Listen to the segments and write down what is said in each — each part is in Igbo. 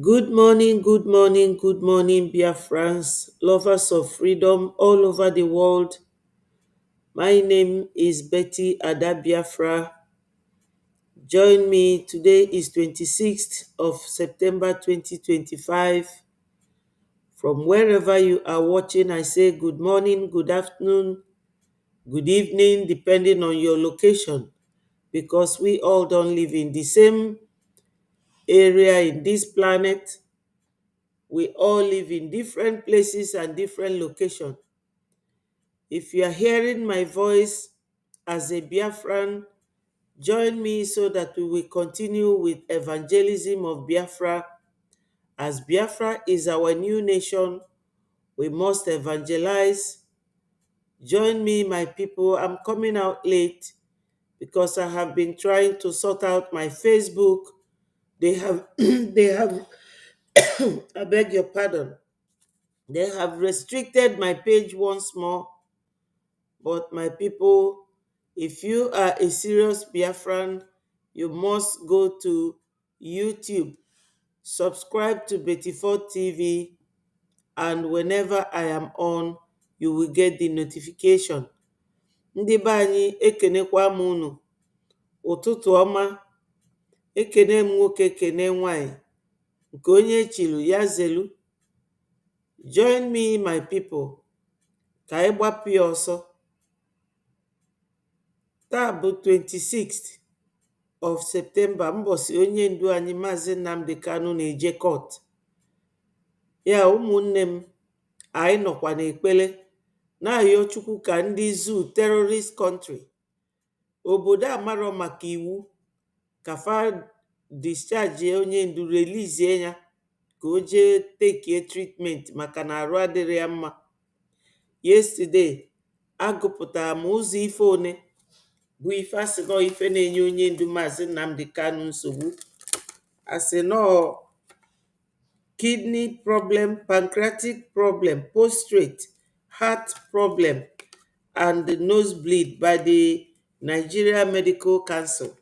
Good morning, good morning, good morning, Biafrans, lovers of freedom all over the world. My name is Betty Ada Biafra. Join me. Today is 26th of September 2025. From wherever you are watching, I say good morning, good afternoon, good evening, depending on your location, because we all don't live in the same area in this planet. We all live in different places and different locations. If you are hearing my voice as a Biafran, join me so that we will continue with evangelism of Biafra. As Biafra is our new nation, we must evangelize. Join me, my people. I'm coming out late because I have been trying to sort out my Facebook. They have, they have, I beg your pardon. They have restricted my page once more. But my people, if you are a serious Biafran, you must go to YouTube, subscribe to Betty4 TV, and whenever I am on, you will get the notification. Ndị be anyị ekenekwa m unu. Ụtụtụ ọma, ekene m nwoke kene nwanyị, nke onye chilu ya zelu. Join me, my people, ka anyị gbapụ ya ọsọ. Taa bụ 26th of Septemba, mbọsị onye ndu anyị Maazị Nnamdi Kanu na-eje court. Ya ụmụnne m, anyị nọkwa n'ekpere na-ayọ Chukwu ka ndị zoo terrorist country obodo amarọ maka iwu ka fa discharge onye ndu, relizie ya ka o jee tekie treatment maka na arụ adịrị ya mma. Yesterday agụpụtara m ụzọ ife one bụ ife asị nọ ife na-enye onye ndu Maazị Nnamdi Kanu nsogbu. Asị nọ kidney problem, pancreatic problem, prostate, heart problem, and the nosebleed by the Nigeria Medical Council.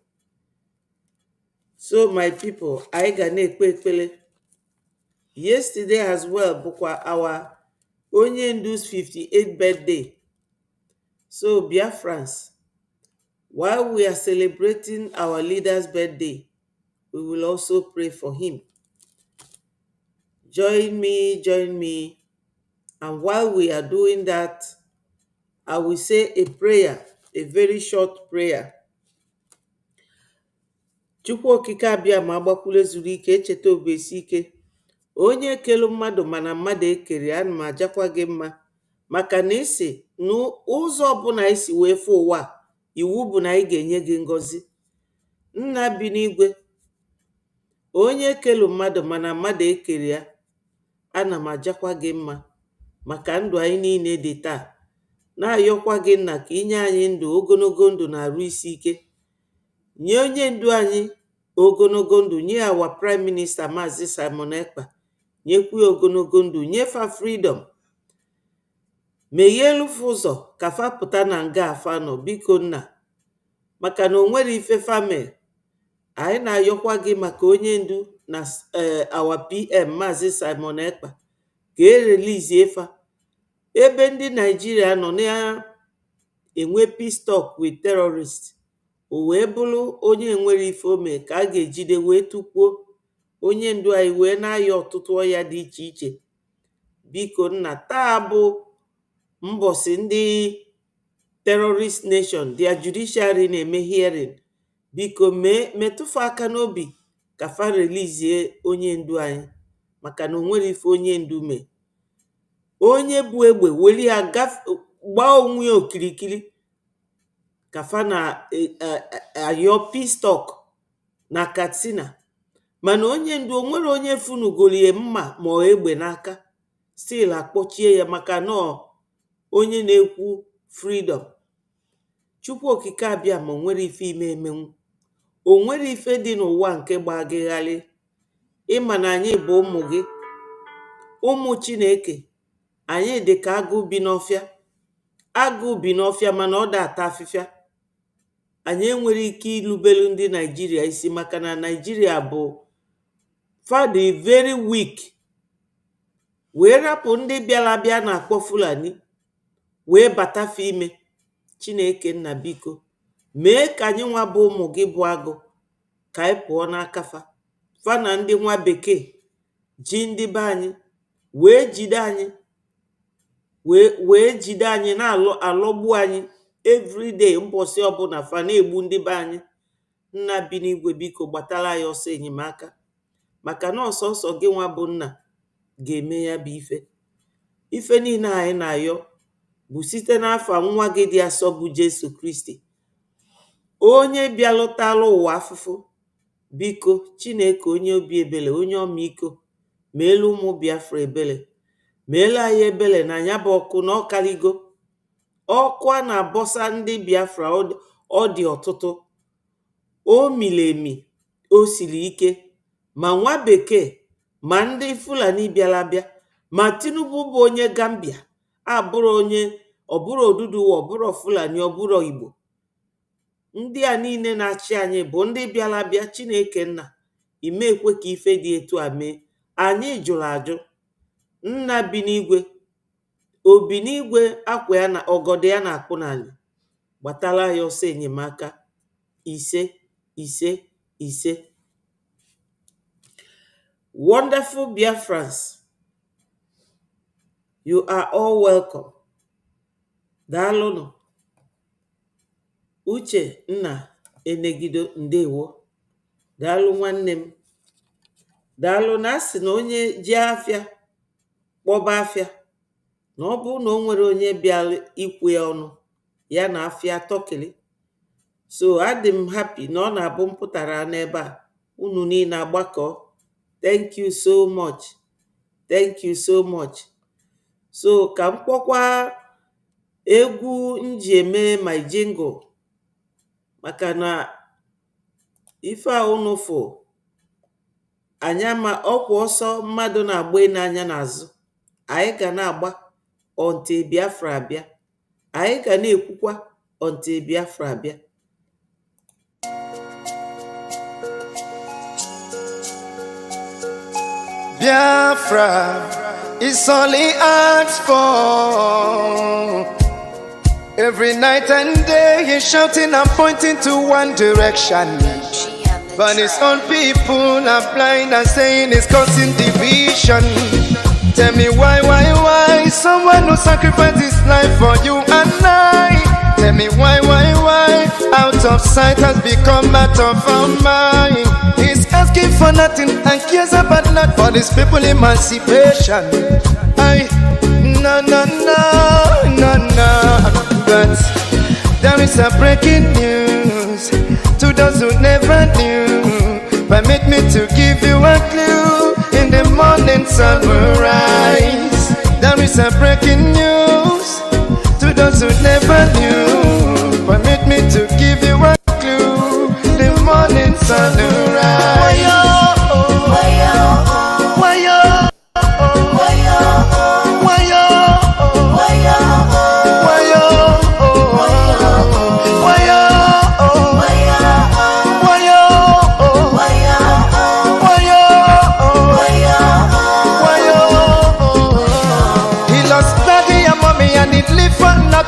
So my people, anyị ga na-ekpe ekpele. Yesterday as well bụkwa our onye ndu's 58th birthday. So Biafrans, while we are celebrating our leader's birthday, we will also pray for him. Join me. And while we are doing that, I will say a prayer, a very short prayer. Chukwu okike abịa ma agbakwule zuru ike, echeta obesi ike. Onye kelu mmadụ mana mmadụ ekere, ana m ajakwa gị mma. Maka na isi n'ụzọ ọbụla isi wee fụ ụwa, iwu bụ na anyị ga-enye gị ngọzi. Nna bi n'igwe, onye kelu mmadụ mana mmadụ ekere ya, ana m ajakwa gị mma maka ndụ anyị niile dị taa. Na-ayọkwa gị nna ka inye anyị ndụ ogologo ndụ na arụ isi ike. Nye onye ndu anyị ogologo ndụ, nye awa prime minister Maazị Simon Ekpa, nyekwu ogologo ndụ, nyefa freedom. Meghelufu ụzọ ka fa pụta na nga afa nọ, biko nna, maka na o nwere ife famil. Anyị na-ayọkwa gị maka onye ndu na awa PM Maazị Simon Ekpa ka erelizie fa ebe ndị Naijiria nọ na-enwe peace talk with terrorists. O wee bụrụ onye nwere ife ome ka a ga-ejide wee tukpuo onye ndu anyị wee na-ayọ ọtụtụ ọya dị iche iche. Biko nna, taa bụ mbọsị ndị terrorist nation, their judiciary na-eme hearing. Biko metụfa aka n'obi ka fa relizie onye ndu anyị, maka na o nwere ife onye ndu mee. Onye bụ egbe weli ya gbaa onwe ya okirikiri ka fa na-ayọ peace talk na Katsina, mana onye ndu o nwere onye funugolie mma ma ọ egbe n'aka, still akpọchie ya maka na onye na-ekwu freedom. Chukwu okike abịa ma o nwere ife ime emenwu, o nwere ife dị n'ụwa nke gbagịgharị. Ịma na anyị bụ ụmụ gị, ụmụ Chineke. Anyị dị ka agụ bi n'ọfịa. Agụ bi n'ọfịa mana ọ da ata afịfịa. Anyị enwere ike ilubelu ndị Naijiria isi, maka na Naijiria bụ fa dị very weak, wee rapụ ndị bịara bịa na-akpọ Fulani wee batafe ime. Chineke nna biko mee ka anyị nwa bụ ụmụ gị bụ agụ ka anyị pụọ n'aka fa na ndị nwa bekee ji ndị be anyị wee jide anyị na-alọgbu anyị everyday, mbọsị ọbụla fa na-egbu ndị be anyị. Nna bi n'igwe biko gbatara anyị ọsọ enyemaka, maka na ọsọsọ gị nwa bụ nna ga-eme ya bụ ife niile anyị na-ayọ bụ site n'afa nwa gị dị asọ bụ Jesu Kristi, onye bịalụtalụ ụwa afụfụ. Biko Chineke onye obi ebele, onye ọmịiko, meelu ụmụ Biafra ebele, meelu anyị ebele na ya bụ ọkụ na ọkaligo. Ọkụ a na-abọsa ndị Biafra ọ dị ọtụtụ, o mili emi, o siri ike, ma nwa bekee ma ndị Fulani bịara bịa, ma Tinubu bụ onye Gambia, abụrụ onye, ọbụrụ Oduduwa, ọbụrụ Fulani, ọbụrụ Igbo. Ndị a niile na-achị anyị bụ ndị bịara bịa. Chineke nna imekwe ka ife dị etu a mee. Anyị jụrụ ajụ. Nna bi n'igwe, obi n'igwe, akwa ya na ọgọdọ ya na-akpụ n'ala, gbatara ya ọsọ enyemaka. Ise ise ise. Wonderful Biafrans, you are all welcome. Daalụnụ. Uche nna Enegido, ndewo. Daalụ nwanne m. Daalụ. Na asị na onye ji afịa kpọba afịa, na ọ bụ na o nwere onye bịara ikwu ya ọnụ, ya na afịa tọkịrị. So adị m happy na ọ na-abụ mpụtara n'ebe a, unu niile agbakọ. Thank you so much. Thank you so much. So ka m kpọkwa egwu nji eme my jingle, maka na ife a unu fụ anya ma ọkwa ọsọ mmadụ na-agba n'anya n'azụ, anyị ga na-agba until Biafra abịa. Anyị ga na-ekwukwa until Biafra abịa. Biafra is only asked for. Every night and day he's shouting and pointing to one direction, but his own people are blind and saying it's causing division. Tell me why someone who sacrificed his life for you and I? Tell me why out of sight has become out of our mind. He's asking for nothing and cares about not for these people emancipation. No. But there is a breaking news to those who never knew. Permit me to give you a clue. In the morning sun will rise. There is a breaking news to those who never knew. Permit me to give you a clue. The morning sun will rise.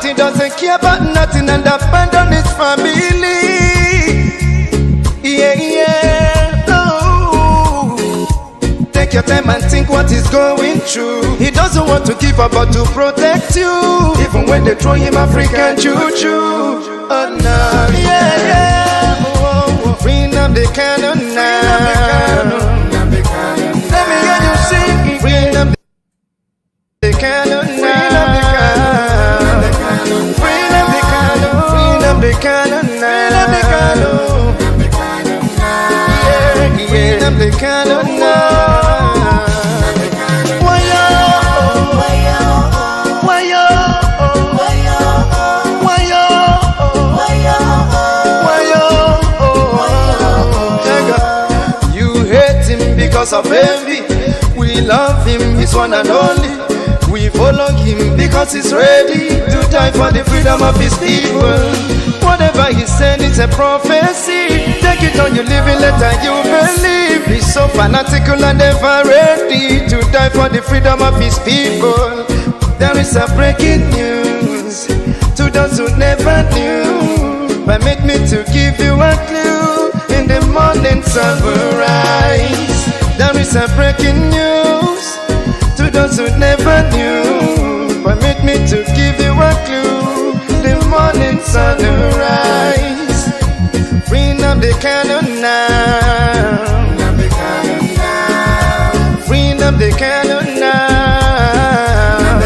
He doesn't care about nothing and abandon his family. Yeah. Oh. Take your time and think what he's going through. He doesn't want to give up but to protect you, even when they throw him African juju. Oh no, yeah. Oh. Bring up the cannon now. Let me hear you sing. Bring up the cannon now. The cannon now. Yeah, the cannon now. You hate him because of envy. We love him, he's one and only. We follow him because he's ready to die for the freedom of his people. Whatever he said is a prophecy. like it or you live in letter, you believe. He's so fanatical and ever ready to die for the freedom of his people. There is a breaking news to those who never knew. Permit me to give you a clue. In the morning sun will rise. There is a breaking news to those who never knew. Permit me to give you a clue. The morning sun will rise. Bring up the cannon now. Bring up the cannon now.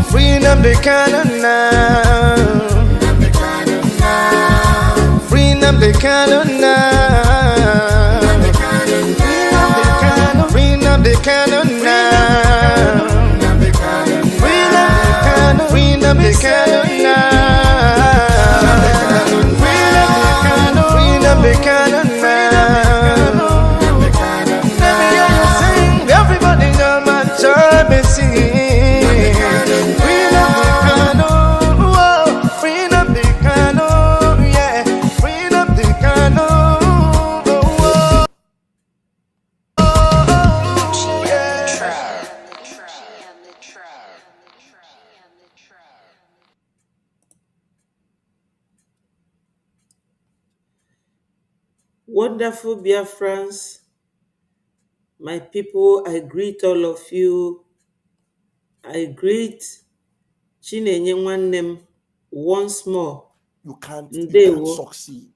Bring up the cannon now. Bring up the cannon now. Bring up the cannon now. Bring up the cannon now. Bring up the cannon now. Let me hear you sing. Everybody know my job is singing. Bring up the cannon. Whoa. Bring up the cannon. Yeah. Bring up the cannon. Whoa. Wonderful Biafrans, my people, I greet all of you. I greet Chinenye Nwannem once more. You can't Ndewo, succeed.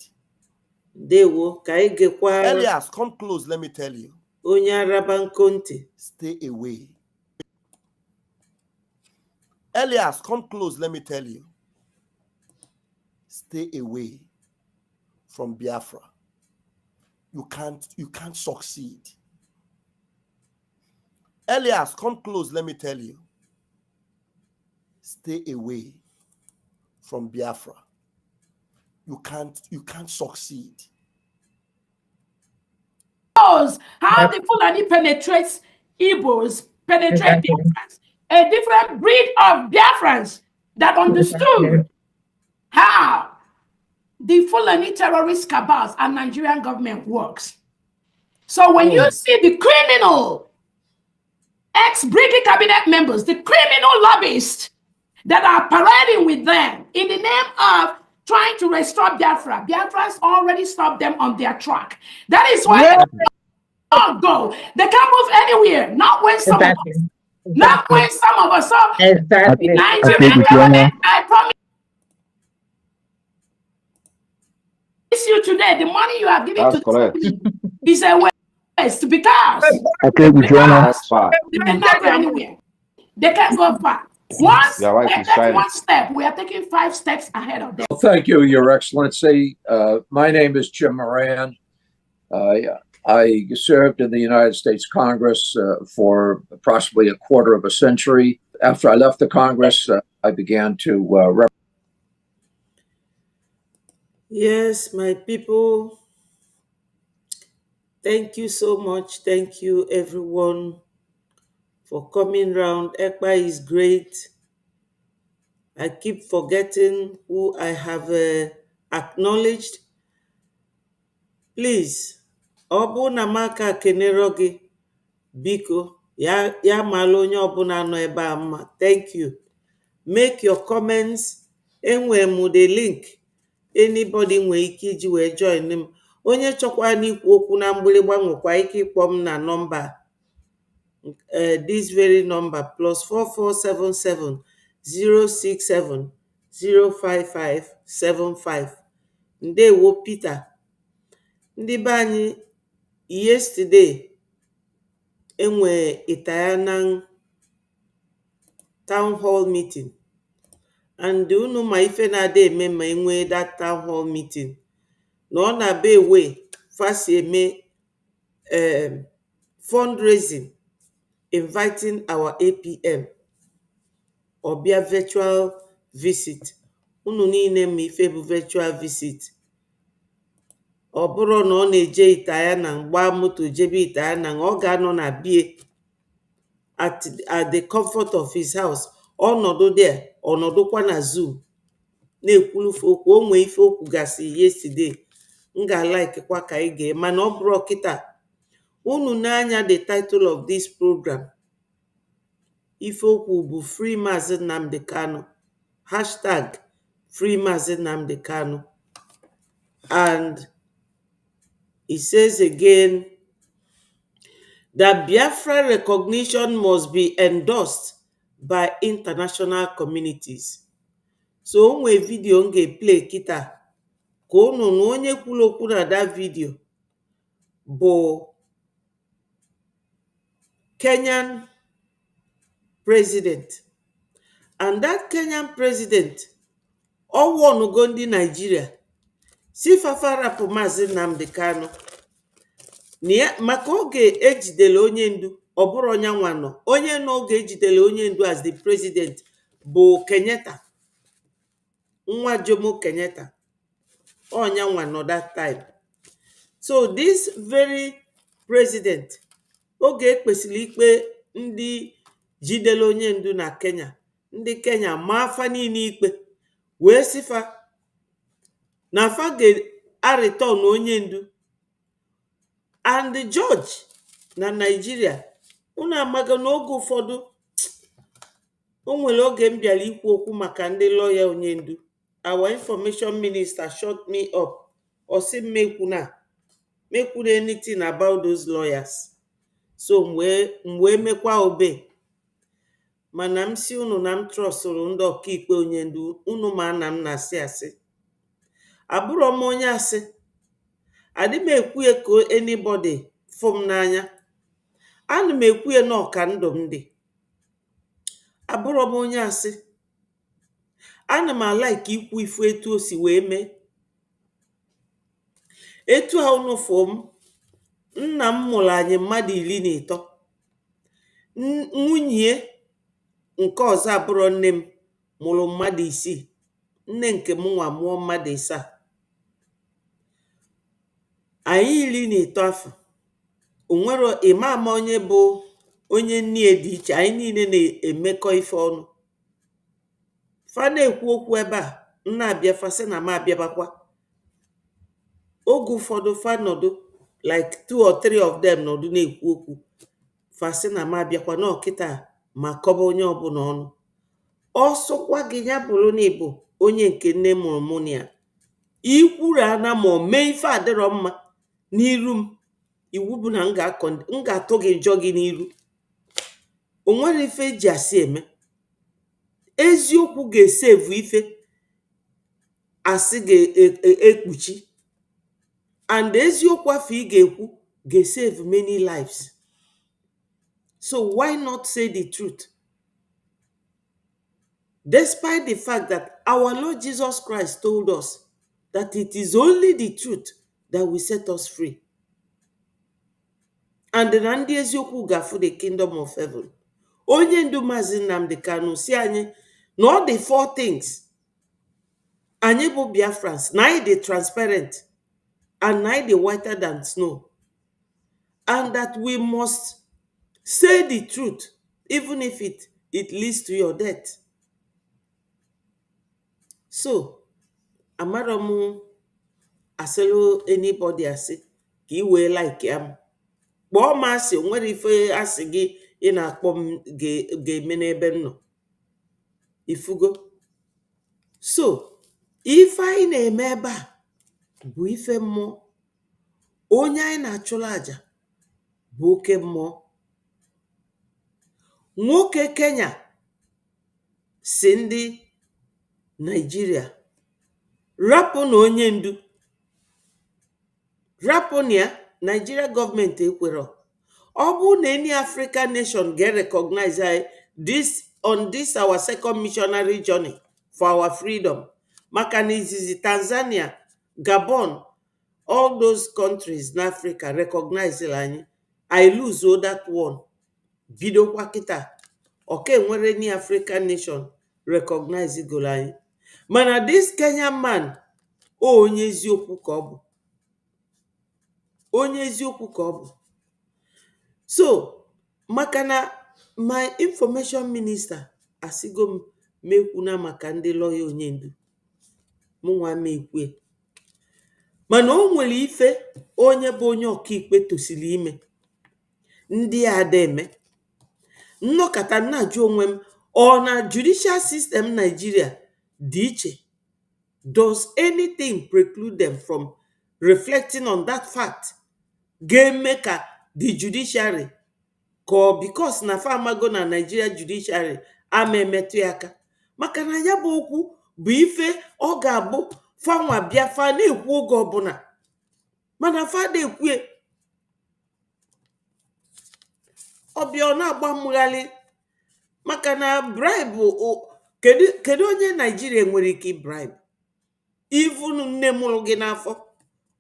ndewo, ka anyị gekwa Elias, come close, let me tell you. onye araba nkonti. Stay away. Elias, come close, let me tell you. Stay away from Biafra. You can't succeed. Elias, come close, let me tell you. Stay away from Biafra. You can't succeed. How the Fulani penetrates Igbos, penetrate Biafrans, a different breed of Biafrans that understood how the Fulani terrorist cabals and Nigerian government works. So when you see the criminal ex-Brigadier cabinet members, the criminal lobbyists that are parading with them in the name of trying to restore Biafra, Biafrans already stopped them on their track. That is why they don't go. They can't move anywhere. Not when some of us. Not when some of us. So Exactly. Nigerian government, I promise you today, the money you are giving to correct. is a waste because That's fine. they cannot go anywhere. They can't go far. Once You're right, they it's take shining. one step, we are taking 5 steps ahead of them. Well, thank you, Your Excellency. My name is Jim Moran. I served in the United States Congress for approximately a quarter of a century. After I left the Congress, I began to Yes, my people, thank you so much. Thank you, everyone, for coming round. ECPA is great. I keep forgetting who I have acknowledged. Please, ọbụna maka kenero gị, biko, ya mala onye ọbụla nọ ebe a mma. Thank you. Make your comments. Enwere m the link. Anybody nwere ike iji wee join m. Onye chọkwara n'ikwu okwu na mgbịrịgba nwekwa ike ịkpọ m na nọmba this very number +4477 067 05575. Ndewo Peter. Ndị be anyị, yesterday enwe Itayanan town hall meeting, and unu ma ife na-ada eme ma enwe that town hall meeting na ọ na-aba ewe fasi eme fundraising, inviting our APM ọbịa virtual visit. Unu niile ma ife bụ virtual visit. Ọ bụrụ na ọ na-eje Itayanan, gbaa moto jebe Itayanan, ọ ga-anọ na bie at the comfort of his house. Ọnọdụ there, ọnọdụkwa na Zoom na-ekwulufe okwu. O nwee ife okwu gasị yesterday m ga-alaikekwa ka anyị gee, mana ọ bụrụ kịta unu n'anya the title of this program, ife okwu bụ Free Maazị Nnamdi Kanu, hashtag Free Maazị Nnamdi Kanu. And it says again that Biafra recognition must be endorsed by international communities. So onwe video m ga-play kịta ka unu na onye kwuru okwu na that video bụ Kenyan president. And that Kenyan president ọwụọnugo ndị Nigeria si fafarapụ Maazị Nnamdi Kanu maka oge ejidere onye ndu, ọ bụrụ onye nwa nọ, onye n'oge ejidere onye ndu as the president bụ Kenyatta, nwa Jomo Kenyatta, onye nwa nọ that time. So this very president, oge ekpesịrị ikpe ndị jidere onye ndu na Kenya, ndị Kenya ma afa niile ikpe wee sifa na afa ga-arịtọn onye ndu. And the judge na Nigeria, unu amaga n'oge ụfọdụ o nwere oge m bịara ikwu okwu maka ndị lawyer onye ndu, our information minister shut me up, ọ sị m mekwuna anything about those lawyers. So m wee mekwa obe, mana m si unu na m trọsụrụ ndị ọkaikpe onye ndu, unu ma na m na-asị asị. Abụrọ m onye asị, adị m ekwuye ka anybody fụ m n'anya, ana m ekwuye na ọka ndụ m dị. Abụrọ m onye asị, ana m alaiki ikwu ifu etu o si wee mee. Etu a unu fụ m, nna m mụrụ anyị mmadụ 13, nwunye nke ọzọ abụrụ nne m mụrụ mmadụ 6, nne nke m nwa mụọ mmadụ 7. Anyị 13 afọ, onwero imama onye bụ onye nne dị iche, anyị niile na-emekọ ife ọnụ. Fa na-ekwu okwu ebe a, nna abịa fasị na m abịabakwa. Oge ụfọdụ fa nọdụ like 2 or 3 of them nọdụ na-ekwu okwu, fasị na m abịakwa n'ọkịta ma kọba onye ọbụla ọnụ. Ọsọkwa gị ya bụrụ na ịbụ onye nke nne mụrụ mụ na ya, ikwuru ana ma o mee ife adịrọ mma n'iru m, iwu bụ na m ga-atụ gị njọ gị n'iru. O nwere ife eji asị eme. Eziokwu ga-esevu ife asị ga-ekpuchi, and eziokwu afọ ị ga-ekwu ga-save many lives. So why not say the truth? Despite the fact that our Lord Jesus Christ told us that it is only the truth that will set us free. And na ndị eziokwu ga-afụ the kingdom of heaven. Onye ndu Maazị Nnamdi Kanu si anyị na all the 4 things, anyị bụ Biafrans, na anyị dị transparent, and na anyị dị whiter than snow, and that we must say the truth even if it leads to your death. So amara m asịlụ anybody asị ka i wee like am. Kpọọ m asị, o nwere ife asị gị ị na-akpọ m ga-eme n'ebe m nọ. Ifugo. So ife anyị na-eme ebe a bụ ife mmụọ. Onye anyị na-achụrụ aja bụ oke mmụọ. Nwoke Kenya si ndị Nigeria rapụ na onye ndu, rapụ na ya, Nigeria gọọmenti ekwero. Ọ bụ na any African nation ga-recognize on this our second missionary journey for our freedom, maka na izizi Tanzania, Gabon, all those countries in Africa recognize anyị. I lose that one. Bidokwa kịta, oke nwere any African nation recognize golo anyị. Mana this Kenyan man, onye eziokwu ka ọ bụ. Onye eziokwu ka ọ bụ. So maka na my information minister asigo m mekwuna maka ndị lawyer onye ndu, mụnwa m ekwe. mana o nwere ife onye bụ onye ọkaikpe tosiri ime ndị a ada-eme. Nnọkọta na-ajụ onwe m, ọ na judicial system Nigeria dị iche? Does anything preclude them from reflecting on that fact ga-eme ka the judiciary ka ọ because na famago na Nigeria judiciary ama emetụ ya aka? Maka na ya bụ okwu bụ ife ọ ga-abụ fanwa bịa fa na-ekwu oge ọbụla, mana fada ekwue ọbịa ọ na-agba mmegharị. Maka na bribe kedu onye Nigeria nwere ike bribe? Even nne mụrụ gị n'afọ,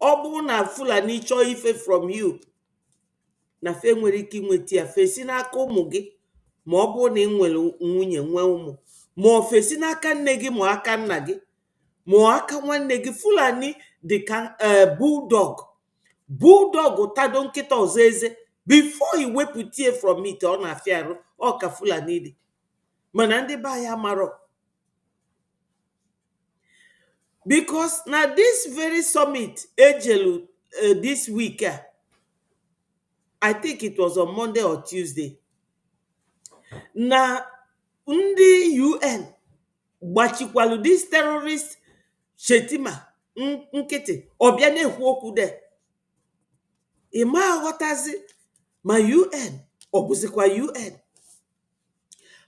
ọ bụrụ na Fulani chọọ ife from you, na fe nwere ike inweta ya fesi n'aka ụmụ gị, ma ọ bụrụ na ị nwere nwunye nwee ụmụ, ma ọ fesi n'aka nne gị ma aka nna gị ma aka nwanne gị. Fulani dị ka bulldog tado nkịta ọzọ eze, before iwepụtie from it ọ na-afịa arụ. Ọ ka Fulani dị, mana ndị be anyị amarọ. Because na this very summit ejelu this week, I think it was on Monday or Tuesday, na ndị UN gbachikwalu this terrorist Shetima nkịtị ọbịa na-ekwu okwu de. Ịma aghọtazi ma UN ọ bụzikwa UN,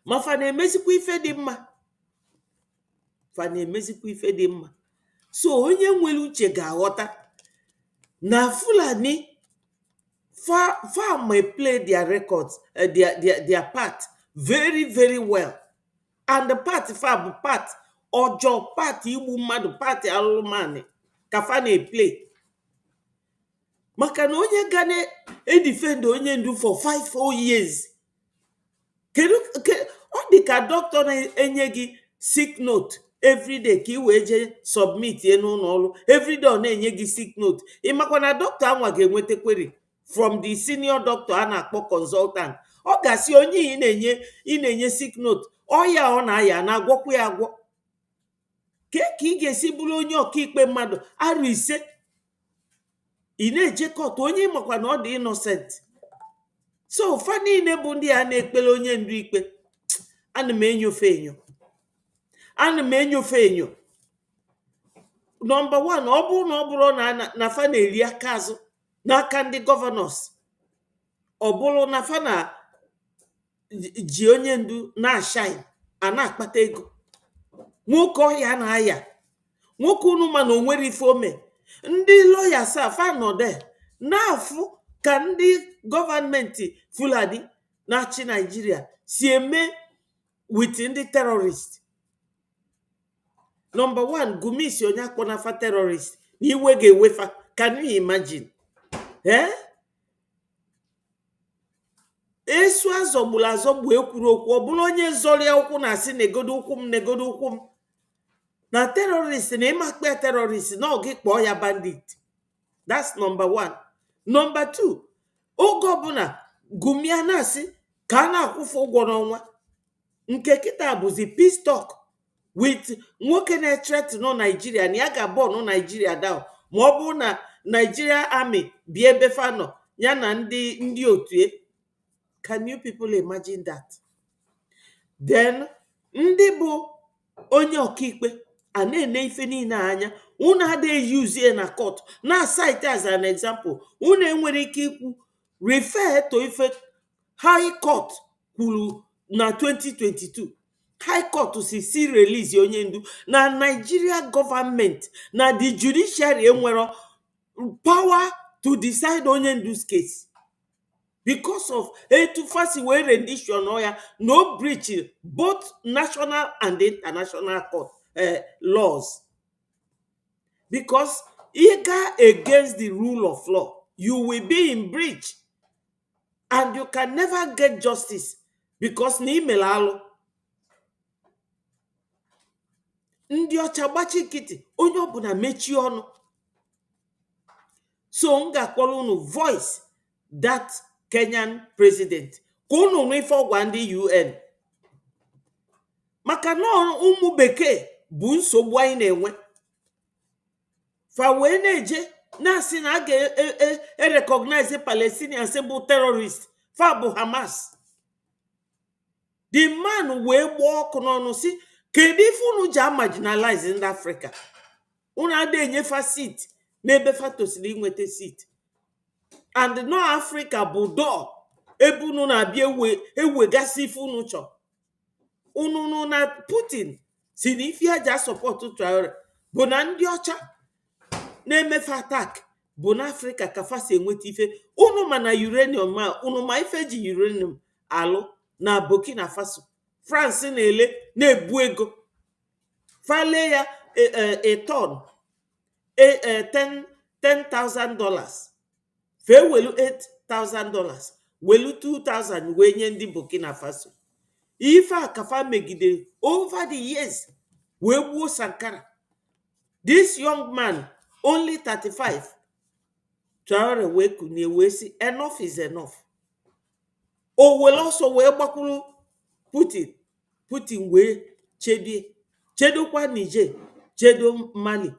ma fa na-emezikwa ife dị mma, fa na-emezikwa ife dị mma. So onye nwere uche ga-aghọta na Fulani may play their records, their part very very well, and the part fa bụ part ọjọọ, part igbu mmadụ, part alụmanị ka fa na-play. Maka na onye ga na-edefend onye ndu for 5 years, ọ dị ka doctor na-enye gị sick note everyday ka ị wee jee submit ye n'ụlọ ọrụ. Everyday ọ na-enye gị sick note. Ị makwa na doctor anwa ga-enweta query from the senior doctor a na-akpọ consultant. Ọ ga-asị onye ị na-enye sick note, ọya ọ na-aya na-agwọkwa ya agwọ. Ka ị ga-esi bụrụ onye ọkaikpe mmadụ arụ 5 ị na-eje court, onye ịmakwa na ọ dị innocent. So fa niile bụ ndị a na-ekpere onye ndu ikpe, ana m enyofe enyo. Number 1, ọ bụrụ na ọ bụrụ na fa na-eri aka azụ n'aka ndị gọvanọs, ọ bụrụ na fa na ji onye ndu na-ashine a na-akpata ego. Nwoke ọhịa na-aya, nwoke unu ma na onwere ife ome. Ndị lawyers fa nọde na-afụ ka ndị gọọmenti Fulani na-achị Nigeria si eme with ndị terrorist. Number 1, Gumi si onye akpọnafa terrorist na iwe ga-ewefa. Can you imagine? Esu azọgburu azọgbu ekwuru okwu, ọ bụrụ onye zọrịa ụkwụ na-asị negodo ụkwụ m, negodo ụkwụ m. Na terrorist na ịmakpe terrorist na ọ gị kpọọ ya bandit. That's number 1. Number 2, oge ọbụla Gumi a na-asị ka a na-akwụfe ụgwọ n'ọnwa, nke kịta bụzi peace talk with nwoke na-threaten no Nigeria na ya ga-abọnụ Nigeria down ma ọ bụrụ na Nigeria army bịa ebe fa nọ ya na ndị otu. Can you people imagine that? Then ndị bụ onye ọkaikpe a na-ene ife niile anya. Unu adịghị use na court na cite as an example. Unu enwere ike ikwu refer to ife High Court kwuru na 2022. High Court si release onye ndu na Nigeria government na the judiciary enwere power to decide onye ndu's case because of etufasi wee rendition oya no breach both national and international court laws. Because you go against the rule of law, you will be in breach and you can never get justice because na imelalo. Ndị ọcha gbachi nkịtị, onye ọbụla mechie ọnụ. So m ga-akpọrọ unu voice that Kenyan president ka unu nwe ife ọgwa ndị UN. Maka na ụmụ bekee bụ nsogbu anyị na-enwe. Fa wee na-eje na-asị na a ga-recognize Palestinians bụ terrorist fa bụ Hamas. The man wee gba ọkụ n'ọnụ si kedu ife unu ji marginalize ndị Africa, unu ada enyefa seat n'ebe fa tosiri inweta seat, and no Africa bụ door ebe unu na-abịa ewegasị ife unu chọrọ. Unu na Putin si na ife aja support Traore bụ na ndị ọcha na-emefe attack bụ na Africa ka fa si enweta ife. Unu ma na uranium unu ma ife ji uranium alụ na Burkina Faso, France na-ele na-ebu ego fale ya a ton $10,000 fe welu $8,000 welu $2,000 wee nye ndị Burkina Faso. Ife a kafa megidere over the years wee gbuo Sankara. This young man only 35, Traore wee kunie wee si enough is enough. O were also wee gbakwuru Putin wee chedokwa Niger, chedo Mali,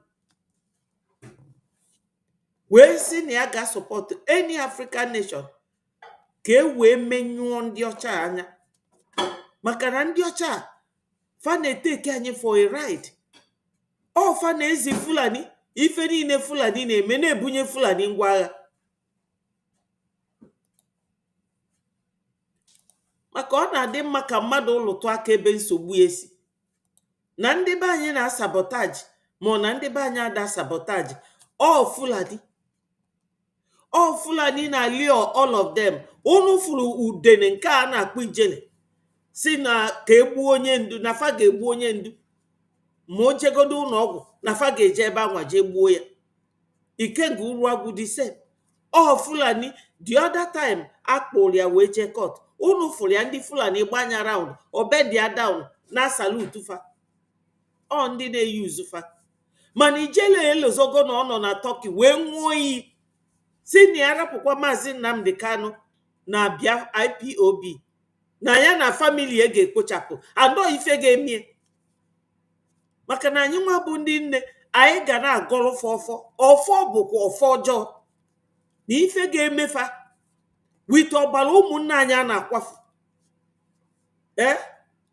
wee si na ya ga support any African nation ka e wee menyụọ ndị ọcha anya, maka na ndị ọcha fa na-eteke anyị for a ride. Ọ fa na-ezi Fulani ife niile Fulani na-eme, na-ebunye Fulani ngwa agha, maka ọ na-adị mma ka mmadụ lụtụ aka ebe nsogbu esi. Na ndị be anyị na-asabotaji ma na ndị be anyị ada sabotaji ọ Fulani na lio all of them. Unu furu udene nke a na-akpọ ijele si na ka egbuo onye ndu, na fa ga-egbu onye ndu, ma o jegodo ụlọ ọgwụ na fa ga-eje ebe anwa jee gbuo ya. Ikenga Uruagwu the same. Ọ Fulani the other time akpụrụ ya wee jee court, unu fụrụ ya ndị Fulani gbanya round obedia down na salute fa. Ọ ndị na-eyuzu fa. Mana ijele elozogo na ọ nọ na Turkey wee nwụọ iyi si na ya rapụkwa Maazị Nnamdi Kanu na bịa IPOB, na ya na famili ya ga-ekpochapụ anọ ife ga-emie. Maka na anyị nwa bụ ndị nne, anyị ga na-agọrọ ọfọ bụkwa ọfọ ọjọọ na ife ga-emefa wite ọbara ụmụnne anyị a na-akwafu.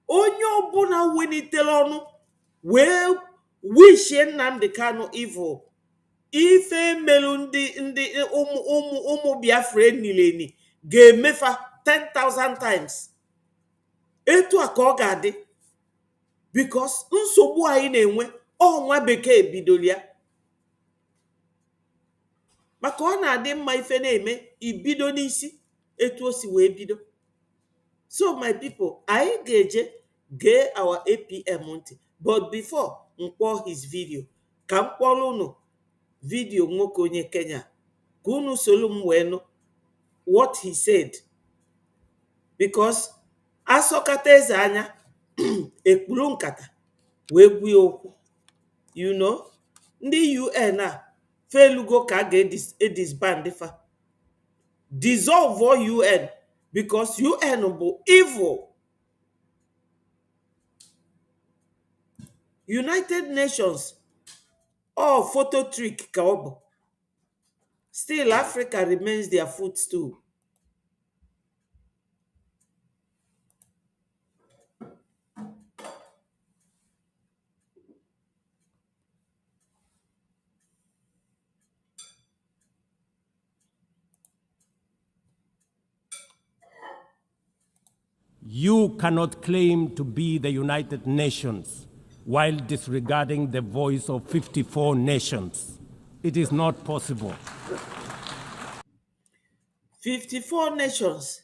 Onye ọbụla welitere ọnụ wee wishie Nnamdi Kanu evil, ife melu ndị ụmụ Biafra enileni ga-emefa 10,000 times. Etu a ka ọ ga-adị, because nsogbu anyị na-enwe ọnwa bekee bidoro ya. Maka ọ na-adị mma ife na-eme ibido n'isi etu o si wee bido. So my people, anyị ga-eje gee our APM ntị, but before mkpọ his video, ka m kpọrọ unu video nwoke onye Kenya ka unu solu m wee nụ what he said, because asọkata eze anya ekpuru nkata wee gwue okwu. You know, ndị UN a felugo ka a ga-edisband fa, dissolve UN, because UN bụ evil. United Nations photo trick ka ọ bụ. Still Africa remains their footstool. You cannot claim to be the United Nations while disregarding the voice of 54 nations. It is not possible. 54 nations.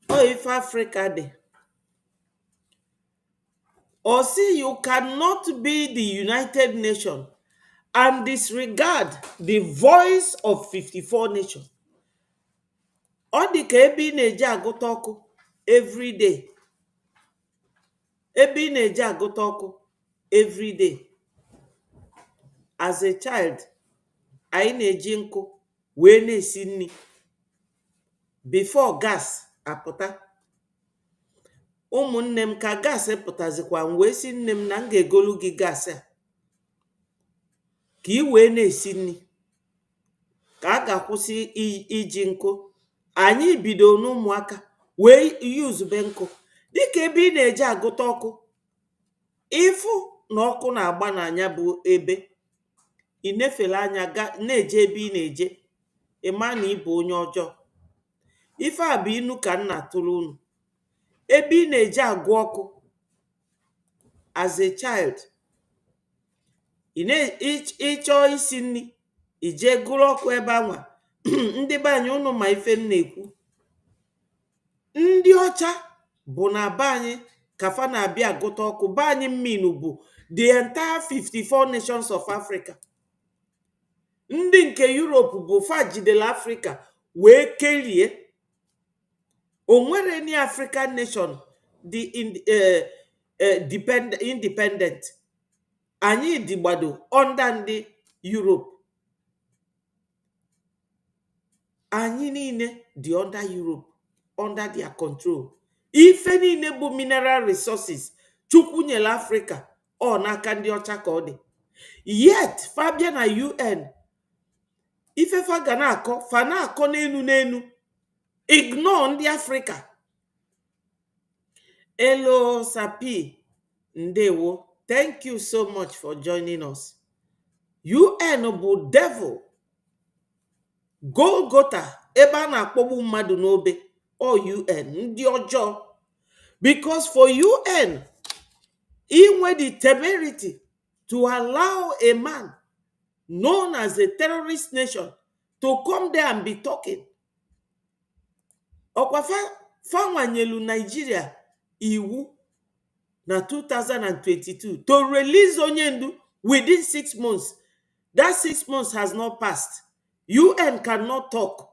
Oh, if Africa dey. Or see, you cannot be the United Nations and disregard the voice of 54 nations. Ọ dị ka ebe ị na-eji agụta ọkụ every day. Ebe ị na-eji agụta ọkụ every day. As a child, anyị na-eji nkụ wee na-esi nri before gas apụta. Ụmụnne m ka gas pụtazikwa m wee si nne m na m ga-egolu gị gas a. ka ị wee na-esi nri, ka a ga-akwụsị iji nkụ. Anyị bido n'ụmụaka wee yuzube nkụ dịka ebe ị na-eje agụta ọkụ, ịfụ na ọkụ na-agba n'anya bụ ebe ị nefere anya na-eje ebe ị na-eje, ịma na ị bụ onye ọjọọ. Ife a bụ inu ka nna tụrụ unu. Ebe ị na-eje agụ ọkụ as a child, ịchọọ isi nri ije gụrụ ọkụ ebe anwa. Ndị be anyị, unu ma ife m na-ekwu. Ndị ọcha bụ na be anyị kafa na-abịa agụta ọkụ. Be anyị mminu bụ the entire 54 nations of Africa. Ndị nke Europe bụ fajidela Africa wee kerie. O nwere any African nation dị independent. Anyị dịgbado under ndị Europe. Anyị niile dị under Europe, under their control. Ife niile bụ mineral resources Chukwu nyere Africa ọ n'aka ndị ọcha ka ọ dị. Yet fabia na UN, ife fa ga na-akọ, fa na-akọ n'enu, ignore ndị Africa. Hello Sapi, ndewo. Thank you so much for joining us. UN bụ devil, Golgotha, ebe a na-akpọgbu mmadụ n'obe. Or UN, ndị ọjọọ. Because for UN, inwe the temerity to allow a man known as a terrorist nation to come there and be talking. Ọkwa fanwanyelu Nigeria iwu na 2022 to release onye ndu within 6 months. That 6 months has not passed. UN cannot talk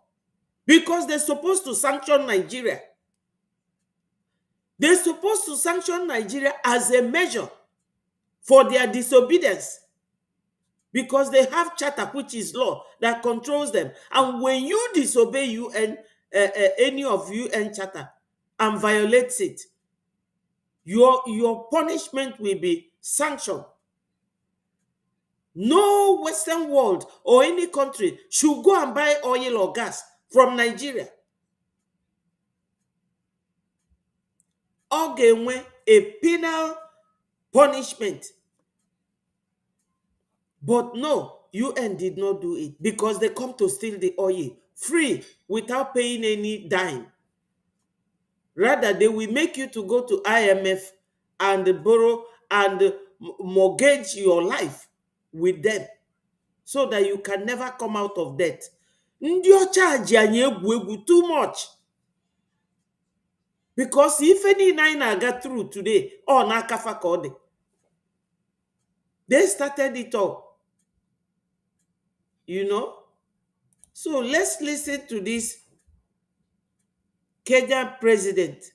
because they're supposed to sanction Nigeria. They're supposed to sanction Nigeria as a measure for their disobedience, because they have charter, which is law, that controls them. And when you disobey UN, any of UN charter and violates it, your punishment will be sanctioned. No Western world or any country should go and buy oil or gas from Nigeria. Or a penal punishment. But no, UN did not do it because they come to steal the oil free without paying any dime. Rather, they will make you to go to IMF and borrow and mortgage your life with them so that you can never come out of debt. Ndị ọcha ji anyị egwu egwu too much. Because if any nine I got through today, oh na kafa kode. They started it all. You know? So let's listen to this Kenyan president.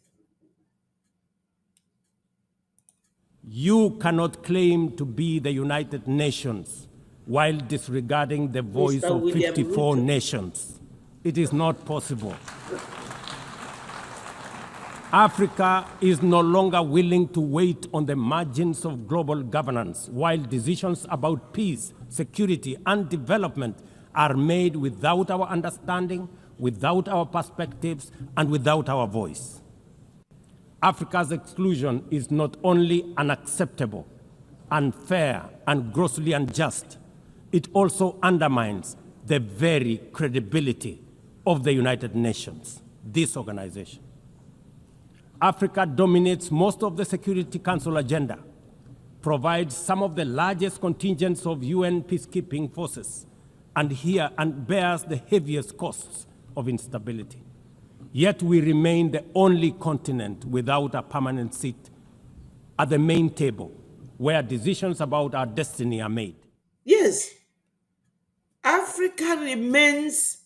You cannot claim to be the United Nations while disregarding the voice Mr. of William 54 Ruto. nations. It is not possible. Africa is no longer willing to wait on the margins of global governance while decisions about peace, security, and development are made without our understanding, without our perspectives, and without our voice. Africa's exclusion is not only unacceptable, unfair, and grossly unjust, it also undermines the very credibility of the United Nations, this organization. Africa dominates most of the Security Council agenda, provides some of the largest contingents of UN peacekeeping forces, and bears the heaviest costs of instability. Yet we remain the only continent without a permanent seat at the main table where decisions about our destiny are made. Yes, Africa remains,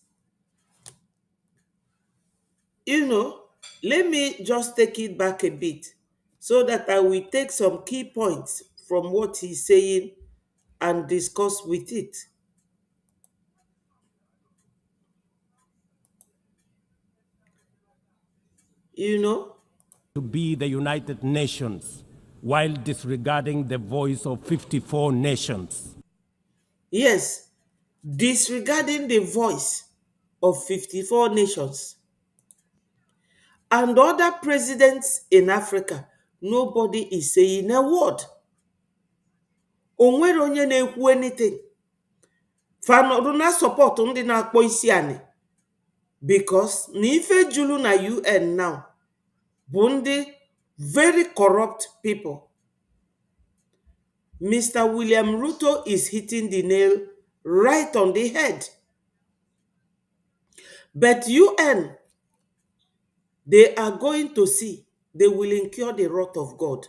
let me just take it back a bit so that I will take some key points from what he's saying and discuss with it. To be the United Nations while disregarding the voice of 54 nations. Yes, disregarding the voice of 54 nations and other presidents in Africa, nobody is saying a word. Onwere onye na-ekwu anything. Fanọdụ na support ndị na-akpọ isi anị because na ife julu na UN now bụ ndị very corrupt people. Mr. William Ruto is hitting the nail right on the head. But UN, they are going to see, they will incur the wrath of God.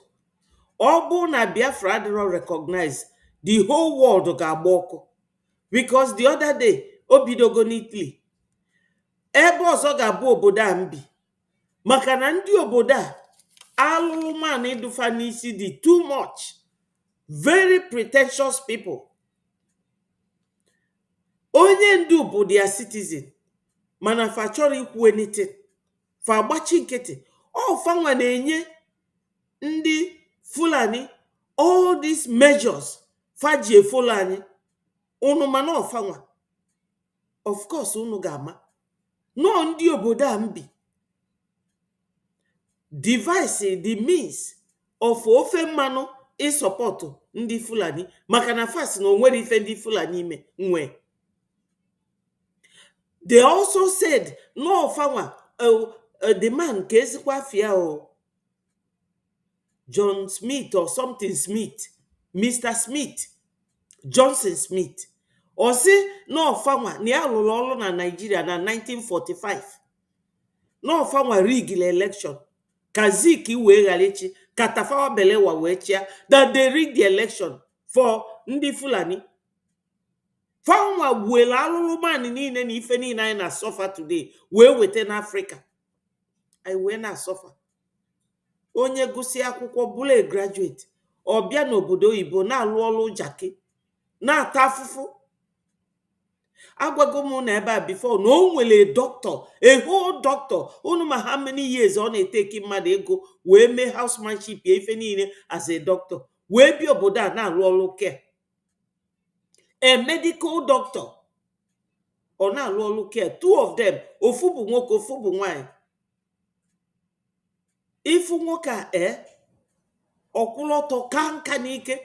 Ọ bụrụ na Biafra adịrọ recognize, the whole world ga-agba ọkụ. Because the other day, obidogo n'Italy, ebe ọzọ ga-abụ obodo a mbi. Maka na ndị obodo a, alụlụman ịdụfa n'isi dị too much. Very pretentious people. Onye ndu bụ their citizen. Mana fa chọrọ ikwu anything. Fa agbachi nkịtị. Ọ fanwa na-enye ndị Fulani all these measures. Fa ji efolo unu mana ọfanwa. Of course unu ga-ama. No ndị obodo a mbi. Device the means of ofe mmanụ support ndị Fulani. Maka na fast na onwere ife ndị Fulani nwe. They also said, no farmer, the man, John Smith or something Smith, Mr. Smith, Johnson Smith, or say, no farmer, near Lolo na Nigeria na 1945. No farmer rig election. Kaziki we galechi, Katafawa Belewa wechia, that they rigged the election for Ndi Fulani. Fanwa will alụlụman niile na ife niile anyị na-asọfa today wee weta n'Africa. I wee na-asọfa. Onye gụsị akwụkwọ bụla graduate, ọ bịa n'obodo oyibo na-alụ ọlụ jaki, na-ata afụfụ. Agwago m na ebe a before na o nwere doctor, a whole doctor, unu ma how many years ọ na-eteki mmadụ ego wee mee housemanship ya ife niile as a doctor, wee bịa obodo a na-alụ ọlụ care. A medical doctor or na alụ care, two of them, ofu bụ nwoke, ofu bụ nwanyị. Ifu nwoke a ọkwụlọtọ ka nka n'ike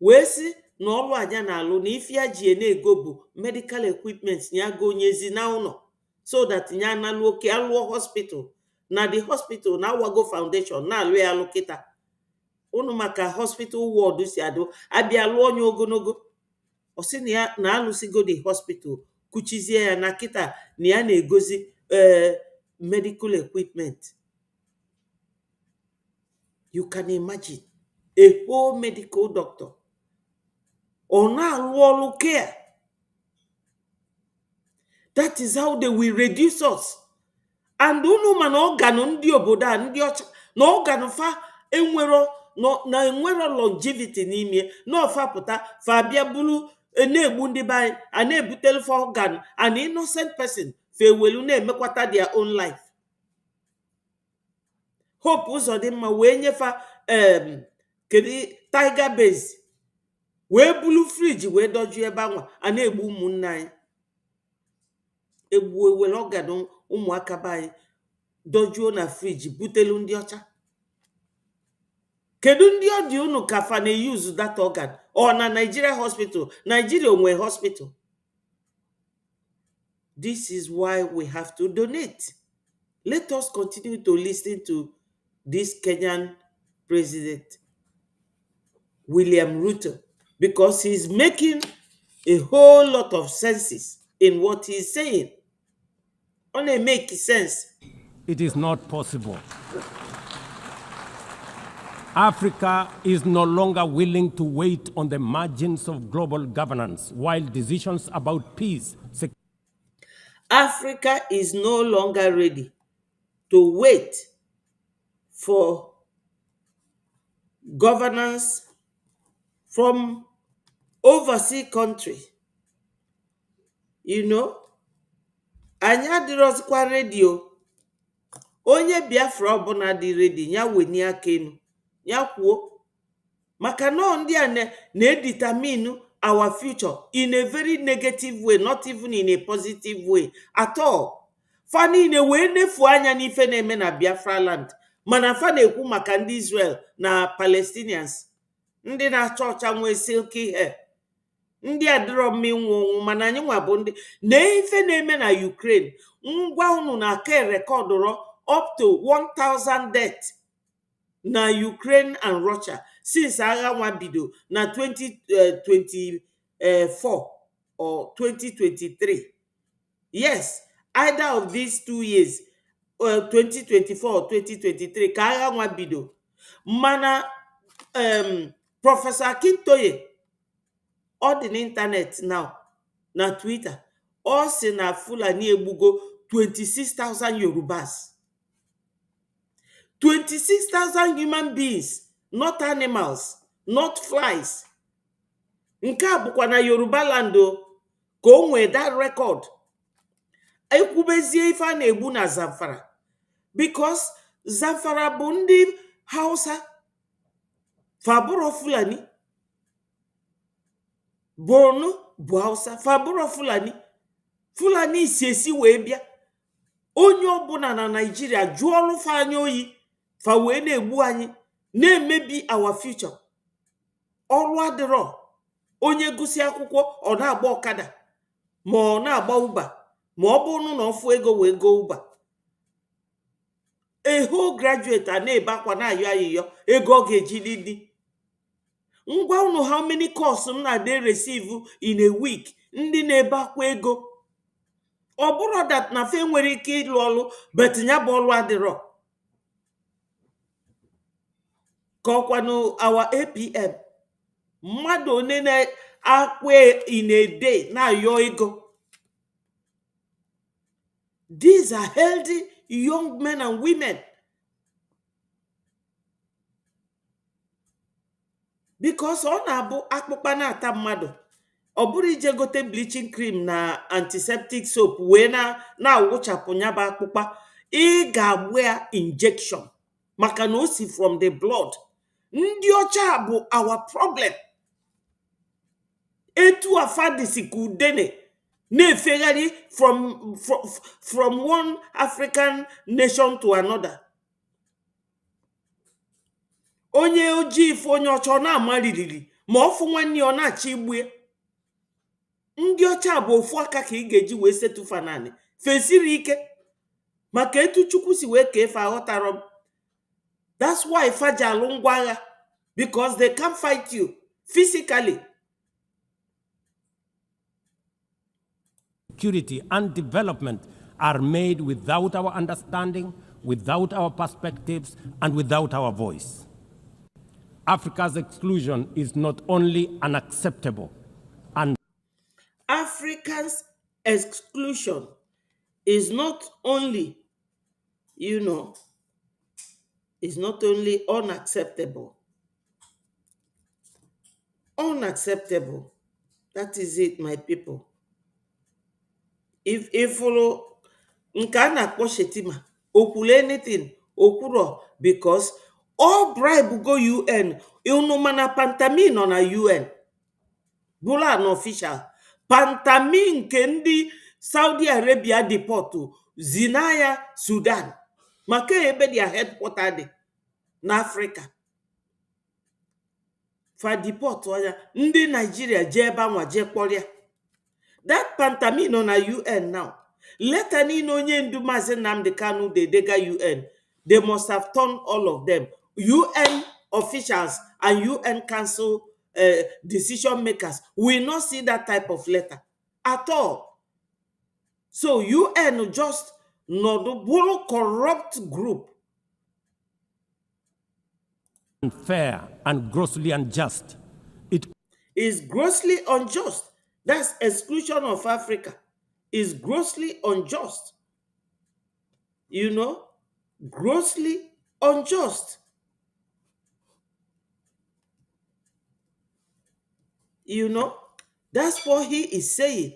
wee sị na ọlụ aja na alụ na ife ya ji na-ego bụ medical equipment ya go onyezi na ụlọ so that ya analụ oke alụọ hospital na the hospital na Awago Foundation na alụ ya alụ kịta. Unu maka hospital ward si adụ abịa lụọ onye ogologo. Ọ sị na ya na alụsigo the hospital kuchizie ya na kịta na ya na-egozi medical equipment. You can imagine a whole medical doctor ọ na-alụ ọlụ care. That is how they will reduce us. And unu mana ọganụ ndị obodo a ndị ọcha na ọganụ fa enwero na enwero longevity n'ime na ọfapụta fa bịa bụrụ na-egbu ndị be a na-ebutele for organ, an innocent person fa ewelu na-emekwata their own life. Hope Uzodimma wee nyefa kedu Tiger Base wee bulu friji wee doju ebe anwa a na-egbu ụmụnne anyị. Egbu ewele organ ụmụaka be anyị dojuo na friji butelu ndị ọcha. Kedu ndị ọ dị unu ka fa na-use that organ? Or na Nigeria hospital? Nigeria onwe hospital. This is why we have to donate. Let us continue to listen to this Kenyan president, William Ruto, because he's making a whole lot of senses in what he's saying. Only make sense. It is not possible. Africa is no longer willing to wait on the margins of global governance while decisions about peace. Africa is no longer ready to wait for governance from overseas country. You know, anyị adịrọzikwa redio. Onye Biafra ọbụla dị ready ya weni aka enu ya kwuo maka na ndị a na-determine our future in a very negative way, not even in a positive way at all. Fa niile wee nefuo anya n'ife na-eme na Biafra land, mana fa na-ekwu maka ndị Israel na Palestinians, ndị na-acha ọcha nwee silky hair, ndị adịrọ mma ịnwụ ọnwụ, mana anyị nwa bụ ndị na ife na-eme na Ukraine. Ngwa unu na aka rekọdụrọ up to 1000 deaths na Ukraine and Russia since agha nwa bido na 2024 or 2023. Yes, either of these 2 years, 2024 or 2023, ka agha nwa bido. Mana Professor Akintoye, ọ dị n'internet now na Twitter, ọ sị na Fulani egbugo 26,000 Yorubas. 26,000 human beings, not animals, not flies. Nke a bụkwa na Yoruba land ka o nwee that record. Ekwubezie ife a na-egbu na Zamfara, because Zamfara bụ ndị Hausa, faburo Fulani. Borno bụ Hausa, faburo Fulani. Fulani isi wee bịa. Onye ọbụla na Nigeria jụọlụ fa anya oyi, fa wee na-egbu anyị, na-emebi our future. Ọrụ adịrọ. Onye gụsị akwụkwọ ọ na-agba ọkada ma ọ na-agba ụba, ma ọ bụrụ na ọfụ ego wee go ụba. A whole graduate a na-ebe akwa na-ayọ ayịyọ ego ọ ga-eji dị. Ngwa unu how many courses na they receive in a week, ndị na-ebe akwa ego. Ọ bụrụ that na fe nwere ike ịlụ ọlụ, but nya bụ ọlụ adịrọ. Ka ọkwanụ our APM, mmadụ one na-akwa in a day na-ayọ ego. These are healthy young men and women. Because ọ na-abụ akpụkpa na-ata mmadụ, ọ bụrụ ije gote bleaching cream na antiseptic soap wee na-awụchapụ nyaba akpụkpa, ị ga-agba ya injection maka na o si from the blood. Ndị ọcha bụ our problem. Etu afadisi ka udene na-efegharị from one African nation to another. Onye ojii ife onye ọcha ọ na-amaliriri, ma ọfụ nwanne ọ na-achọ igbu. Ndị ọcha bụ ofu aka ka ị ga-eji wee setufa naanị. Fesiri ike maka etu Chukwu si wee ka efe aghọtara m. That's why faja alụ ngwa agha, because they can't fight you physically. Security and development are made without our understanding, without our perspectives, and without our voice. Africa's exclusion is not only unacceptable, and Africans' exclusion is not only, is not only unacceptable. Unacceptable. That is it, my people. If follow nke a na-akpọ Shetima, okwulu anything, okwuro, because all bribe go UN. Unu mana pantamin nọ na UN. Bụrụ an official. Pantamin nke ndị Saudi Arabia deportu zinaya Sudan. Maka ebe their headquarter dị n'Africa. Fa deport oya ndị Nigeria jee ebe anwa jee kpọrịa. That pantamin nọ na UN now. Later nino onye ndu Maazị Nnamdi Kanu dega UN. They must have turned all of them. UN officials and UN council decision makers will not see that type of letter at all. So UN just not corrupt group. unfair and grossly unjust. It is grossly unjust. That's exclusion of Africa. Is grossly unjust. Grossly unjust. That's what he is saying.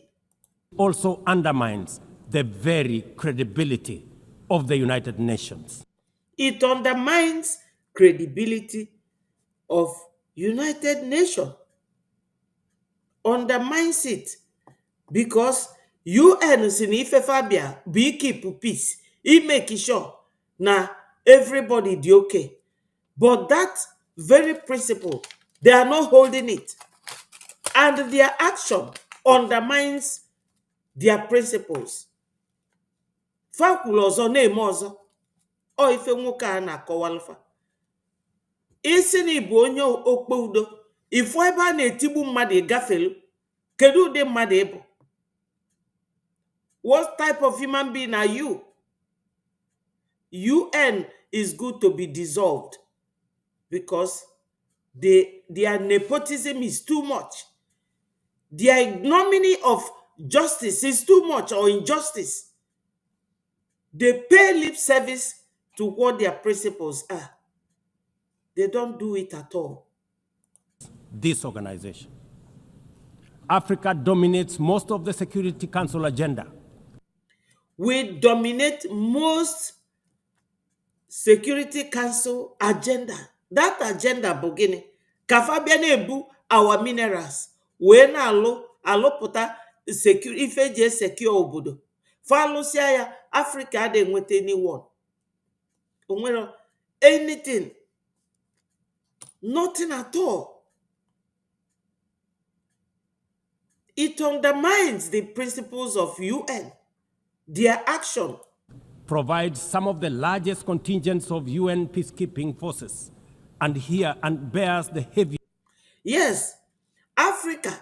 also undermines the very credibility of the United Nations. It undermines credibility of United Nations undermines it because UN si na ifefe bịa bụ keep peace, make sure na everybody dị okay. But that very principle, they are not holding it. And their action undermines their principles. Fakwulu ọzọ na-eme ọzọ. Ọ ife nwoke a na-akọwalụfa. Isi na ịbụ onye okpe udo, ifu ebe a na-etigbu mmadụ ịgafelu, kedu ụdị mmadụ ịbụ? What type of human being are you? UN is good to be dissolved because their nepotism is too much. Their ignominy of justice is too much, or injustice. They pay lip service to what their principles are. They don't do it at all. This organization. Africa dominates most of the Security Council agenda. We dominate most Security Council agenda. That agenda bugini kafabia na-ebu our minerals wee na-alụ alụpụta security ife je secure obodo. Falụsia ya, Africa adịghị nweta anyone. Onwere anything. Nothing at all. It undermines the principles of UN. Their action Provides some of the largest contingents of UN peacekeeping forces and bears the heavy. Yes, Africa,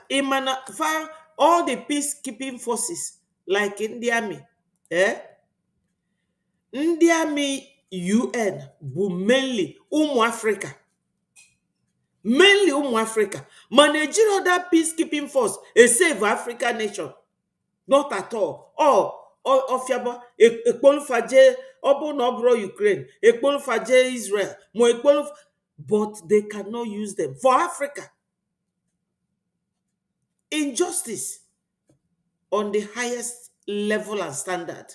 all the peacekeeping forces, like in the army, in the army UN, bụ mainly Africa. Mainly Africa. Managing other peacekeeping force, a save African nation. Not at all. Ofiaba, ekpolufaje, obo nobro Ukraine, ekpolufaje Israel, but they cannot use them for Africa. Injustice on the highest level and standard.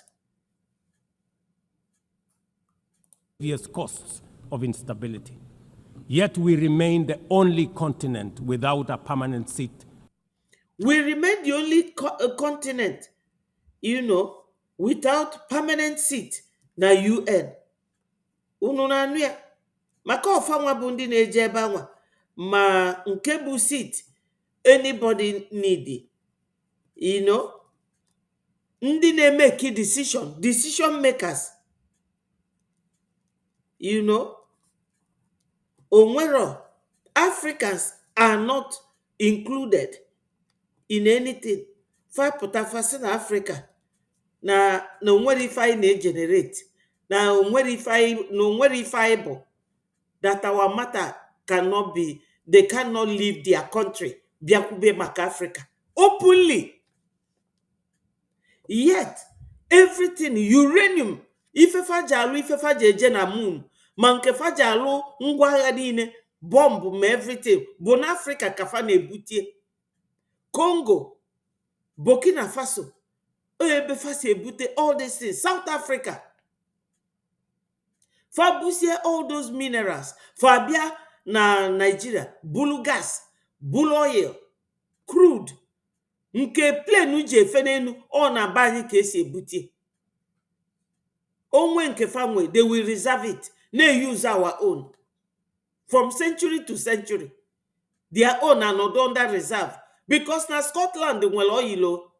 Obvious costs of instability. Yet we remain the only continent without a permanent seat. We remain the only continent, without permanent seat na UN. Unu na anụ ya? Maka ọfanwa bụ ndị na-eje ebe anwa, ma nke bụ seat anybody need, ndị na-make decision makers, onwero. Africans are not included in anything. Fapụtafasị na Africa na onwere ife anyị na-egenerate, na onwere ife anyị bụ, that our matter cannot be, they cannot leave their country bịakwube maka Africa openly. Yet everything, uranium, ifefa ji alụ, ifefa ji eje na moon, ma nke fa ji alụ ngwa agha niile, bomb ma everything, bụ na Africa kafa na-ebutie. Congo, Burkina Faso, ebe fa si ebute all these things. South Africa, fa busie all those minerals, fa bịa na Nigeria, bulu gas, bulu oil, crude, nke plane ji efe n'enu, ọ na-aba anyị ka esi ebutie. Onwe nke fa nwe, they will reserve it, na-use our own. From century to century, their own are not under reserve. Because na Scotland nwere oil,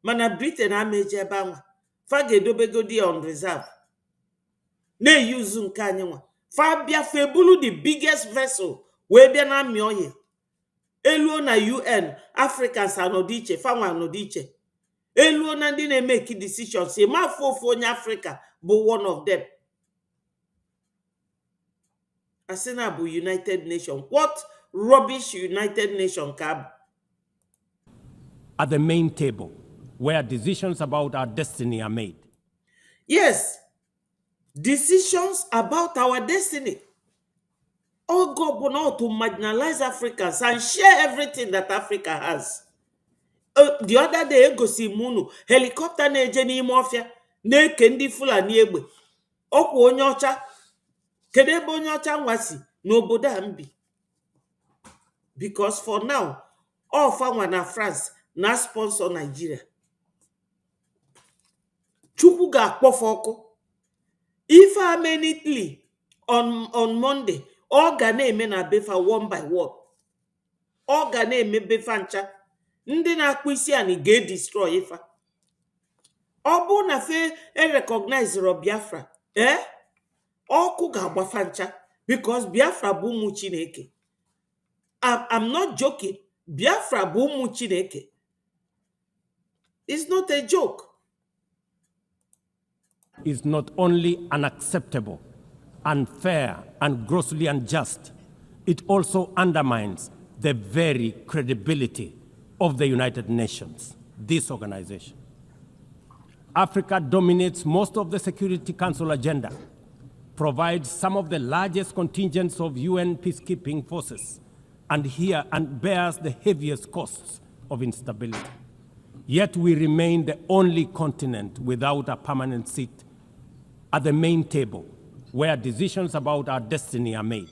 mana Britain ameje ebe anwa, fa ga-edobegodi on reserve, na-use nke anyị nwa. Fa bịa febulu the biggest vessel wee bịa na amị oil. Eluo na UN, Africans anọdụ iche, fa nwa anọdụ iche. Eluo na ndị na-emeki decisions, ma ofu onye Africa bụ one of them. Asina bụ United Nations. What rubbish United Nations ka bụ? At the main table, where decisions about our destiny are made. Yes, decisions about our destiny. All God bụ now to marginalize Africans and share everything that Africa has. The other day, egosi munu helicopter na-eje n'ime ọfịa na-eke ndị Fulani egbe. Ọkwa onye ọcha, kedu ebe onye ọcha nwa si n'obodo a mbi? because for now all fanwa na France na sponsor Nigeria. Chukwu ga-akpọfe ọkụ ife amenitli on Monday ọ ga na-eme na befa one by one, ọ ga na-eme befa ncha, ndị na-akpụ isi ani ga-edestroy ifa. Ọ bụ na fe recognize Biafra ọkụ ga-agbafa ncha because Biafra bụ ụmụ Chineke. I'm not joking. Biafra bụ ụmụ Chineke. It's not a joke. Is not only unacceptable, unfair, and grossly unjust, it also undermines the very credibility of the United Nations, this organization. Africa dominates most of the Security Council agenda, provides some of the largest contingents of UN peacekeeping forces, and bears the heaviest costs of instability. Yet we remain the only continent without a permanent seat at the main table where decisions about our destiny are made.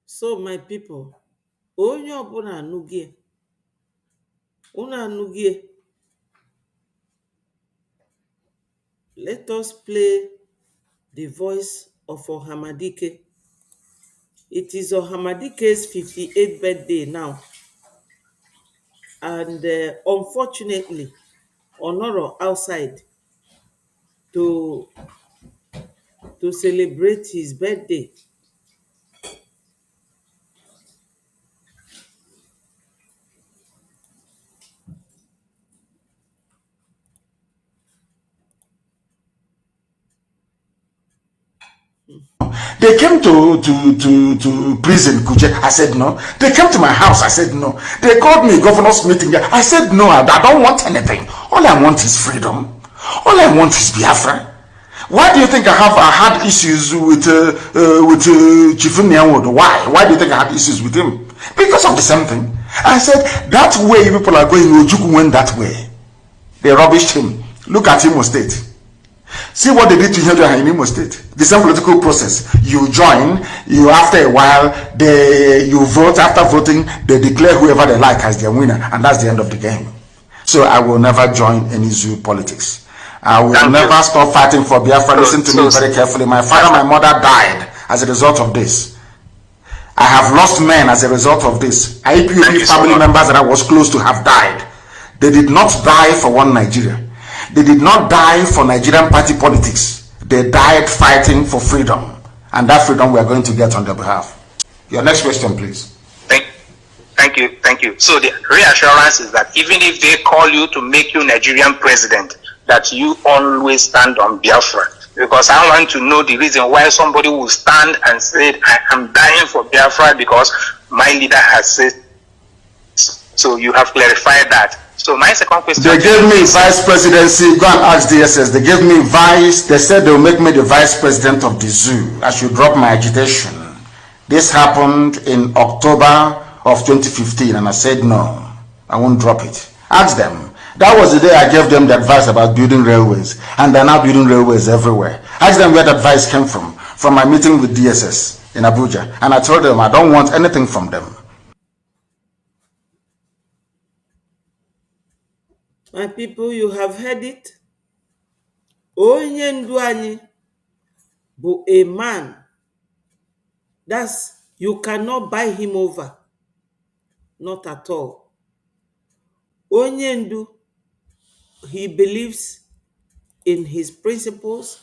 So my people, onye ọbụla anụgie, unu anụgie, let us play the voice of Ohamadike. It is Ohamadike's 58th birthday now. And unfortunately, Honoro outside to celebrate his birthday. They came to prison, Kuje. I said no. They came to my house. I said no. They called me governor's meeting. I said no. I don't want anything. All I want is freedom. All I want is Biafra. Why do you think I had issues with Chief Nyanwodo? Why? Why do you think I had issues with him? Because of the same thing. I said that way people are going. Ojuku went that way. They rubbished him. Look at Imo State. See what they did to him in Imo State. The same political process. You join, you after a while, you vote. After voting, they declare whoever they like as their winner, and that's the end of the game. So I will never join any zoo politics. I will never stop fighting for Biafra. Listen to me very carefully. My father, my mother died as a result of this. I have lost men as a result of this. IPOB family members that I was close to have died. They did not die for one Nigeria. They did not die for Nigerian party politics. They died fighting for freedom. And that freedom we are going to get on their behalf. Your next question, please. Thank you. So the reassurance is that even if they call you to make you Nigerian president, that you always stand on Biafra. Because I want to know the reason why somebody will stand and say, I am dying for Biafra because my leader has said. So you have clarified that. So my second question. They gave me vice presidency. Go and ask DSS. They gave me vice. They said they'll make me the vice president of the zoo. I should drop my agitation. This happened in October of 2015, and I said no, I won't drop it. Ask them. That was the day I gave them the advice about building railways, and they're now building railways everywhere. Ask them where that advice came from my meeting with DSS in Abuja, and I told them I don't want anything from them. My people, you have heard it. Onye ndu anyị bụ a man. You cannot buy him over. Not at all. Onye ndu, he believes in his principles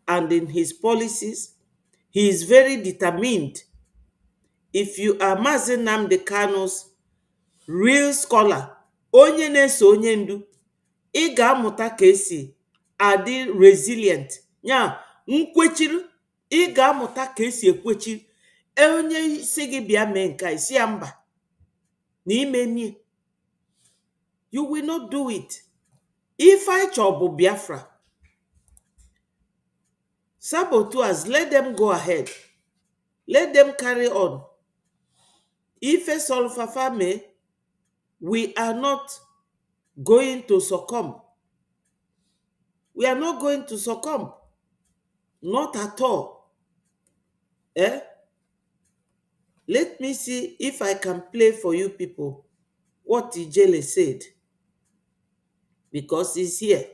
and in his policies. He is very determined. If you are Mazi Nnamdi Kanu's real scholar, onye na-eso onye ndu, ị ga-amụta ka esi adị resilient. Ya, nkwechiri, ị ga-amụta ka esi ekwechiri. Onye isi gị bịa mee nka isi ya mba na ime nie. You will not do it. If I chọbụ Biafra, saboteurs, let them go ahead. Let them carry on. If a Solfafame, we are not going to succumb. We are not going to succumb. Not at all. Let me see if I can play for you people what Ijele said, because he's here.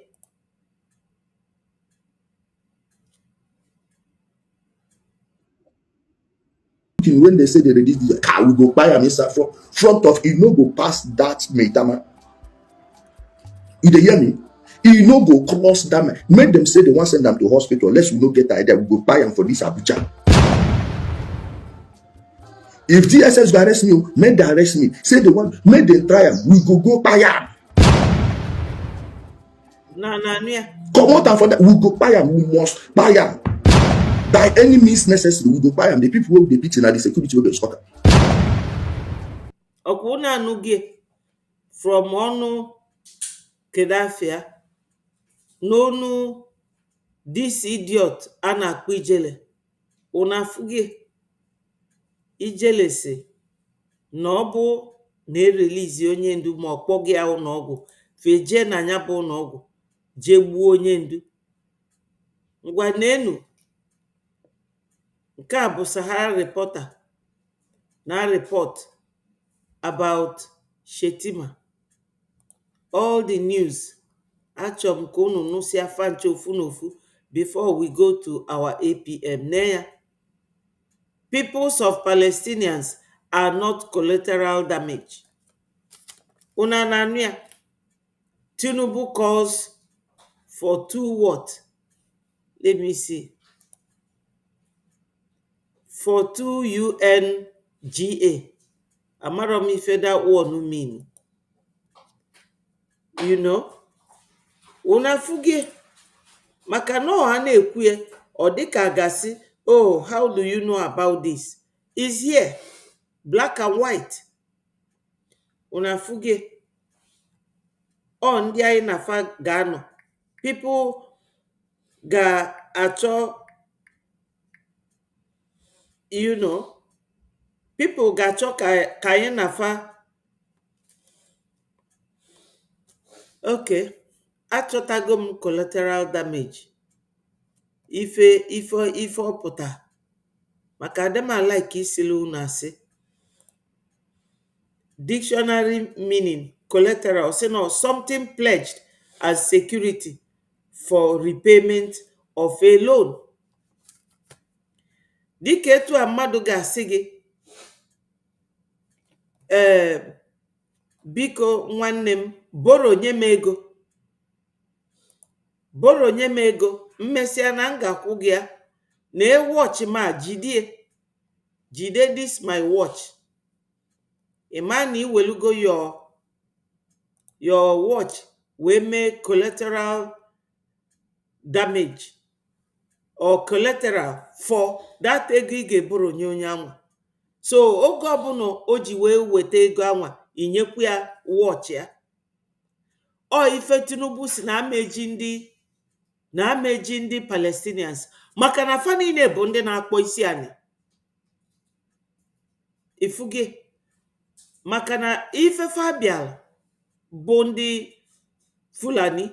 When they say they release the car, we go buy am inside front of it, no go pass that Maitama. You dey hear me? E no go cross that. Make them say they want send them to hospital. Unless we no get the idea, we go buy them for this Abuja. If DSS go arrest me, make they arrest me. Say they want, make them try am. We go buy am. Come out for that. We go buy am. We must buy am. By any means necessary, we go buy am. The people will be beating at the security will be scatter. Okuna nuge from onu Kedafia, nonu this idiot ana Ijele. Una fuge Ijele se na ọ bụ na erelizi onye ndu ma ọ kpọghị ya ụlọọgwụ feje na ya bụ ụlọọgwụ jee gbuo onye ndu. Ngwa n'enu nke a bụ Sahara Reporter na report about Shetima. All the news. Achọrọ m ka unu nụsị afa nche ofu n'ofu before we go to our APM. Neya, peoples of Palestinians are not collateral damage. Una na-anụ ya? Tinubu calls for two what? Let me see. For two UNGA. Amara m ife that one mean. You know? Una fuge. Maka no ha na-ekwu ya, ọ dịka gasị, oh, how do you know about this? It's here. Black and white. Una fuge. Ọ ndị anyị na-afa ga-anọ. People ga-achọ, you know, people ga-achọ ka anyị na-afa. Okay. Achọtago m collateral damage. Ife ọpụta. Maka adem like isilu unu asị. Dictionary meaning collateral, say no, something pledged as security for repayment of a loan. Dịka etu a mmadụ ga-asị gị, biko nwanne m, boro nye m ego. Boro nye m ego, mmesịa na m ga-akwụ gị ya, na watch ma jide this my watch. Imani iwelugo your watch we make collateral damage or collateral for that ego ị ga-eboro nye onye anwa. So oge ọbụla o ji wee weta ego anwa, inyekwu ya watch ya. Ọ ife Tinubu si na ameji ndị Palestinians, maka na fa niile bụ ndị na-akpọ isi anyị. Ifuge. Maka na ife Fabial bụ ndị Fulani,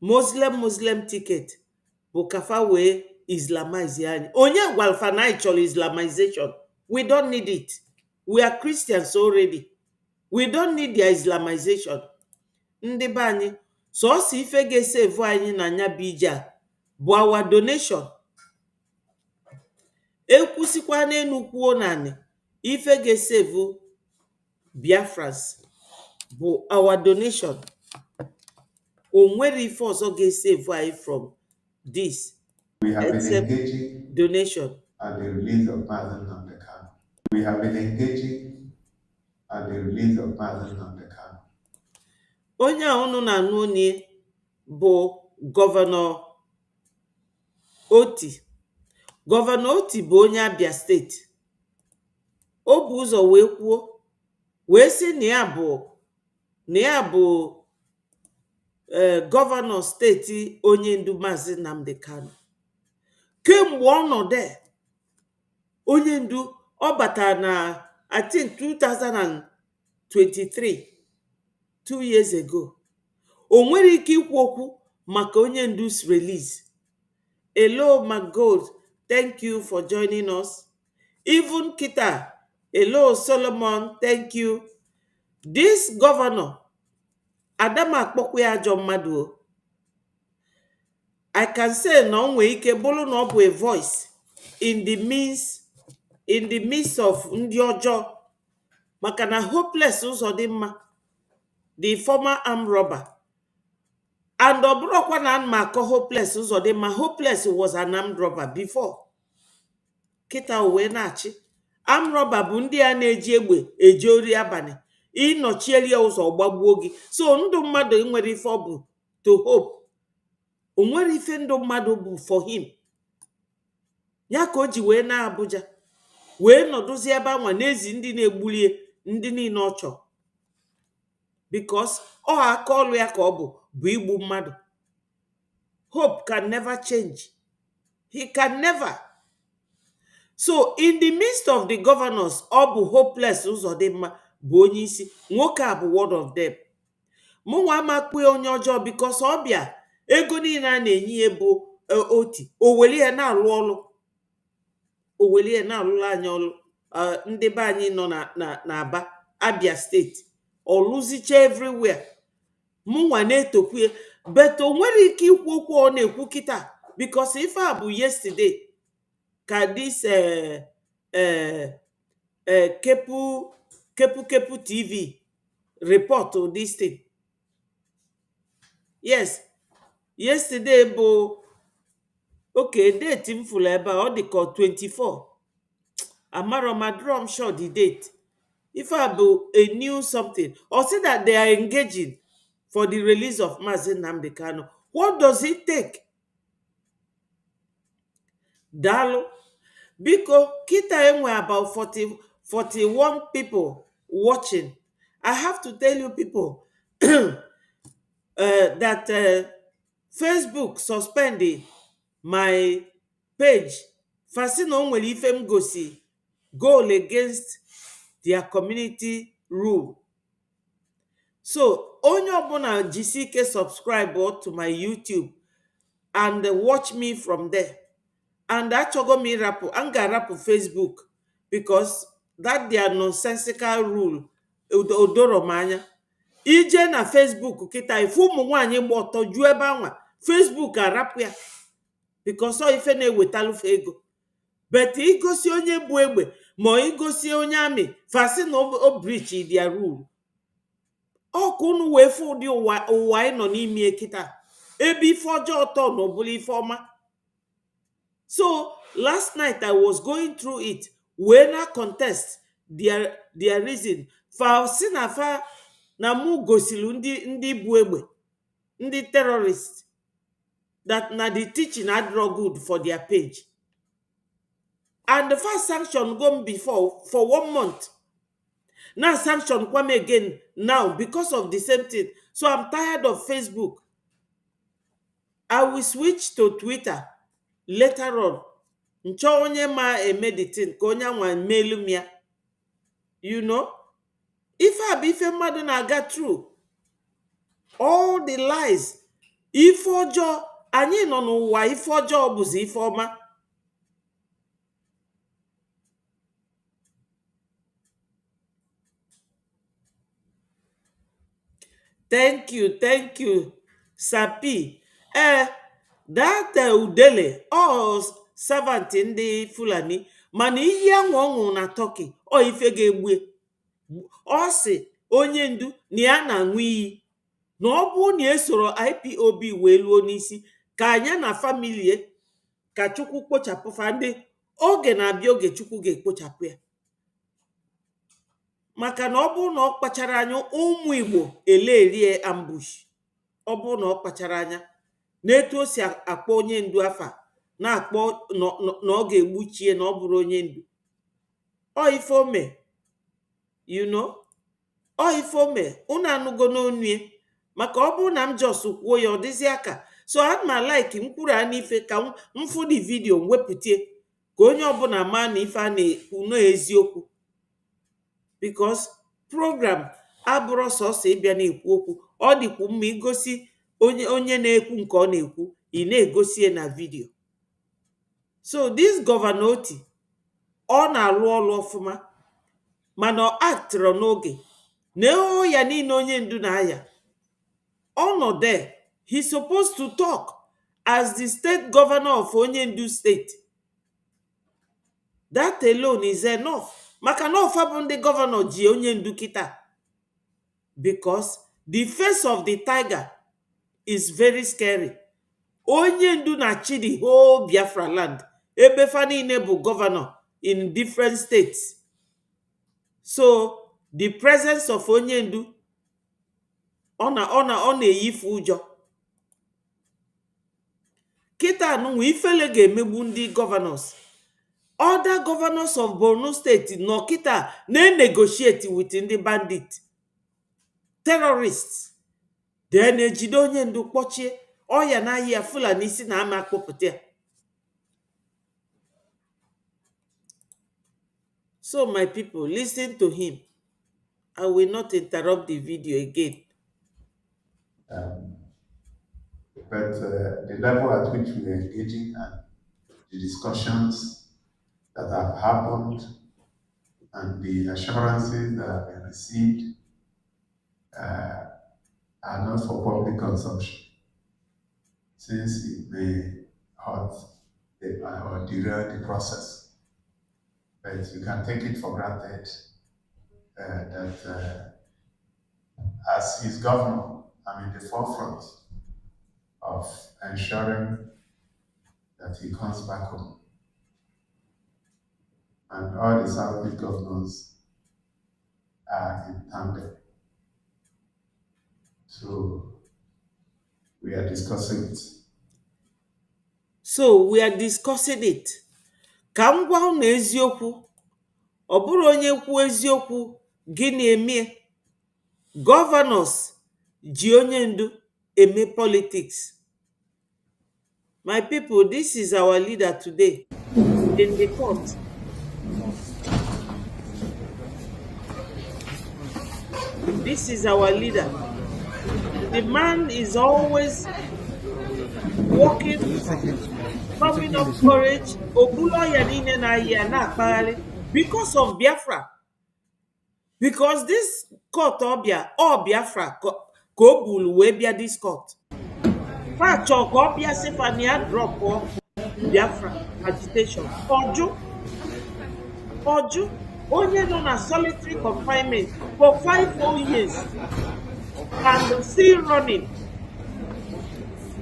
Muslim ticket bụ kafa wee Islamize anyị. Onye gwalfa na chọrọ Islamization. We don't need it. We are Christians already. We don't need their Islamization. Ndị be anyị, sọọsọ ife ga-esevu anyị na nya bụ ije a bụ our donation. Ekwusikwa n'enu kwuo naanị, ife ga-esevu Biafrans bụ our donation. O nwere ife ọzọ ga-esevu anyị from this. We have been engaging donation at the release of Mazen Namdekan. We have been engaging at the release of Mazen Namdekan. Onye a unu na-anụ onye bụ Gọvanọ Oti. Gọvanọ Oti bụ onye Abia steeti. O bu ụzọ wee kwuo, wee sị na ya bụ gọvanọ steeti onye ndu Maazị Nnamdi Kanu. Kemgbe ọnọdụ onye ndu ọ batara na I think 2023, 2 years ago. O nwere ike ikwu okwu maka onye ndu's release. Hello, my gold. Thank you for joining us. Even Kita, Hello, Solomon. Thank you. This governor, Adama Akpokwe ajọ mmadụ o. I can say na o nwere ike bụrụ na ọ bụ a voice in the midst of ndị ọjọọ, maka na Hopeless Uzodimma, the former armed robber, and ọ bụrụkwa na ma akọ Hopeless Uzodimma, Hopeless was an armed robber before. Kịta o wee na-achị. Armed robber bụ ndị a na-eji egbe eje ori abalị, ịnọchieli ụzọ gbagbuo gị. So ndụ mmadụ nwere ife ọ bụ to hope. O nwere ife ndụ mmadụ bụ for him. Ya ka o ji wee na Abuja wee nọdụzie ebe anwa n'ezi ndị na-egbulie ndị niile ọ chọrọ, because ọ aka ọlụ ya ka ọ bụ igbu mmadụ. Hope can never change. He can never. So in the midst of the governors, ọ bụ Hopeless Uzodimma bụ onye isi. Nwoke a bụ one of them. Mụnwa amakpue onye ọjọọ because ọ bịa ego niile a na-enye ya bụ oti. O weli ya na-alụ ọlụ. O weli ya na-alụrụ anyị ọlụ. Ndị be anyị nọ na Aba, Abia steeti. Ọ lụzicha everywhere. Mụnwa na-etokwu, but o nwere ike ikwu okwu ọ na-ekwu kịta because ife a bụ yesterday ka this Kepu TV report this thing. Yes, yesterday bụ okay, date m fụrụ ebe ọ dị ka 24. Amaro madrom sure the date. If I bụ a new something, or say that they are engaging for the release of Mazi Nnamdi Kanu. What does it take? Dalo. Biko, kita enwe about 41 people watching. I have to tell you people that Facebook suspended my page. Fasino nwere ife m gosi goal against their community rule. So, onye ọbụla jisi ike subscribe to my YouTube and watch me from there. And achọgo m ịrapụ, m ga-arapụ Facebook because that their nonsensical rule odoro m anya. Ije na Facebook kịta ifu ụmụ nwaanyị gba ọtọ juo ebe anwa, Facebook arapụ ya because ọ ife na-ewetalufe ego. But igosi onye bụ egbe ma igosi onye amị fasi na o breach their rule. Ọ ka unu wee fụ ụdị ụwa anyị nọ n'ime kịta, ebe ife ọjọọ ọtọ na ọbụla ife ọma. So last night I was going through it when I contest their reason for sinafa na mu gosilu ndị bụ egbe, ndị terrorists, that na the teaching adro good for their page. And the first sanction gone before for 1 month. Now sanction come again now because of the same thing. So I'm tired of Facebook. I will switch to Twitter later on. Ncho onye ma emeditin ka onye nwa melu ya. You know? If I be mmadụ na-aga through all the lies, ife ọjọọ, anyị nọ n'ụwa ife ọjọọ bụzi ife ọma. Thank you, Sapi. That Udele, servant ndị Fulani, mana ihe anwụ na Turkey, ife ga-egbu. Ọ sị onye ndu na ya na-aṅụ iyi na ọ bụ na esoro IPOB wee luo n'isi ka anya na familie ka Chukwu kpochapụ fa ndị oge na-abịa, oge Chukwu ga-ekpochapụ ya. Maka na ọ bụ na ọ kpachara anya ụmụ Igbo elerie ambush. Ọ bụ na ọ kpachara anya n'etu o si akpọ onye ndu afa na-akpọ na ọ ga-egbuchie na ọ bụrụ onye ndu. Ọ ife ome, you know, ọ ife ome, unu anụgo n'onu. Maka ọ bụ na m just kwuo ya ọ dịzi aka. So I'm like mkwuru a n'ife ka mfu di video mwepụtie ka onye ọbụla ma na ife a na-ekwu n'eziokwu. Because program abụrụ sọsọ ịbịa na-ekwu okwu, ọ dịkwu mma igosi onye na-ekwu nke ọ na-ekwu, ị na-egosi na video. So this governor Oti, ọ na-alụ ọlụ ọfụma. mana ọ aktịrọ n'oge na ya niile onye ndu na-aya ọ nọ there. He's supposed to talk as the state governor of onye ndu state. That alone is enough. Maka na ọfa bụ ndị gọvanọ ji onye ndu kịta, because the face of the tiger is very scary. Onye ndu na-achị the whole Biafra land, ebe fa niile bụ gọvanọ in different states. So the presence of onye ndu ọ na-eyifu ụjọ. Kịta anụnwa ifele ga-emegbu ndị governors. Other governors of Borno State nọ kịta na-negotiate with ndị bandit, terrorists. Then ejide onye ndu kpọchie ọya n'ahịa Fulani si na ama akpọpụta ya. So my people, listen to him. I will not interrupt the video again. But the level at which we are engaging and the discussions that have happened and the assurances that have been received are not for public consumption, since it may hurt or derail the process. But you can take it for granted that as his governor, I'm in the forefront of ensuring that he comes back home. And all the Southeast governors are in tandem. So we are discussing it. So we are discussing it. Ka m gwa unu eziokwu, ọ bụrụ onye kwu eziokwu gịnị emie? Governors ji onye ndu eme politics. My people, this is our leader today in the court. This is our leader. The man is always working, coming up courage, because of Biafra. Because this court or Biafra Kobul we bia this court. Facho Kobia Sefania drop or Biafra agitation. Oju only known as solitary confinement for 5 whole years and still running.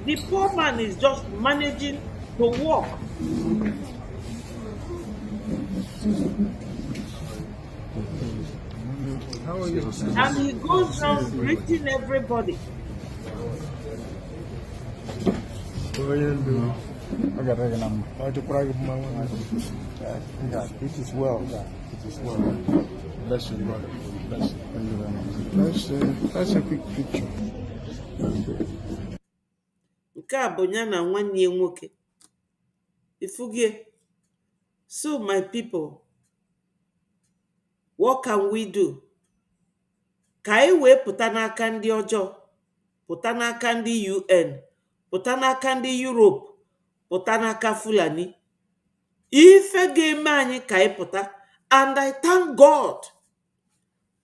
The poor man is just managing to walk. And he goes around greeting everybody. It is well. It is well. Bless you, brother. Bless you. Thank you very much. That's a quick picture. Nke a bụ ya na nwanne ya nwoke. Ifugie. So my people, what can we do? Ka anyị wee pụta n'aka ndị ọjọọ, pụta n'aka ndị UN, pụta n'aka ndị Europe, pụta n'aka Fulani. Ife ga-eme anyị ka anyị pụta. And I thank God.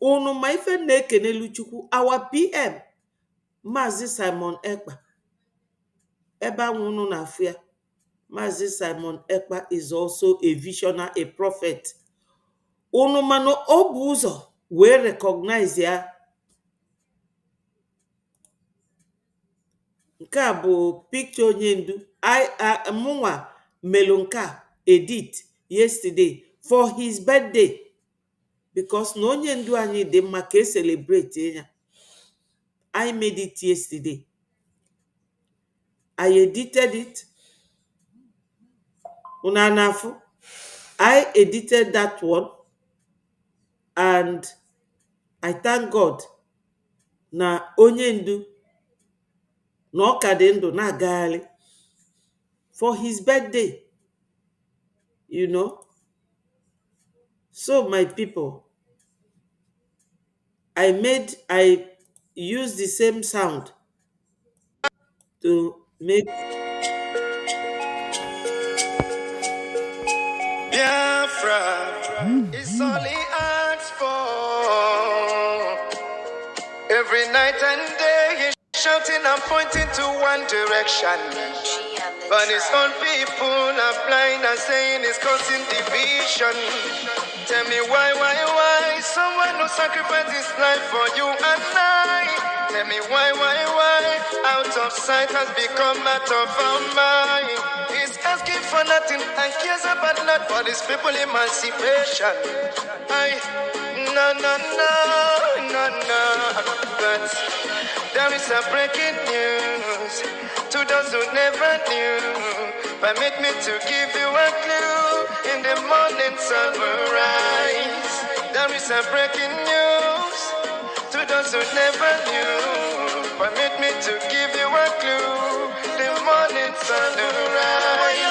Unu ma ife na-ekenelu Chukwu, our PM, Maazị Simon Ekpa. Ebe anwụ unu na-afụ ya. Maazị Simon Ekpa is also a visionary, a prophet. Unu mano ọ bụ ụzọ wee recognize ya. Nke a bụ picture onye ndu. Mụnwa melu nke a edit yesterday for his birthday. Because na onye ndu anyị dị mma ka celebrate ya. I made it yesterday. I edited it. Unanafu. I edited that one. And I thank God na onye ndu na ọka dị ndụ na-agagharị for his birthday. You know. So my people, I used the same sound to make Biafra is only asked for. are pointing to one direction. But his own people are blind and saying it's causing division. Tell me why? Someone who sacrificed his life for you and I. Tell me why? Out of sight has become out of our mind. He's asking for nothing and cares about not for his people emancipation. No. But there is a breaking news to those who never knew. Permit me to give you a clue. In the morning sun will rise. There is a breaking news to those who never knew. Permit me to give you a clue. The morning sun will rise.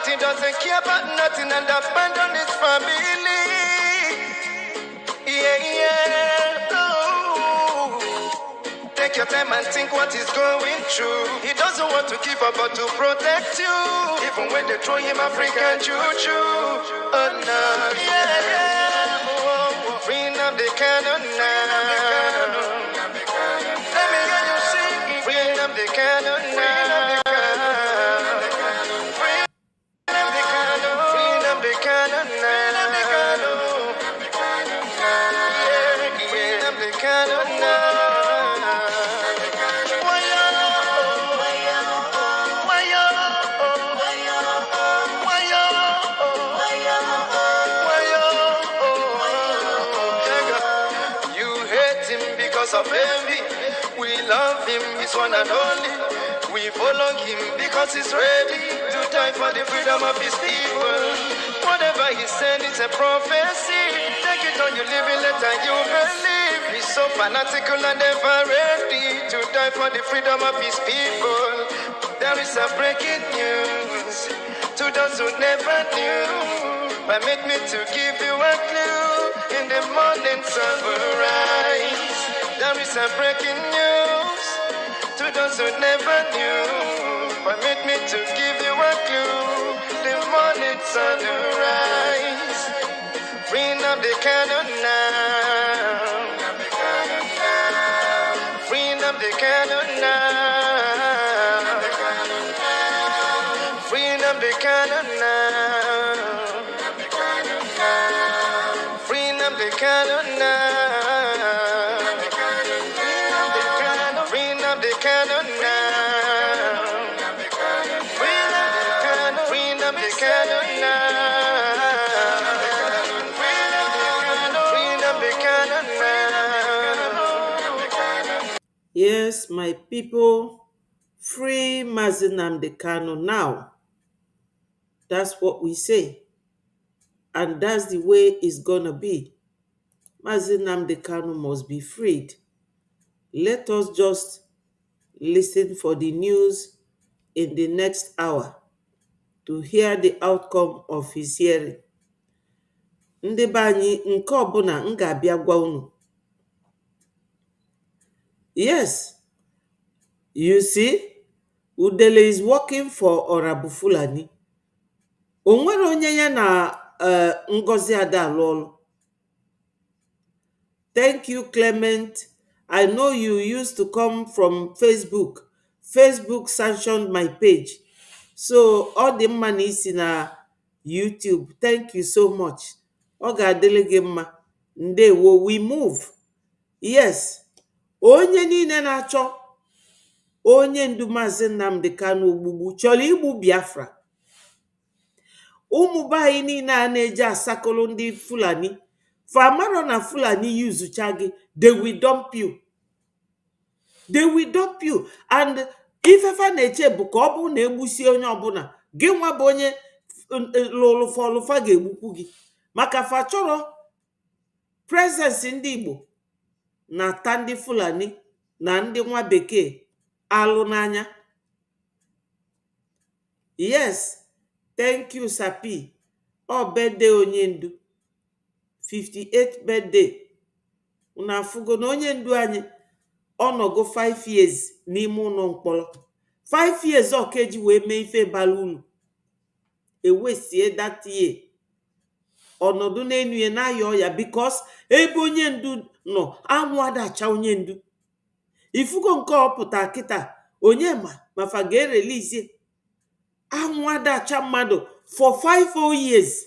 He doesn't care about nothing and abandon his family. Yeah. Oh. Take your time and think what he's going through. He doesn't want to give up but to protect you. Even when they throw him African juju. Oh no. Yeah. Oh. Bring up the cannon now. Let me hear you sing. Bring up the cannon now. Of envy, we love him, he's one and only. We follow him because he's ready to die for the freedom of his people. Whatever he said is a prophecy. Take it on you live it, let you believe. He's so fanatical and ever ready to die for the freedom of his people. There is a breaking news to those who never knew. Permit me to give you a clue. In the morning sun will rise. There is a breaking news to those who never knew. Permit me to give you a clue. The morning sun will rise. Bring up the cannon now. Bring up the cannon now. Bring up the cannon now. Bring up the cannon now. Yes, my people, free Mazi Nnamdi Kanu now. That's what we say. And that's the way it's gonna be. Mazi Nnamdi Kanu must be freed. Let us just listen for the news in the next hour to hear the outcome of his hearing. Ndị be anyị, nke ọbụla m ga-abịa gwa unu. Yes, you see, Udele is working for Orabu Fulani. O nwere onye ya na Ngozi Ada alụ ọlụ. Thank you, Clement. I know you used to come from Facebook. Facebook sanctioned my page. So, all the money is in YouTube. Thank you so much. Ọ ga-adịrị gị mma. Ndewo, we move. Yes. Onye niile na-achọ onye ndu Mazi Nnamdi Kanu ogbugbu chọrọ igbu Biafra. Ụmụ be anyị niile a na-eje asakolo ndị Fulani. Famaro na Fulani yuzucha gị, they will dump you. They will dump you. And ifefa na-eche bụ ka ọ bụ na egbusi onye ọbụla, gị nwa bụ onye lụlụfa ga-egbukwu gị. Maka fa chọrọ presence ndị Igbo na-ata ndị Fulani na ndị nwa bekee alụ n'anya. Yes, thank you, Sapi. Ọ bede onye ndu. 58th birthday. Una afụgo na onye ndu anyị ọnọgo 5 years n'ime ụlọ mkpọrọ. 5 years ọkeji wee mee ife bara uru. Ewesie that year ọnọdụ n'enu ya na-ayọ ya because ebe onye ndu nọ anwụ adacha onye ndu. Ifugo nke ọpụta kịta onye mafa ga-erelizie anwụ adacha mmadụ for 5 years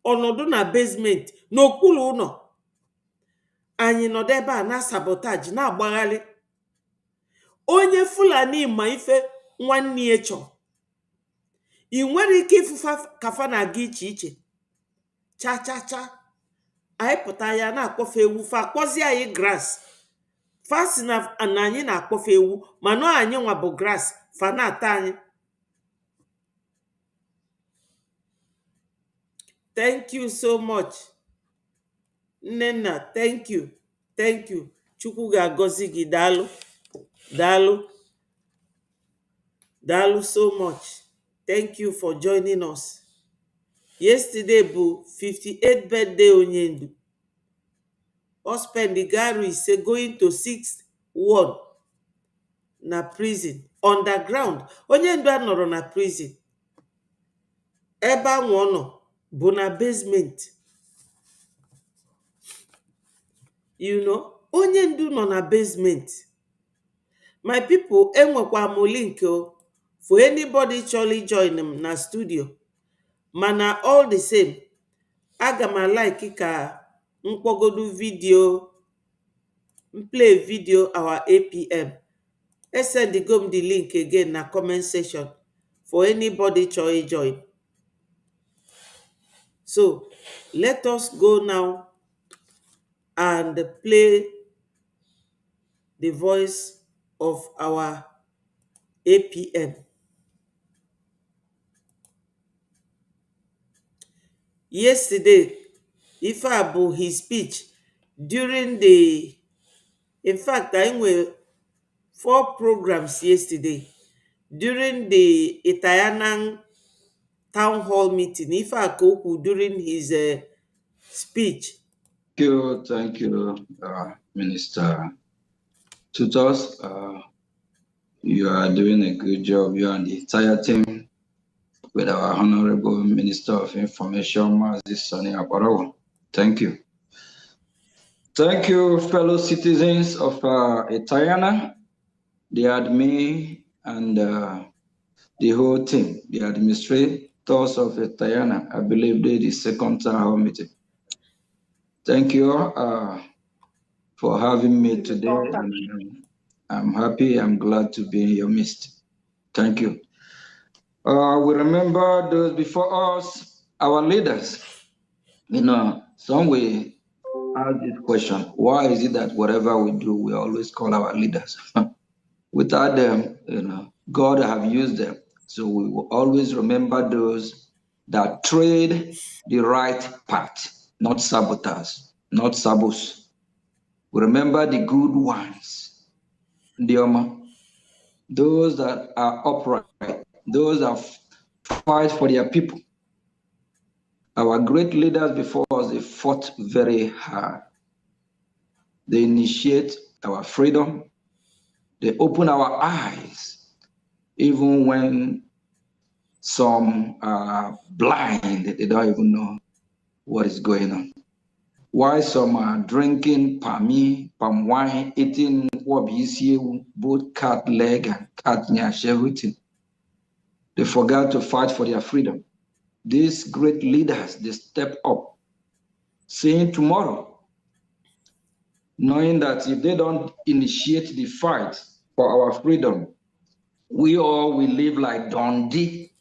ọnọdụ na basement n'okpuru ụlọ. Anyị nọdụ ebe a na sabotage na-agbagharị. Onye Fulani ma ife nwanne ya chọrọ. Ị nwere ike ịfụfa kafa na-aga iche iche cha cha cha. Anyị pụta ya na-akpọfe ewu fa akpọzie anyị grass. Fa si na anyị na-akpọfe ewu mana anyị nwa bụ grass fa na-ata anyị. Thank you so much. Nnenna, thank you. Thank you. Chukwu ga-agọzi gị. Daalụ. Daalụ. Daalụ so much. Thank you for joining us. Yesterday bụ 58th birthday onye ndu. O spendigaru ise going to 6th ward na prison underground. Onye ndu anọrọ na prison. Ebe anwụ ọ nọ bụ na basement. You know, onye ndu nọ na basement. My people, enwekwa m link for anybody chọrọ join m na studio. Mana all the same, aga m like ka mkpogodu video, play video our APM. Esendigo m the link again na comment section for anybody chọrọ join. So, let us go now and play the voice of our APM. Yesterday, Ifa bụ his speech during the, in fact, I were 4 programs yesterday during the Itayanan town hall meeting. Ifa Koku during his speech. Thank you, Minister Tutos. You are doing a good job, you and the entire team, with our Honorable Minister of Information, Mazi Sani Aparawa. Thank you. Thank you, fellow citizens of Itayana, the admin, and the whole team, the administrators of Itayana. I believe they the second town hall meeting. Thank you for having me today. And I'm happy, I'm glad to be in your midst. Thank you. We remember those before us, our leaders. You know, some way ask this question, why is it that whatever we do, we always call our leaders? Without them, you know, God have used them. So we will always remember those that trade the right path, not sabotage, not sabos. We remember the good ones, those that are upright, those that fight for their people. Our great leaders before us, they fought very hard. They initiate our freedom. They open our eyes, even when some are blind, they don't even know what is going on. Why some are drinking palm wine, eating both cat leg and cat nyash, everything. They forgot to fight for their freedom. These great leaders, they step up, saying tomorrow, knowing that if they don't initiate the fight for our freedom, we all will live like Dundee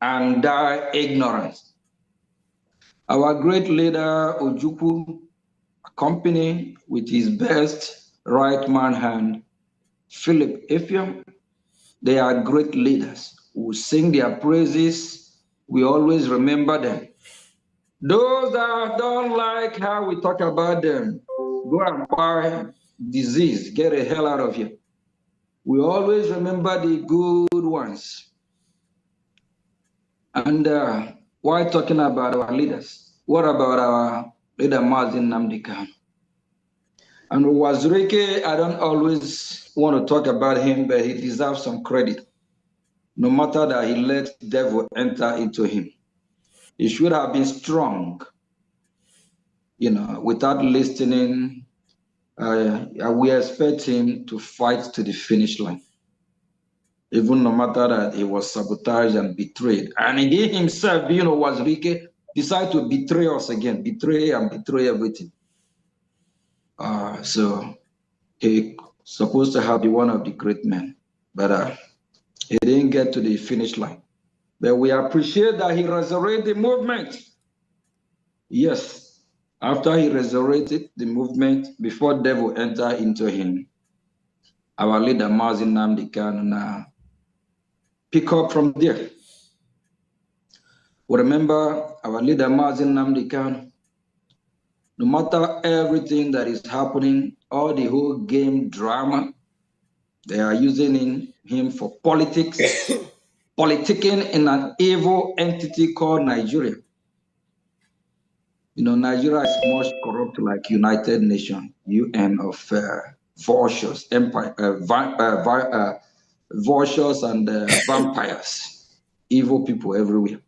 and die ignorant. Our great leader, Ojukwu, accompanied with his best right man hand, Philip Efiam, they are great leaders who sing their praises. We always remember them. Those that don't like how we talk about them, go and buy disease, get the hell out of here. We always remember the good ones. And why talking about our leaders? What about our leader Mazi Nnamdi Kanu. And Wazirike, I don't always want to talk about him, but he deserves some credit. No matter that he let the devil enter into him. He should have been strong, without listening. We expect him to fight to the finish line. Even no matter that he was sabotaged and betrayed. And he himself, Wazirike, decided to betray us again, betray everything. So he supposed to have been one of the great men, but he didn't get to the finish line. But we appreciate that he resurrected the movement. Yes, after he resurrected the movement, before devil entered into him, our leader Mazi Nnamdi Kanu now pick up from there. We remember our leader Mazi Nnamdi Kanu. No matter everything that is happening, all the whole game drama, they are using him for politics, politicking in an evil entity called Nigeria. Nigeria is much corrupt like United Nations, UN of vultures, vultures and vampires, evil people everywhere.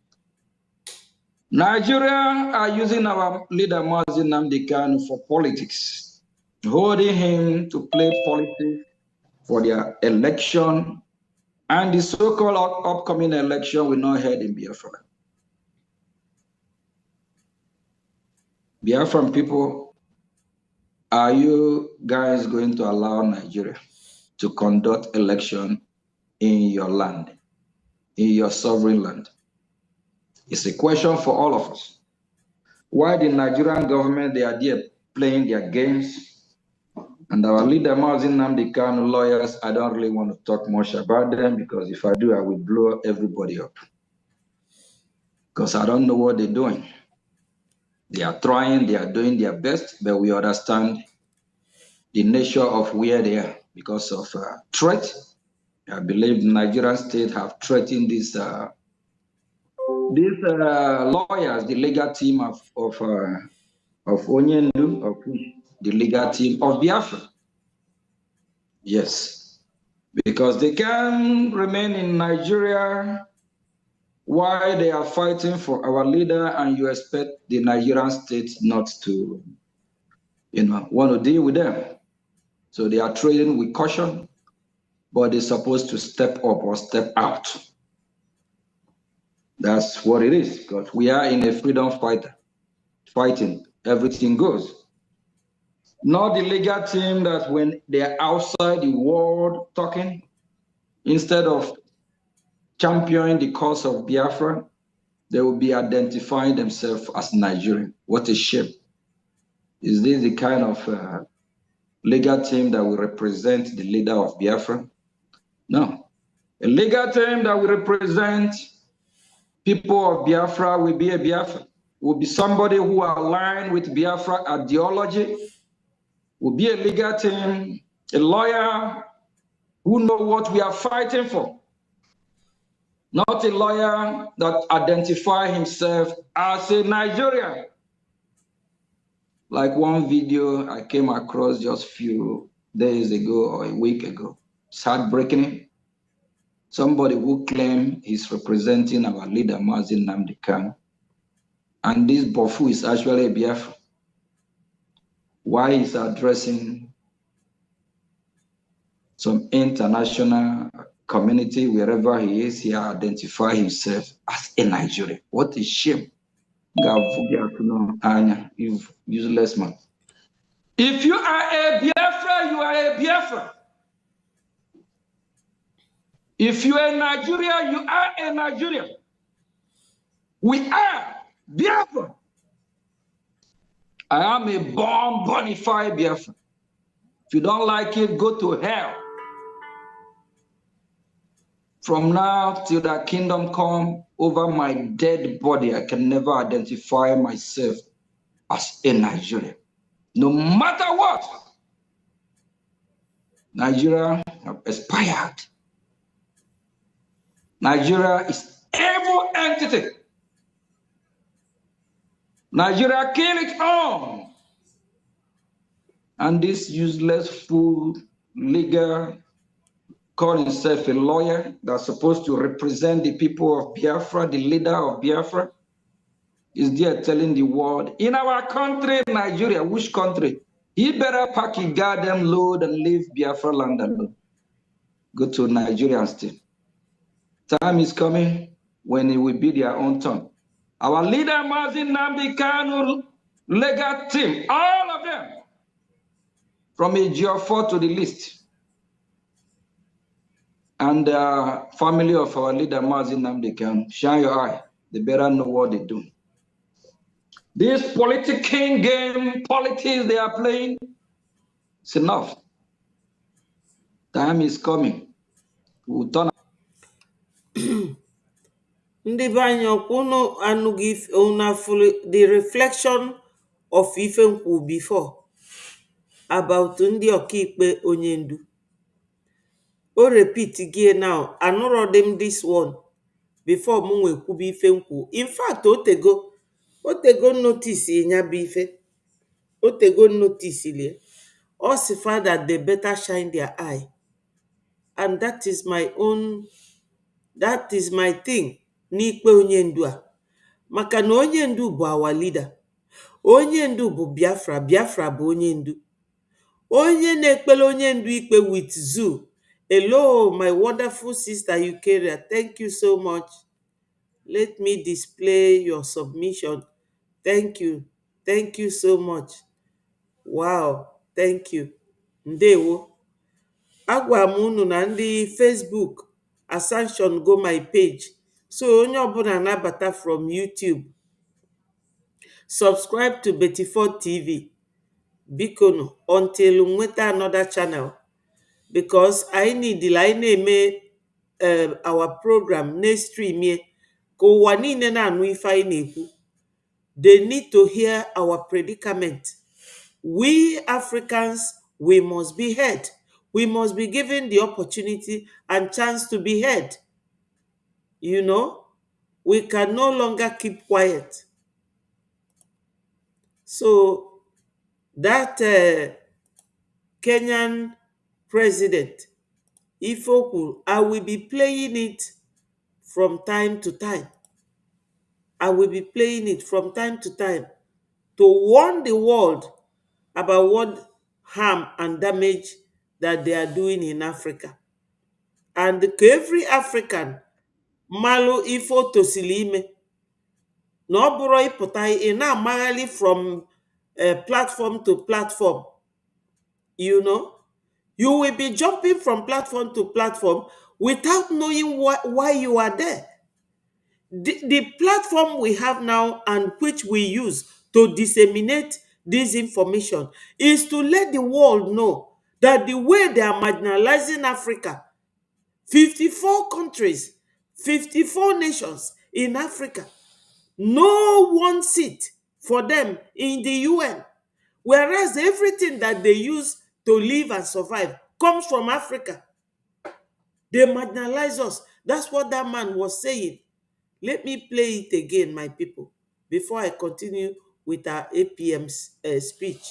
Nigeria are using our leader Mazi Nnamdi Kanu for politics, holding him to play politics for their election, and the so-called upcoming election will not head in Biafra. Biafran people, are you guys going to allow Nigeria to conduct election in your land, in your sovereign land? It's a question for all of us. Why the Nigerian government, they are there playing their games? And our leader, Mazi Nnamdi Kanu lawyers, I don't really want to talk much about them, because if I do, I will blow everybody up. Because I don't know what they're doing. They are trying, they are doing their best, but we understand the nature of where they are because of threat. I believe the Nigerian state have threatened these lawyers, the legal team of Onyendu, of the legal team of Biafra. Yes, because they can remain in Nigeria while they are fighting for our leader, and you expect the Nigerian state not to, want to deal with them. So they are trading with caution, but they're supposed to step up or step out. That's what it is, because we are in a freedom fighting. Everything goes. Not the legal team that when they're outside the world talking, instead of championing the cause of Biafra, they will be identifying themselves as Nigerian. What a shame. Is this the kind of legal team that will represent the leader of Biafra? No. A legal team that will represent people of Biafra will be a Biafra, will be somebody who align with Biafra ideology, will be a legal team, a lawyer who know what we are fighting for. Not a lawyer that identify himself as a Nigerian. Like one video I came across just a few days ago or a week ago. It's heartbreaking. Somebody who claimed he's representing our leader, Mazi Nnamdi Kanu. And this Bofu is actually a Biafra. Why he's addressing some international community, wherever he is, he identifies himself as a Nigerian. What a shame. You useless man. If you are a Biafra, you are a Biafra. If you are a Nigerian, you are a Nigerian. We are Biafra. I am a born bona fide Biafra. If you don't like it, go to hell. From now till that kingdom come, over my dead body, I can never identify myself as a Nigerian. No matter what. Nigeria have expired. Nigeria is evil entity. Nigeria kill its own. And this useless fool, leaguer, call himself a lawyer that's supposed to represent the people of Biafra, the leader of Biafra, is there telling the world, in our country, Nigeria, which country? He better pack his goddamn load and leave Biafra land alone. Go to Nigeria and stay. Time is coming when it will be their own turn. Our leader, Mazin Namdi Kanu, legal team, all of them, from AGO4 to the list, and family of our leader, Mazin Namdi Kanu, shine your eye. They better know what they do. This politicking game, politics they are playing, it's enough. Time is coming. We'll turn. ndị be anyị ọkwa unu anụghị unu afụrụ the reflection of ife nkwu before about ndị ọkaikpe onye ndu. O repeat gị now, anụrọ dị m this one before m nwee kwube ife nkwu. In fact, otego notice ya bụ ife, otego notice lie. Ọ sị that they better shine their eye, and that is my thing n'ikpe onye ndu a. Maka na onye ndu bụ our leader. Onye ndu bụ Biafra, Biafra bụ onye ndu. Onye na-ekpele onye ndu ikpe with zoo. Hello, my wonderful sister Eukarya, thank you so much. Let me display your submission. Thank you so much. Wow, thank you. Ndewo. Agwa m unu na ndị Facebook ascension go my page, so onye ọbụla nabata from YouTube, subscribe to Betty4 TV bikono until nweta another channel, because I need na-eme our program next stream here ka ụwa niile na-anụ ife anyị na-ekwu. They need to hear our predicament. We Africans, we must be heard. We must be given the opportunity and chance to be heard. You know, we can no longer keep quiet. So that Kenyan president, Ifoku, I will be playing it from time to time. I will be playing it from time to time to warn the world about what harm and damage that they are doing in Africa. And every African malụ ifo tosili ime na ọ bụrụ ịpụta ị na-amaghali from platform to platform. You know, you will be jumping from platform to platform without knowing why you are there. The platform we have now and which we use to disseminate this information is to let the world know that the way they are marginalizing Africa, 54 countries, 54 nations in Africa, no one seat for them in the UN, whereas everything that they use to live and survive comes from Africa. They marginalize us. That's what that man was saying. Let me play it again, my people, before I continue with our APM's speech.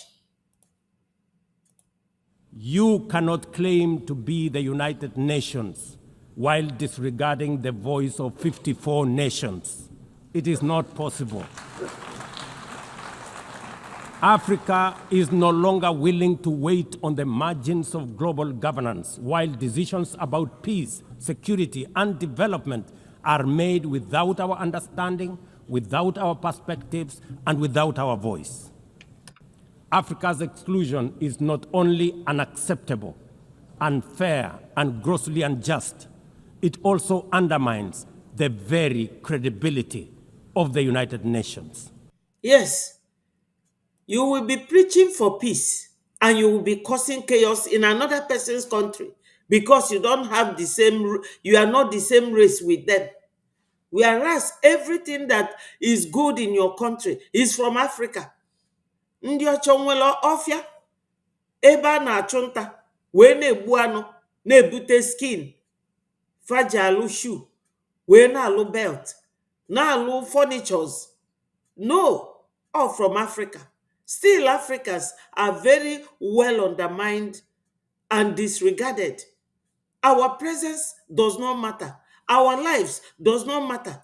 You cannot claim to be the United Nations while disregarding the voice of 54 nations. It is not possible. Africa is no longer willing to wait on the margins of global governance while decisions about peace, security, and development are made without our understanding, without our perspectives, and without our voice. Africa's exclusion is not only unacceptable, unfair, and grossly unjust, it also undermines the very credibility of the United Nations. Yes, you will be preaching for peace and you will be causing chaos in another person's country because you don't have the same, you are not the same race with them. Whereas everything that is good in your country is from Africa. Ndị ọcha nwere ọfịa ebe a na-achụ nta wee na-egbu anụ na-ebute skin faji alụ shoe wee na-alụ belt na-alụ furnitures. No, all from Africa. Still, Africans are very well undermined and disregarded. Our presence does not matter. Our lives does not matter.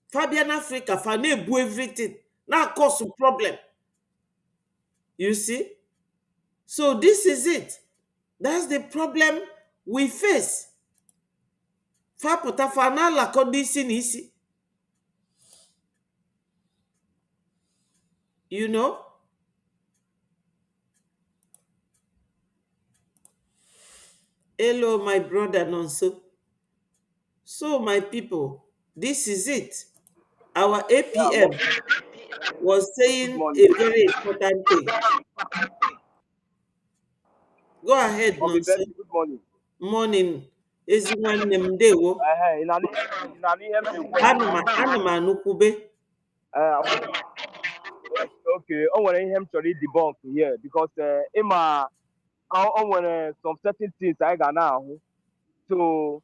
Fabian Africa, Fanebu everything. Now cause a problem. You see? So this is it. That's the problem we face. Fapota fana la kondisi nisi. You know? Hello, my brother Nonso. So, my people, this is it. Our APM was saying a very important thing. Go ahead, Nonso. Good morning. Morning. Ezinwanne m ndewo. Ana m anụkwube. Okay, o nwere ihe m chọrọ idebunk here because ịma o nwere some certain things anyị ga na-ahụ. So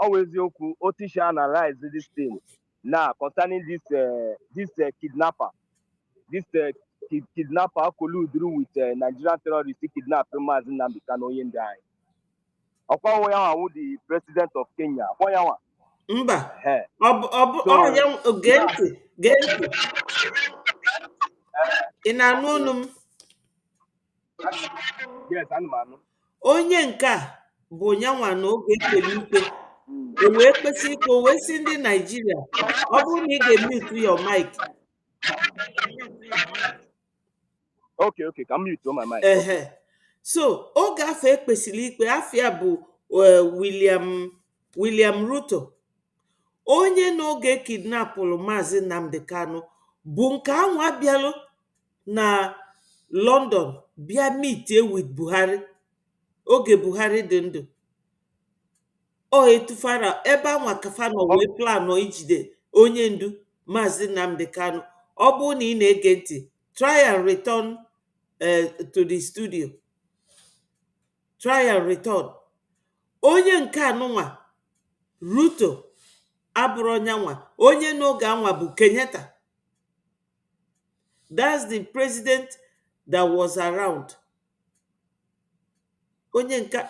always eziokwu otu isi analyze this thing now concerning this kidnapper. This kidnapper collude with Nigerian terrorists kidnap Mazi Nnamdi Kanu onye ndị anyị. Ọkwa onye ahụ wụ the president of Kenya. Ọkwa ya nwa. Mba. Gee ntị. Ị na-anụ olu m? Yes, anụ m anụ. Onye nke a bụ nyanwa na oge ekpere ikpe. O wee kpesị ikpe, o wee si ndị Naijiria, ọ bụrụ na ị ga-emute your mic. Okay, ka m mute my mic. So, oge afọ ekpesịrị ikpe, afịa bụ William Ruto. Onye n'oge kidnapụrụ Maazị Nnamdi Kanu bụ nke ahụ abịalụ na London bịa meetie with Buhari oge Buhari dị ndụ. O etufara ebe anwa kafano wee planụ ijide onye ndu Maazị Nnamdi Kanu. Ọ bụrụ na ị na-ege ntị, try and return to the studio. Try and return. Onye nke anụnwa Ruto abụrụ nyanwa. Onye n'oge anwa bụ Kenyatta. That's the president that was around.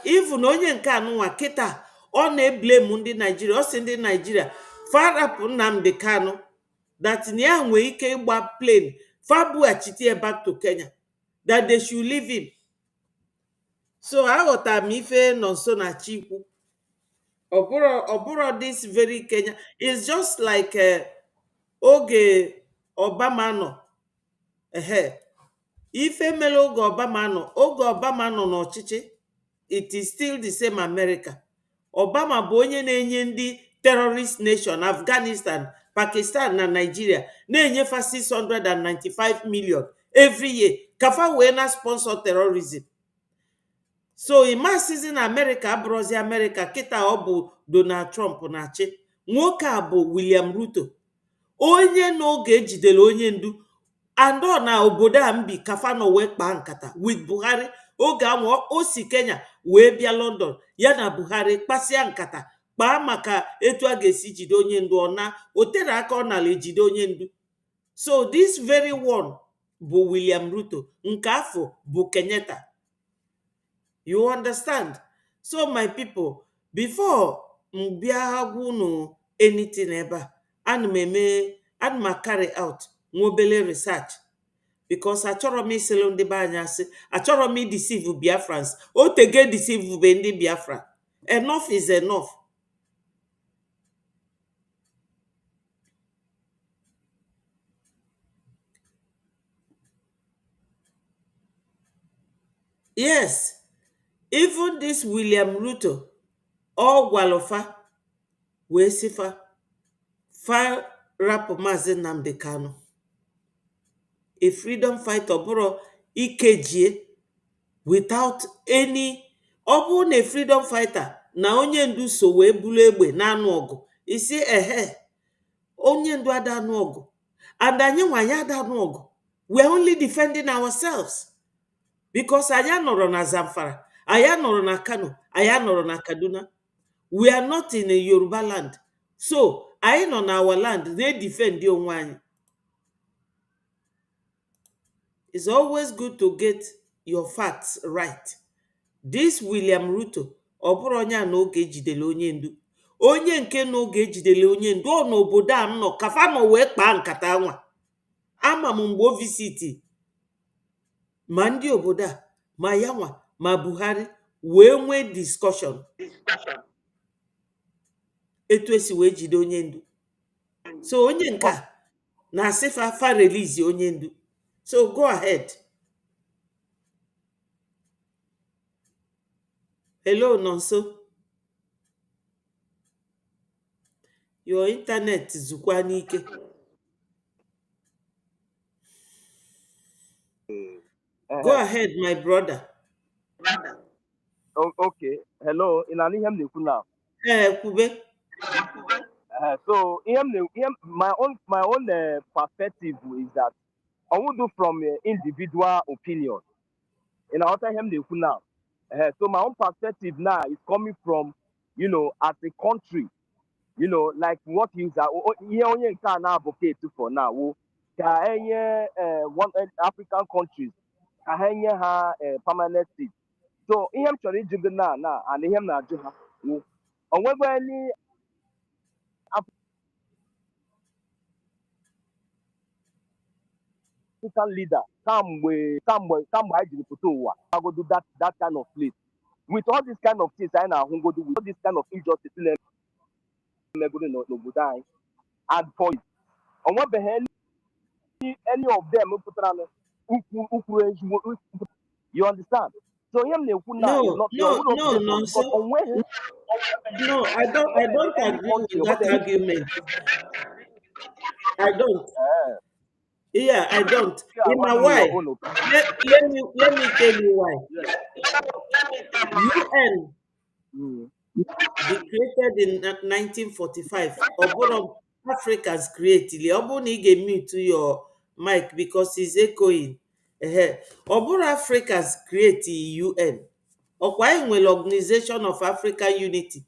Even onye nke anụnwa kịta ọ na-eblame ndị Nigeria. Ọ sị ndị Nigeria farapụ Nnamdi Kanu that na ya nwee ike ịgba plane fabughachite back to Kenya, that they should leave him. So aghọtara m ife nọ nso na Chikwu. Ọbụrụ this very Kenya. It's just like oge Obama nọ. Ife mere oge Obama nọ n'ọchịchị, it is still the same America. Obama bụ onye na-enye ndị terrorist nation Afghanistan, Pakistan na Nigeria na-enyefa 695 million every year kafa wee na sponsor terrorism. So imasizi na America abụrụzi America, kịta ọ bụ Donald Trump na-achị. Nwoke a bụ William Ruto, onye n'oge ejidere onye ndu andọ na obodo a mbi kafano wee kpaa nkata with Buhari. Oge anwa o si Kenya wee bịa London ya na Buhari kpasịa nkata kpaa maka etu a ga-esi jide onye ndu. Ọna o tere aka ọ nala ejide onye ndu. So this very one bụ William Ruto, nke afọ bụ Kenyatta. You understand? So my people, before m bịa gwa unu anything ebe a, ana m carry out nwobele research because achọrọ m iselu ndị be anyị asị, achọrọ m ideceive Biafrans. O tege deceive be ndị Biafra. Enough is enough. Yes, even this William Ruto, all gwalofa wee sifa fa rapụ Maazị Nnamdi Kanu. A freedom fighter bụrụ ikejie without any. Ọ bụrụ na freedom fighter na onye ndu so wee bulu egbe na anụ ọgụ, isi onye ndu ada anụ ọgụ, and anyị nwa ya ada anụ ọgụ. We are only defending ourselves because anyị nọrọ na Zamfara, anyị nọrọ na Kano, anyị nọrọ na Kaduna. We are not in a Yoruba land. So anyị nọ na our land na defend onwe anyị. It's always good to get your facts right. This William Ruto, ọ bụrụ onye a n'oge ejidere onye ndu. Onye nke n'oge ejidere onye ndu, ọ n'obodo a m nọ, kafa nọ wee kpaa nkata nwa. Ama m mgbe o visiti ma ndị obodo a, ma ya nwa, ma Buhari, wee nwee discussion etu esi wee jide onye ndu. So onye nke a na-asị fa release onye ndu. So go ahead. Hello, Nonso. Your internet zukwa n'ike. Go ahead, my brother. Okay, hello, in an him now. Kube. So my own perspective is that I would do from individual opinion. In our time now. So my own perspective now is coming from, as a country, like what you are here only can advocate for now. One African countries can permanent seat. So him chori jibe na and him na jiha. Onwebe any African leader come I jiri photo ụwa I go do that kind of place. With all this kind of things I na go do with all this kind of injustice n'obodo anyị. And for onwebe any of them pụtara you understand? So him na-ekwu now is not Nonso. No, I don't agree with that argument. I don't. Yeah, I don't. Why? Let me tell you why. UN decreed in 1945. Obodo Africans created. Obodo you get mute your mic because it's echoing. Obodo Africans create UN. Okwa nwere Organization of African Unity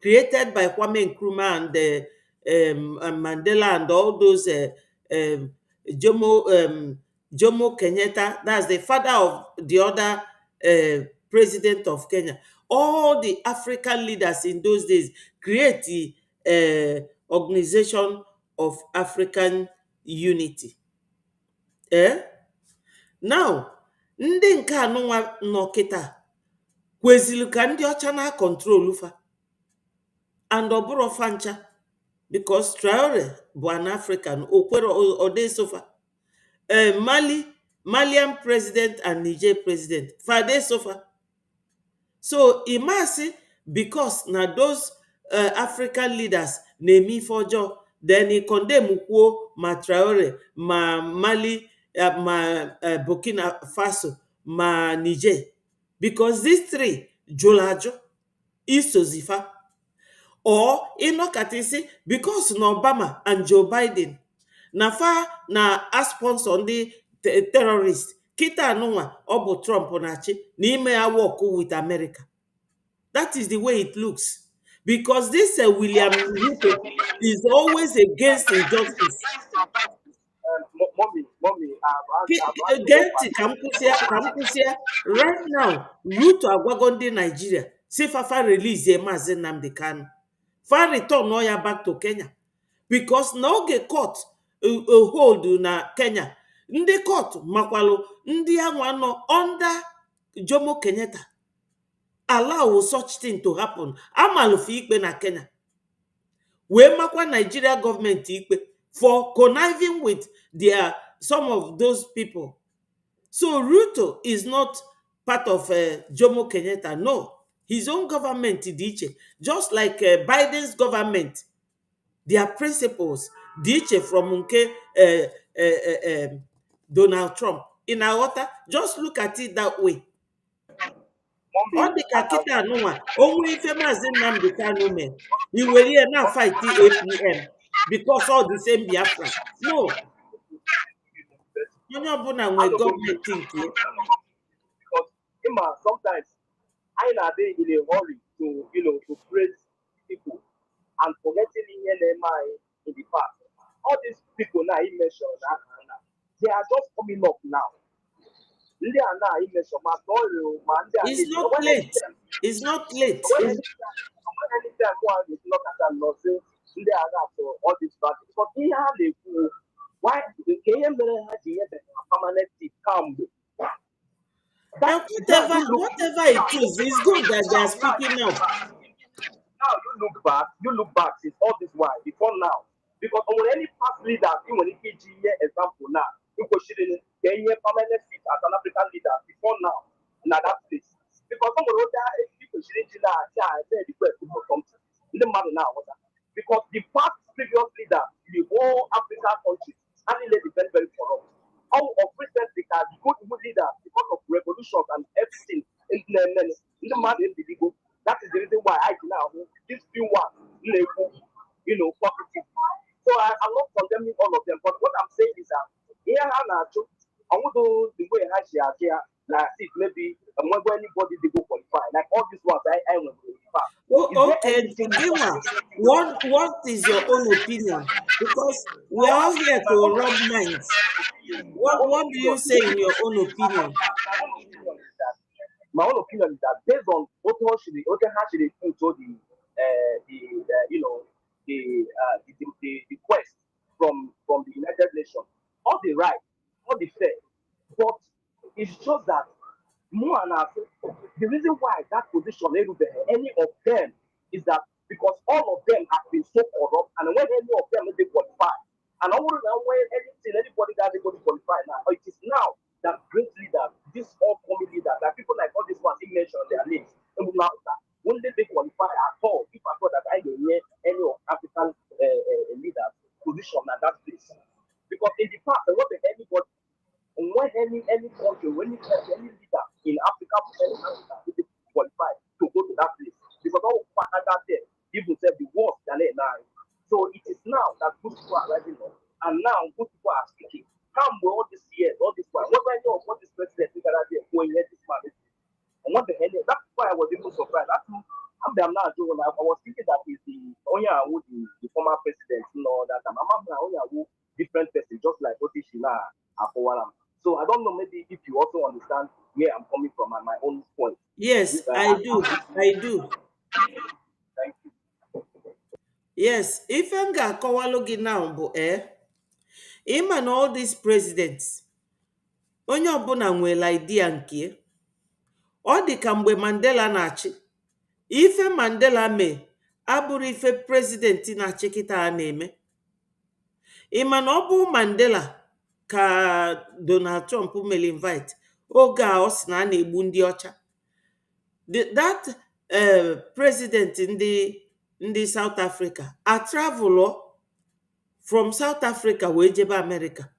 created by Kwame Nkrumah and Mandela and all those Jomo Kenyatta. That's the father of the other president of Kenya. All the African leaders in those days create the Organization of African Unity. Now, ndị nke anụnwa nọ kịta kwezili ka ndị ọcha na control fa, and ọbụrụ fancha because Traore bụ an African, okwere odesofa. Malian president and Niger president fade sofa. So imasi because na those African leaders na-eme ife ọjọọ, then he condemn kwuo ma Traore ma Mali ma Burkina Faso ma Niger, because these three jụrụ isozifa. Or inokatisi because na Obama and Joe Biden na fa na sponsor ndị terrorist. Kita anụnwa ọ bụ Trump na-achị n'ime ya work with America. That is the way it looks. Because this William Ruto is always against injustice. Mommy, Get it, ka m kwụsịa. Right now, Ruto agwago ndị Nigeria si fafa release Maazị Nnamdi Kanu. Fa return ya back to Kenya. Because na oge court hold na Kenya, ndị court makwalu ndị anwa nọ under Jomo Kenyatta allow such thing to happen. Amalufu ikpe na Kenya. Wee makwa Nigeria government ikpe for conniving with some of those people. So Ruto is not part of Jomo Kenyatta. No, his own government dị iche. Just like Biden's government, their principles dị iche from nke Donald Trump. In our water, just look at it that way. Ọ dị ka kịta anụnwa onwe ife Maazị Nnamdi Kanu mee, iwere ihe na fight APM because all the same Biafra. No, onye ọbụla nwere gọọmenti nke. Because sometimes I na dey in a hurry to praise people and forgetting in the past. All these people now he mentioned that they are just coming up now. ndị a na-ime ma tọọ ma ndị a It's not late. It's not late. anytime mụ a ga-esi nọkọta nọ sị ndị a na-atụ all this back because ihe ha na-ekwu nke ihe mere ha ji nyebe permanent seat kamgbe. Whatever it is, it's good that they are speaking up. Now you look back since all this while before now. Because on any past leader, even when he example now, you could see the permanent seat as an African leader before now in that place. Because some of those people shouldn't for something. It doesn't matter now. Because the past previous leader, the whole African country, and they very, very corrupt. All of recently are good leaders because of revolutions and everything in the man is illegal. That is the reason why I now these few ones, positive. So I'm not condemning all of them, but what I'm saying is that here I want to the way I share here, like if maybe whether anybody they go qualify, like all these ones I will qualify. Okay, Giwa, what is your own opinion? Because we are all here to rub minds. What do you say in your own opinion? My own opinion is that based on what actually put to the request from the United Nations, all the right, all the fair, but it's just that more and the reason why that position any of them is that because all of them have been so corrupt, and when any of them they qualify, and I wouldn't know when anybody that they going to qualify now, it is now that great leader, this upcoming leader, that people like all these ones, he mentioned their names. When they qualify at all, if I thought that I don't hear any of African leaders position at that place. Because in the past, there wasn't anybody, when any country, any leader in Africa, they qualify to go to that place. Because all of that there, people said the worst than it now. So it is now that good people are rising up, and now good people are speaking. Come with all these years, all this while. What I know of what this president is going here this man. And what the hell? That's why I was even surprised. I'm not doing. I was thinking that is the the former president, that I'm different person, just like Otishina Akowalam. So I don't know, maybe if you also understand where I'm coming from and my own point. Yes, I do. I do. Thank you. Yes, if I'm going to now, him and all these presidents, onye ọbụla nwere idea nke ya. Ọ dị ka mgbe Mandela na-achị, ife Mandela mee abụrụ ife president na-achị kịta a na-eme. Ịma na ọ bụ Mandela ka Donald Trump mere invite oge a ọ sị na a na-egbu ndị ọcha. That president ndị South Africa a travel from South Africa wee jebe America.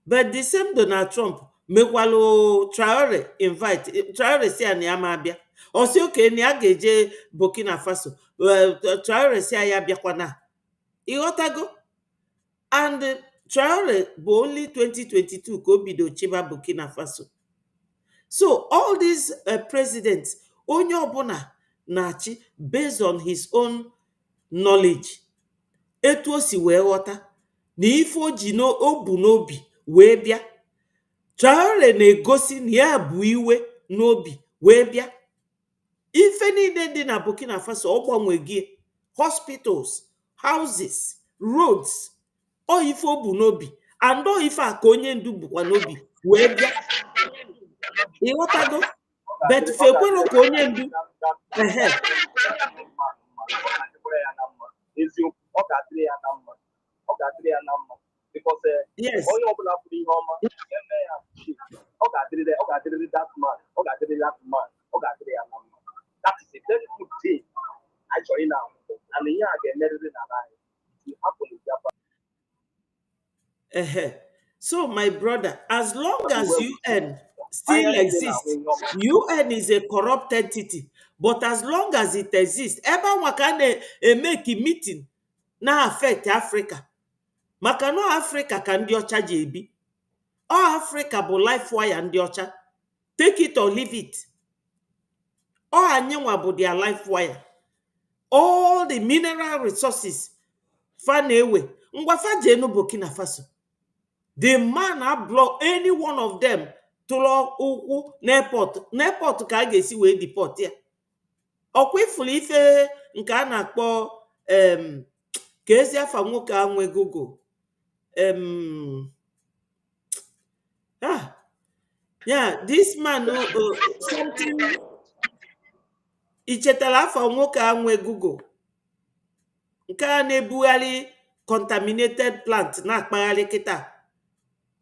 But the same Donald Trump mekwalo Traore invite. Traore si na ya ma abịa. O si oke na ya ga-eje Burkina Faso. Traore si ya bịakwa na. Ịghọtago? And Traore bụ only 2022 ka o bido chiba Burkina Faso. So all these presidents, onye ọbụla na-achị based on his own knowledge. Etu o si wee ghọta na ife o ji o bu n'obi wee bịa. Traore na-egosi na ya bụ iwe n'obi wee bịa. Ife niile dị na Burkina Faso ọ gbanwegị hospitals, houses, roads. Ọ ife o bu n'obi, and ọ ife a ka onye ndu bụkwa n'obi wee bịa. Ịghọtago? Bet fekwero ka onye ndu. Yes. That is a very good thing actually now. And here again, it happen in Japan. So my brother, as long as UN still exists, UN is a corrupt entity. But as long as it exists, everyone can make a meeting na affect Africa. Maka no Africa ka ndị ọcha ji ebi. All Africa bụ life wire ndị ọcha. Take it or leave it. All anyenwa bụ their life wire. All the mineral resources fa na-ewe. Ngwa fa jee no Burkina Faso. The man have blocked any one of them tụrụ ụkwụ n'airport ka a ga-esi wee deport ya. Ọkwa ifuru ife nke a na-akpọ ka ezi afa nwoke a nwe Google yeah, this man something ichetara afa nwoke a nwe Google nke a na-ebugharị contaminated plant na-akpagharị kịta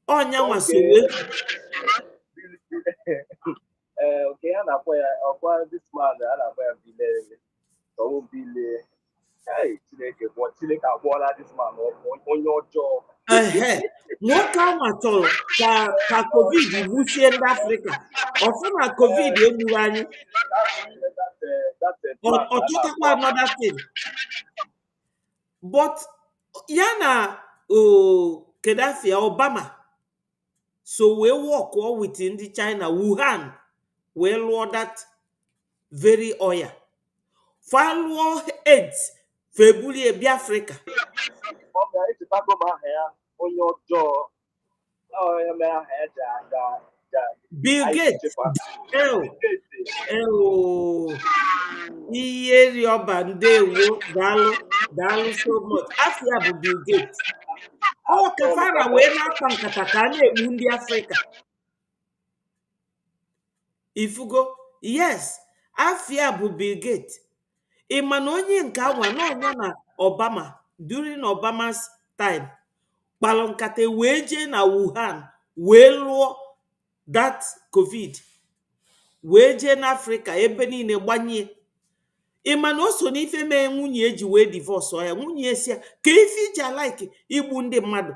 ọnya nwa so wee Okay, a na-akpọ ya ọkwa this man a na-akpọ ya bile Chineke agwọọla this man onye ọjọọ. nwoke anwa chọrọ ka covid gbuchie ndị Afrịka. Ọfụ na covid egburu anyị, ọchọtakwa another thing. But ya na Kedafia Obama so wee work with ndị China Wuhan wee lụọ that very oil fa lụọ AIDS febulie Biafrika. Ọ ga-echetago m aha ya onye ọjọọ ya mere aha ya Bill Gates. Ihe rịọba ndewo daalụ so much. Afia bụ Bill Gates. Ọ kafara wee na-akpa nkata ka a na-egbu ndị Afrịka. Ifugo, yes, afia bụ Bill Gates. Ị ma na onye nke anwa n'ọnya na Obama during Obama's time kpalụ nkata wee jee na Wuhan wee lụọ that covid wee jee n'Afrịka ebe niile gbanye. Ị ma na o so n'ife mee nwunye eji wee divorce ya. Nwunye esi ya ka ife iji like igbu ndị mmadụ.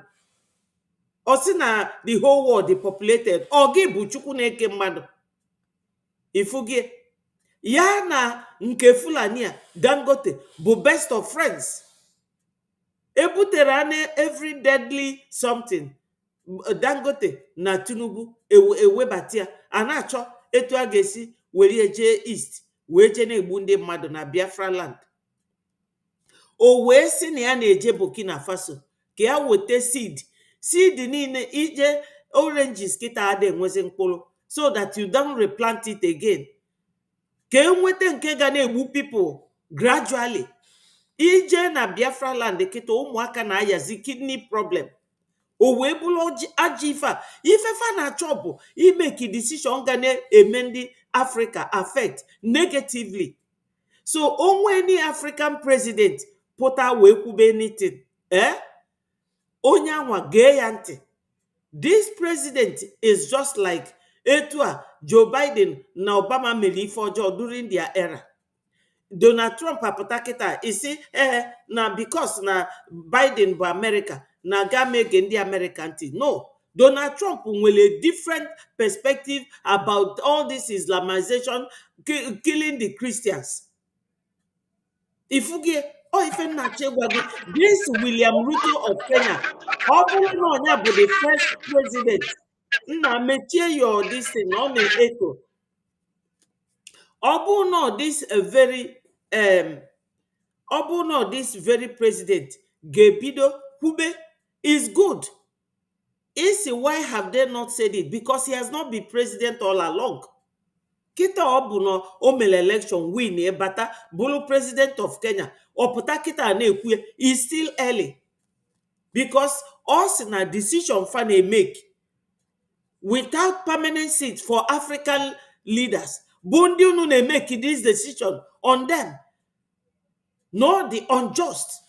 Ọ sị na the whole world depopulated, ọ gị bụ Chukwu na-eke mmadụ. Ifugie ya na nke Fulani a Dangote bụ best of friends. Ebutere ane every deadly something Dangote na Tinubu ewebatia a na-achọ etu a ga-esi were jee east wee jee na-egbu ndị mmadụ na Biafra land. O wee sị na ya na-eje Burkina Faso ka ya weta seed niile ije oranges kịta ada enwezi mkpụrụ so that you don't replant it again. Ka enweta nke ga na-egbu people gradually. Ije na Biafra land kịta ụmụaka na-ayazi kidney problem. O wee bụrụ ajọ ifefa na-achọ bụ imeki decision ga na-eme ndị Africa affect negatively. So onwe any African president pụta wee kwube anything onye anwa gee ya ntị. This president is just like etu a Joe Biden na Obama mere ife ọjọọ during their era. Donald Trump apụta kịta isi na because na Biden bụ America na ga mege ndị America ntị. No, Donald Trump nwere different perspective about all this Islamization, killing the Christians. Ifugie ife nnachi gwa gị, this William Ruto of Kenya, ọ bụrụ na onye bụ the first president, nna mechie your this thing ọ na-echo. Ọ bụrụ na this very president ga-ebido kwube is good. Isi why have they not said it? Because he has not been president all along. Kita ọ bụ na o mere election win bata bụrụ president of Kenya. Ọ pụta kita na-ekwu is still early. Because ọ sị na decision fa na-make without permanent seat for African leaders. Bụ ndị unu na-make this decision on them. Not the unjust.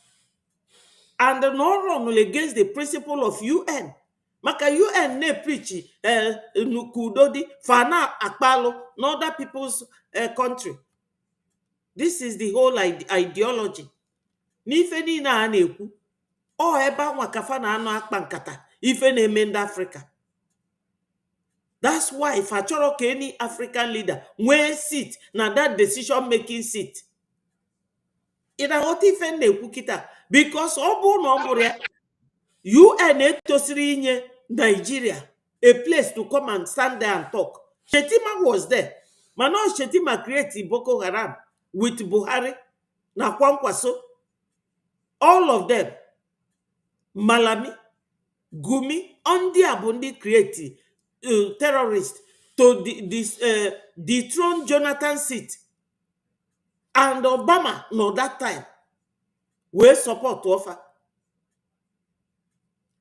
And no wrong against the principle of UN. Maka UN na-preach nukudodi fana akpalo na other people's country. This is the whole ideology. N'ife niile a na-ekwu ebe anwa kafa na anọ akpa nkata ife na-eme ndị Africa. That's why if I chọrọ ka any African leader nwee seat na that decision making seat. Ina ghọta ife na-ekwu kịta because ọ bụ na ọ bụrụ ya UN etosiri inye Nigeria a place to come and stand there and talk. Shetima was there. Mana Shetima create Boko Haram with Buhari na Kwankwaso. All of them. Malami, Gumi, ndị a bụ ndị create terrorists to dethrone Jonathan's seat, and Obama no that time wee support offer.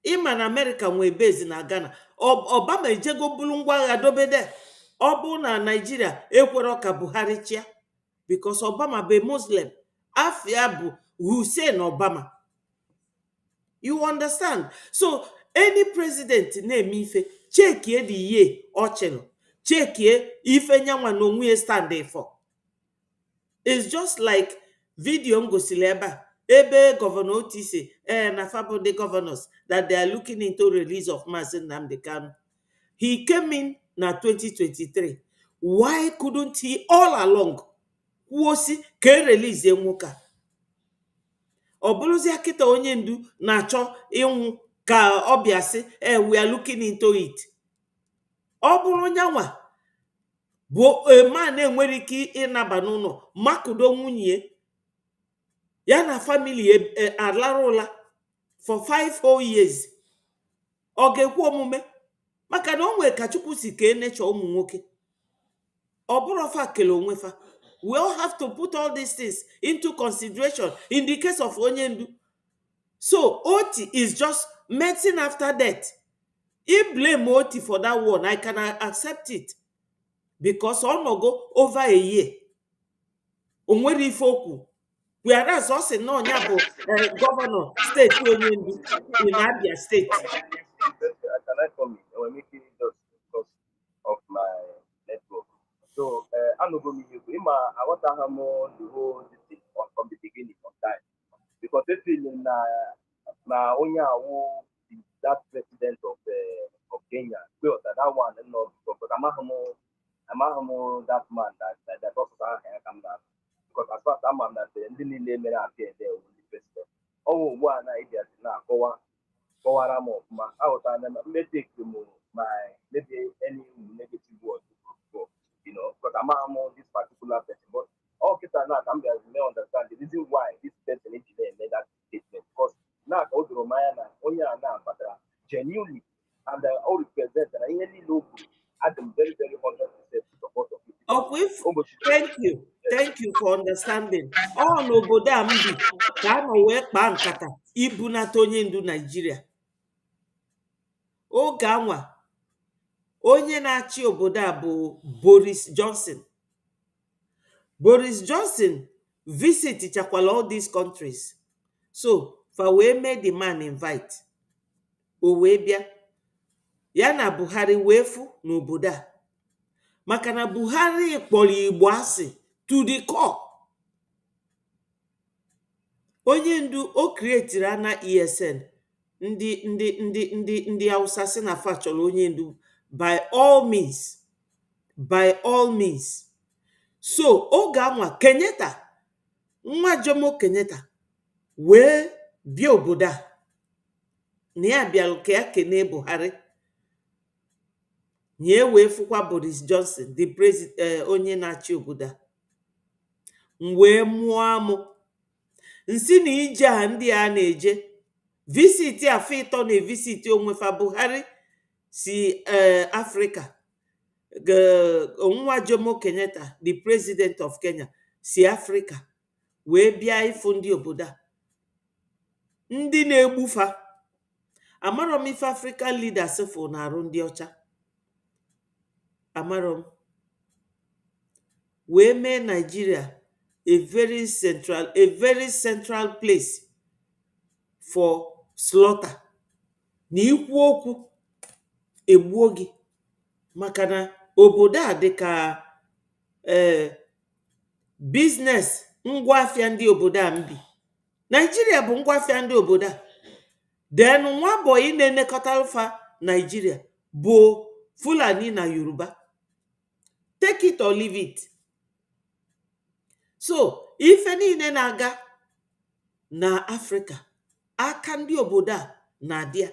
Ịma na America nwee base na Ghana. Obama ejego bulu ngwa agha dobede. Ọ bụ na Nigeria ekwero ka Buhari chia, because Obama be Muslim. Afia bụ Hussein Obama. You understand? So any president na-eme ife, chekie the year ọ chịrị, chekie ife nyanwa na onwe stand for. It's just like video ngosili ebe Governor Otisi na fabo the governors that they are looking into release of Mazi Nnamdi Kanu. He came in na 2023. Why couldn't he all along kwuosi ka release nwoke? Obuluzi akita onye ndu na-achọ ịnwụ ka obiasi we are looking into it. Obulu nyanwa bụ a man enwere ike ịnaba n'ụlọ makudo nwunye ya na family alarụla for 5 whole years. Ọ ga-ekwu omume maka na onwe ka Chukwu si kee nature ụmụ nwoke. Ọ bụrụ fa kele onwe fa. We all have to put all these things into consideration in the case of onye ndu. So Oti is just medicine after death. If blame Oti for that one, I can accept it, because ọ nọgo over a year. Onwere ife okwu. Whereas us in Nonya bụ governor state onye ndu in Abia State. Can I come in? We're making it just because of my network. So, I know I want to have more the whole thing from the beginning of time, because they feel in Onya who is that president of Kenya. Well, that one, no, but I'm that man that also come down. Because as far as I'm that the name appear there will be president. Oh, one idea now go on my out and may take my maybe any negative word, because I'm on this particular person. But all kids are not, I'm going to understand the reason why this person made that statement. Because now all the Romana only are now, but genuinely and all represent and any logo at them very 100% support of it. Thank you for understanding. Ọ n'obodo a mbi ka a nọ wee kpaa nkata ibunata onye ndu Nigeria. Oge anwa onye na-achị obodo a bụ Boris Johnson. Boris Johnson visit chakwala all these countries. So fa wee mee the man invite. O wee bịa. Ya na Buhari wee fu n'obodo a. Maka na Buhari kpọrọ Igbo asị to the core. Onye ndu o creatiri ana ESN ndị Hausa si na fa chọrọ onye ndu by all means. By all means. So oge anwa Kenyatta, nwa Jomo Kenyatta wee bịa obodo a. Na ya bịalụ ka ya kene Buhari. Nye wee fụkwa Boris Johnson, the president, onye na-achị obodo a. Wee mụọ amụ. Nsi na ije a ndị a na-eje visit afọ ịtọ na visit onwefa Buhari si Africa. Nwa Jomo Kenyatta, the president of Kenya, si Africa wee bịa ịfụ ndị obodo a. Ndị na-egbufa. Amarom ife African leaders fụ na-arụ ndị ọcha. Amarom. Wee mee Nigeria a very central place for slaughter. Na ikwu okwu egbuo gị. Maka na obodo a dịka business ngwaafịa ndị obodo a mbi. Nigeria bụ ngwaafịa ndị obodo a. Then nwa boy na-enekọta alfa Nigeria bụ Fulani na Yoruba. Take it or leave it. So, ife niile na-aga na Africa, aka ndị obodo a na-adịa.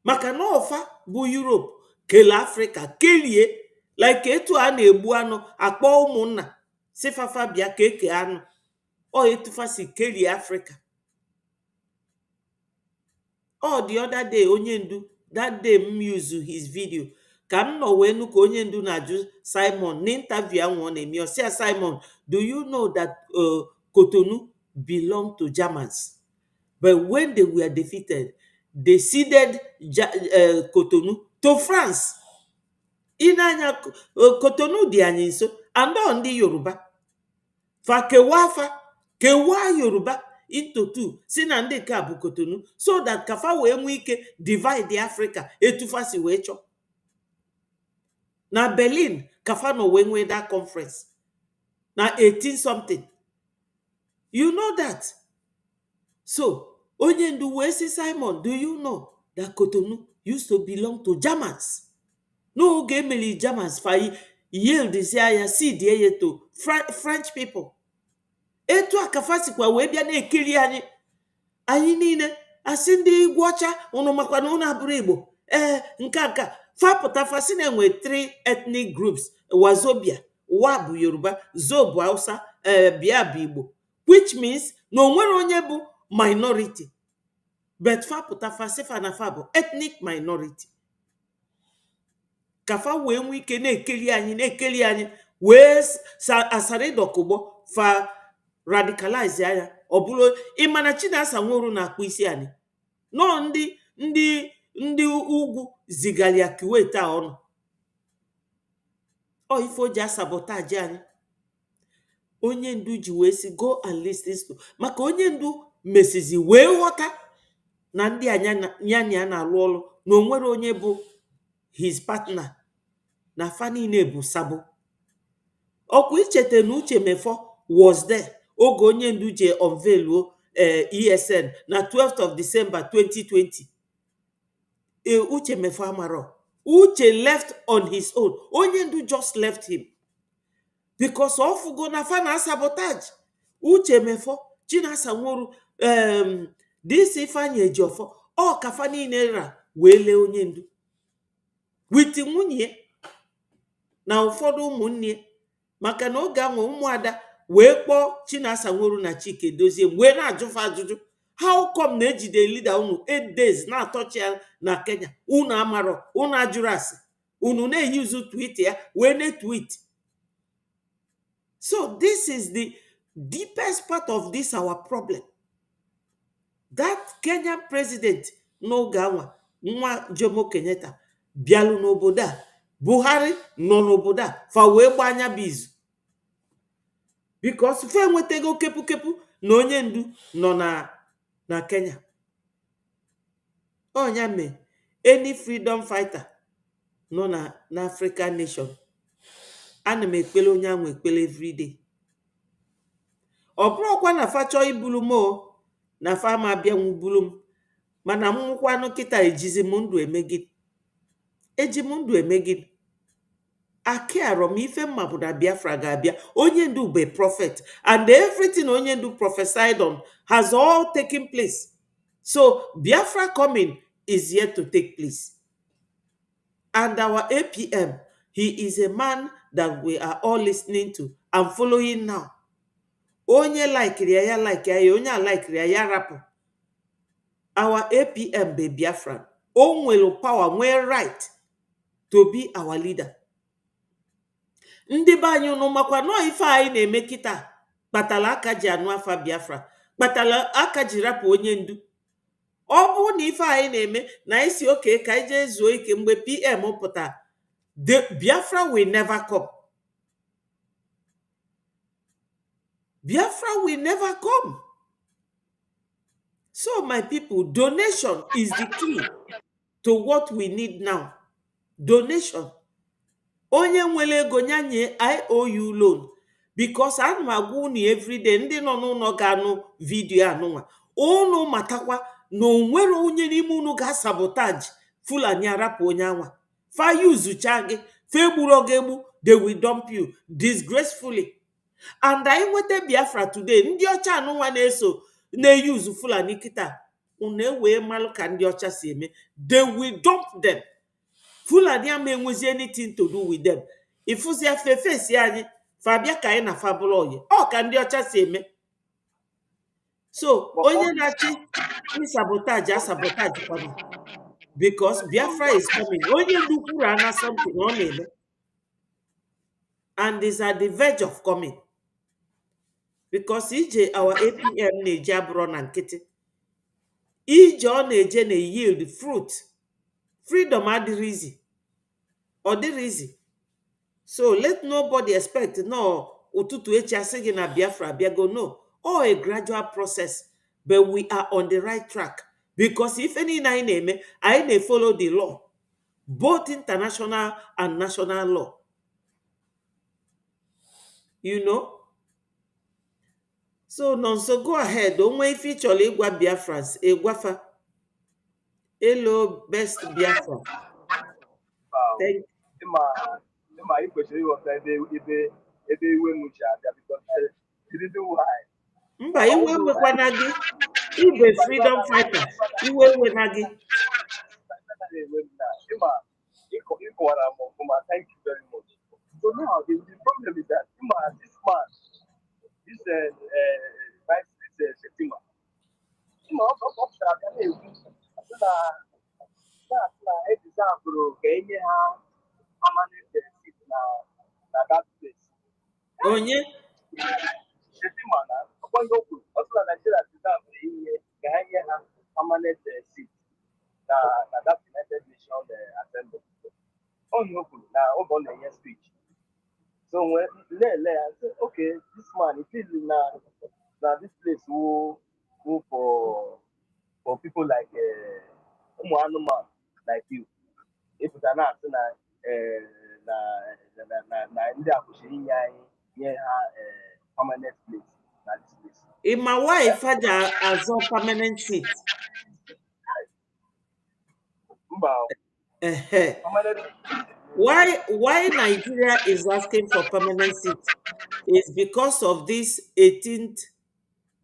Maka na ọfa bụ Europe kele Africa kelie like etu a na-egbu anụ akpọ ụmụnna si fafa bịa ka eke anụ. Ọ etufa si kelie Africa. Oh, the other day onye ndu, that day use his video ka m nọ wee nụ ka onye ndu na-ajụ Simon n'interview ahụ ọ na-eme ọ sị ya, Simon, do you know that Cotonou belong to Germans, but when they were defeated they ceded Cotonou to France. Inanya Cotonou dị anyị nso, andọ ndị Yoruba fa kewaa Yoruba into two, si na ndị nke a bụ Cotonou, so that kafa wee nwee ike divide Africa etufa si wee chọọ. Na Berlin kafa nọ wee nwee that conference na 18 something, you know that. So onye ndu wee si Simon, do you know that Cotonou used to belong to Germans? N'oge emeli Germans fa yield si ya seed ye to French people. Etu a kafa sikwa wee bịa na-ekiri anyị niile asị ndị igwe ọcha unu makwa na unu abụrụ Igbo. Nke fapụta fasi na enwe 3 ethnic groups: Wazobia, Wa bụ Yoruba, Zo bụ Hausa, Bia bụ Igbo, which means na onwere onye bụ minority, but fapụta fasi fa na fa bụ ethnic minority. Kafa wee nwee ike na-ekeli anyị wee asaridokugbo fa radicalize anya. Ọ bụrụ ịmana Chinasa Nworu na-akpụ isi anyị nọ ndị ugwu zigalia Kuwait a ọnụ ọ ife o ji asabotaji anyị. Onye ndu ji wee si go and listen to, maka onye ndu mesizi wee ghọta na ndị anya na-alụ ọrụ na onwere onye bụ his partner, na fa niile bụ sabo. Ọkwa ichete na Uche Mefo was there oge onye ndu je unveil ESN na 12th of December 2020. Uche Mefo amaro. Uche left on his own. Onye ndu just left him because of go na fa na sabotage. Uche Mefo, Chinasa Nworu, this Ifeanyi Ejiofor, ọ ka fa niile ra wee lee onye ndu with nwunye na ụfọdụ ụmụnne, maka na oge ahụ ụmụada wee kpọọ Chinasa Nworu na Chike Dozie wee na-ajụfa ajụjụ, how come na ejide leader unu 8 days na-atọchi ya na Kenya, unu amarọ, unu ajụrụ asị, unu na-eyuzu tweet ya wee na-tweet. So this is the deepest part of this our problem. That Kenyan president n'oge anwa nwa Jomo Kenyatta bịalụ n'obodo a, Buhari nọ n'obodo a fa wee gba anya bizu because fe nwetego kepu na onye ndu nọ na Kenya. Onya me any freedom fighter nọ na African nation, ana m ekpele onye ahụ ekpele everyday. Ọ bụrụkwa na fa chọọ ibulu m na fa ma bịa nwubulu m, mana m nwụkwanụ kịta ejizi m ndụ emegide. Eji m ndụ emegide. Akiaro m ife mma bụ na Biafra ga-abịa. Onye ndu bụ a prophet, and everything onye ndu prophesied on has all taken place. So Biafra coming is yet to take place. And our APM, he is a man that we are all listening to and following now. Onye like ya like ya, onye like ya rapu. Our APM be Biafra. Onwelo power, nwere right to be our leader. Ndị be anyị unu makwa nọ ife anyị na-eme kịta kpatala aka ji anụ afa Biafra, kpatala aka ji rapụ onye ndu. Ọ bụrụ na ife anyị na-eme na isi oke ka anyị jee zuo ike mgbe PM pụta, Biafra will never come. Biafra will never come. So my people, donation is the key to what we need now. Donation. Onye nwere ego nyanye IOU loan, because ana m agwa unu everyday ndị nọ n'ụlọ ga-anụ vidiyo anụnwa, unu matakwa na onwere onye n'ime unu ga-sabotage Fulani arapụ onye anwa. Fa yuzucha gị, fa egburu gị egbu, they will dump you disgracefully. And anyị nweta Biafra today, ndị ọcha anụnwa na-eyuzu Fulani kịta, unu ewee malụ ka ndị ọcha si eme, they will dump them. Fulani ama enwezi anything to do with them. Ifuzi ya fefesi anyị fabia ka anyị na fabụlụ oyi, ọ ka ndị ọcha si eme. So onye na-achị sabotage kwana. because Biafra is coming. Onye dukwuru ana something ọ na-eme and is at the verge of coming. Because ije our APM na-eje abụrụ na nkịtị. Ije ọ na-eje na-yield fruit. Freedom adịrị easy. Ọ dịrị easy. So let nobody expect no ụtụtụ echi asị gị na Biafra bịago. No, all a gradual process, but we are on the right track because if any anyị na-eme anyị na-follow the law, both international and national law. You know, so nonso go ahead. Onwe ife ị chọrọ ịgwa Biafrans egwafa. Hello, best Biafra. Thank ịma ị kwesịrị ịghọta ebe iwe m ji abịa because the reason why mba iwe nwekwana gị ibe freedom fighter iwe nwena gị. ịma ịkọwara m ọfụma, thank you very much. So now the problem is that this man, this vice Shetima, ọ pụtara abịa na-ekwu na edizabụrụ ka enye ha permanent seat na that place. Onye Shetima na ọkwanyeghị okwu ọ sị na Nigeria deserve ihe ka ha nye ha permanent seat na that United Nations Assembly. Onye o kwuru na oge ọ na-enye speech. So when I said, okay, this man, he feels na this place who for people like man like you. If it's an act na ndị akwụsịrị inye ha permanent place na this place. in my wife had a permanent seat. Why Nigeria is asking for permanent seat is because of this 18th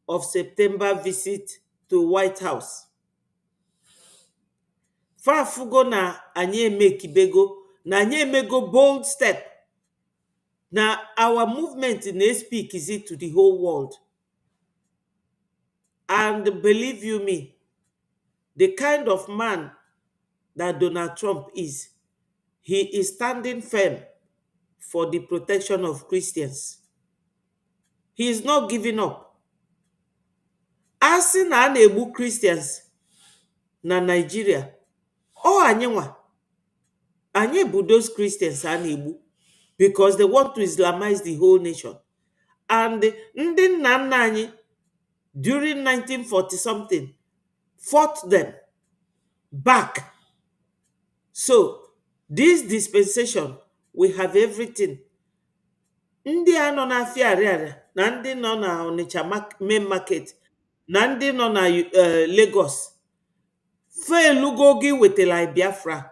of September visit to White House. Fafugo na anyị emekibego na anyị emego bold step. Now our movement in speak is it to the whole world. And believe you me, the kind of man that Donald Trump is, he is standing firm for the protection of Christians. He is not giving up. As in na na-egbu Christians na Nigeria, anyị nwa, anyị bụ those Christians a na-egbu because they want to Islamize the whole nation. And ndị nna nna anyị during 1940 something fought them back. So this dispensation, we have everything. Ndị a nọ n'afịa Ariaria na ndị nọ na Onitsha main market na ndị nọ na Lagos felugo gị wetara Biafra.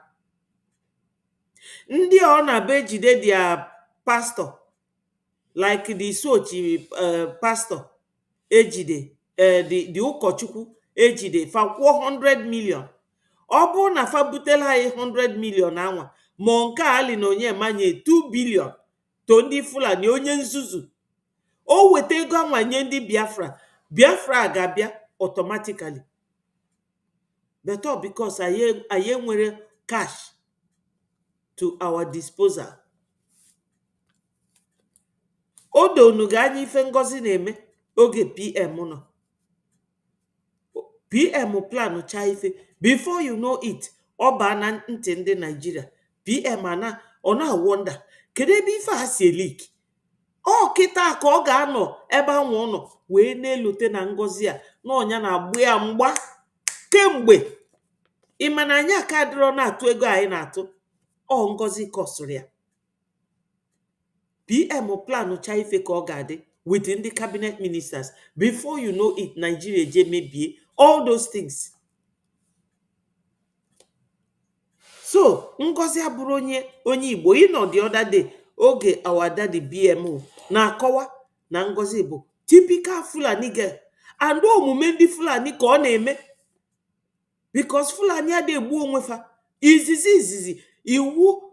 Ndị ọ na-be ejide their pastor like the Sochi pastor ejide the ụkọchukwu ejide fa kwụọ 100 million. Ọ bụrụ na fa butela anyị 100 million anwa ma nke ali na onye manye 2 billion to ndị Fulani onye nzuzu o weta ego anwa nye ndị Biafra ga-abịa automatically. But all because anyị nwere cash to our disposal. Odo ga anyị ife ngozi na-eme oge PM nọ. PM plan cha ife before you know it ọ baa na ntị ndị Nigeria. PM ọ na-wonder kedu ebe ife a si elik. Ọ kịta ka ọ ga-anọ ebe anwa ụnọ wee na-elute na ngozi a na ọnya na-agbụ ya mgba kemgbe. Ịma na anyị aka adịrọ na-atụ ego anyị na-atụ. Ọ ngozi kọsụrụ ya. PM plan cha ife ka ọ ga-adị with ndị cabinet ministers. Before you know it, Nigeria je mebie all those things. So ngozi abụrụ onye Igbo. Ịnọ the other day oge our daddy BMO na-akọwa na ngozi bụ typical Fulani girl and omume ndị Fulani ka ọ na-eme because Fulani adị egbu onwe fa. Izizi iwu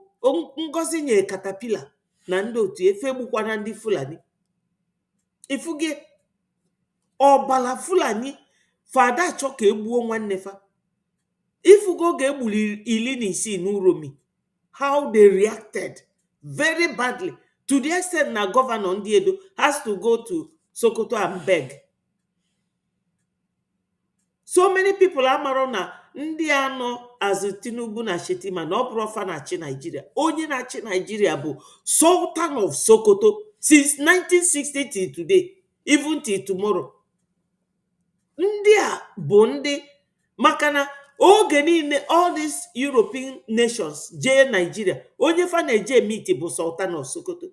ngozi nye katapila na ndị otu efe gbukwana ndị Fulani. Ifuge ọbala Fulani fada achọ ka egbuo nwanne fa. if go ga-egbuli ili na isii n'Uromi, how they reacted very badly to the extent na governor ndị Edo has to go to Sokoto and beg. So many people amaro na ndị anọ as Tinubu na Shetima na ọ bụrụ ọfa na-achị Nigeria. Onye na-achị Nigeria bụ Sultan of Sokoto since 1960 till today, even till tomorrow. Ndị a bụ ndị maka na oge niile all these European nations jee Nigeria, onye fa na-eje meet bụ Sultan of Sokoto.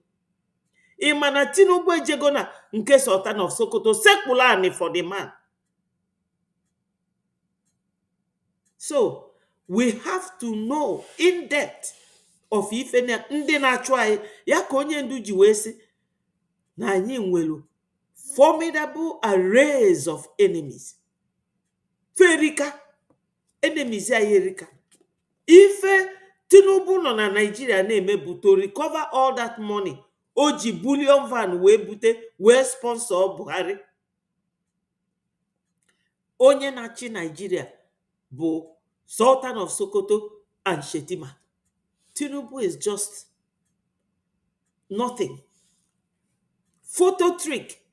Ịma na Tinubu ejego na nke Sultan of Sokoto sekpụla ani for the man. So we have to know in depth of ife ndị na-achụ anyị, ya ka onye ndu ji wee sị na anyị nwelu formidable arrays of enemies. Ferika enemies anyị erika. Ife Tinubu nọ na Nigeria na-eme bụ to recover all that money o ji bullion van wee bute wee sponsor Buhari. Onye na-achị Nigeria bụ Sultan of Sokoto and Shetima. Tinubu is just nothing. Photo trick.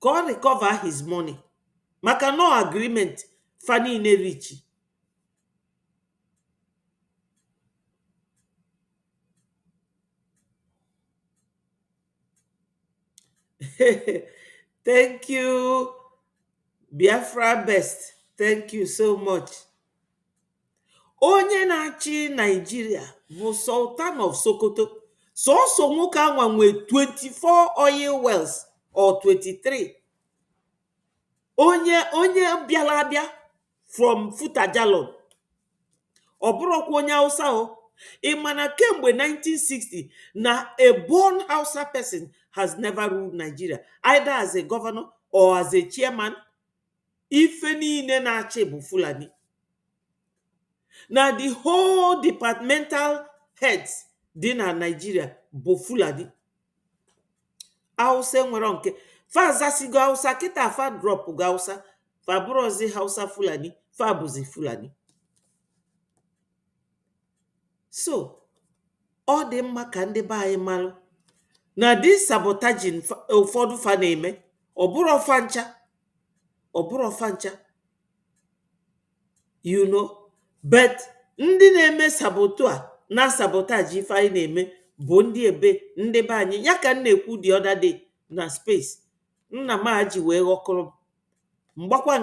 Go recover his money. Maka no agreement Fani ne rich. Thank you, Biafra best. Thank you so much. Onye na-achị Nigeria bụ Sultan of Sokoto. So nwoke anwa nwe 24 oil wells or 23. Onye bịala abịa from Futajalon. Ọ bụrụkwa onye Hausa o. Ịmana kemgbe 1960 na a born Hausa person has never ruled Nigeria, either as a governor or as a chairman. Ife niile na-achị bụ Fulani. Na the whole departmental heads dị na Nigeria bụ Fulani. Hausa nwere nke fa zasigo Hausa kita fa drop go Hausa fa bụrụzi Hausa Fulani fa bụzi Fulani. So ọ dị mma ka ndị be anyị malụ na this sabotaging ụfọdụ fa na-eme ọ bụrụ ọfa ncha you know, but ndị na-eme sabotu a na sabotage ife anyị na-eme bụ ndị be anyị. Ya ka m na-ekwu the other day na space nna m ji wee ghọkọrọ mgbachikwa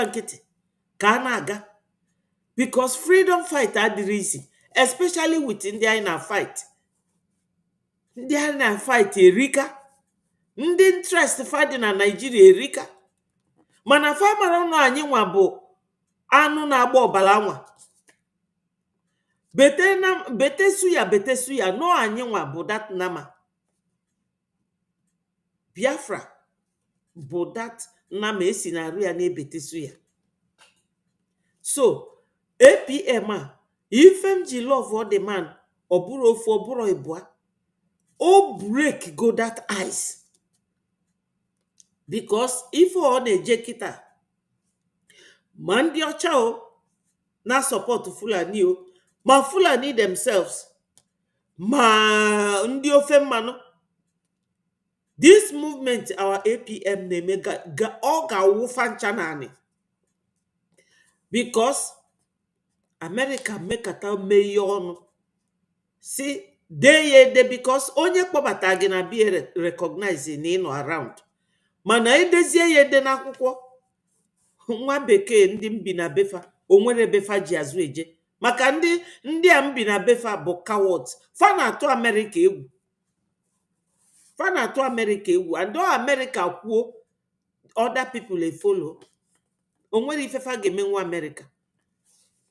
nkịtị ka a na-aga, because freedom fight adịrị easy, especially with ndị anyị na-fight. Ndị anyị na-fight erika, ndị interest fadị na Nigeria erika, mana fa mara nọ anyị nwa bụ anụ na-agba ọbara nwa. Bete suya nọ anyị nwa bụ that nama. Biafra bụ that nama esi na arụ ya na-ebete suya. So APM a ife m ji love all the man ọ bụrụ ofu ọ bụrụ ịbụa o break go that ice, because ife ọ na-eje kịta ma ndị ọcha o na support Fulani o, ma Fulani themselves, ma ndị ofe mmanụ. This movement our APM na-eme ọ ga-awụfa ncha naanị, because America mekata mee ọnụ si dee ya ede, because onye kpọbata gị na bie recognize na ịnọ around, mana edezie ya ede n'akwụkwọ. Nwa bekee ndị mbi na befa onwere befa ji azụ eje, maka ndị a mbi na befa bụ cowards. Fa na-atụ America egwu and all America kwuo other people e follow. Onwere ifefa ga-eme nwa America.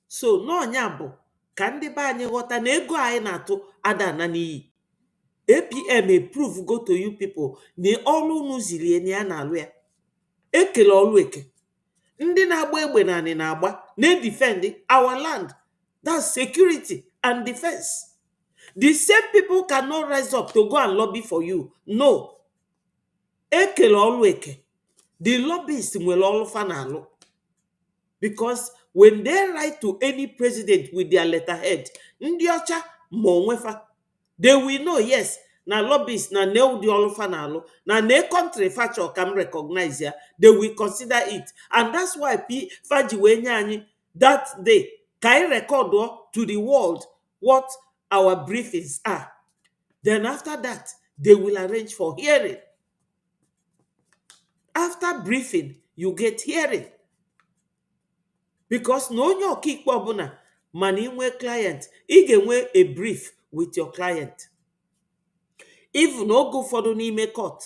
So n'ọnya bụ ka ndị be anyị ghọta na ego anyị na-atụ ada na n'iyi. APM prove go to you people na ọrụ unu ziri ya na-alụ ya. Ekele ọrụ eke. Ndị na-agba egbe na anyị na-agba na-defend our land. That's security and defense. The same people cannot rise up to go and lobby for you. No. Ekele ọrụ eke. The lobbyists nwere ọrụ fa na-alụ. because when they write to any president with their letterhead, ndị ọcha ma onwefa, they will know, yes, na lobbyist na ne ụdị ọlụfa na alụ na ne country facho can recognize ya, they will consider it. And that's why faji wee nye anyị that day ka anyị record to the world what our briefings are. Then after that, they will arrange for hearing. After briefing, you get hearing. Because no onye ọkaikpe ọbụla mana inwe client, ị ga-enwe a brief with your client. Even oge ụfọdụ n'ime court,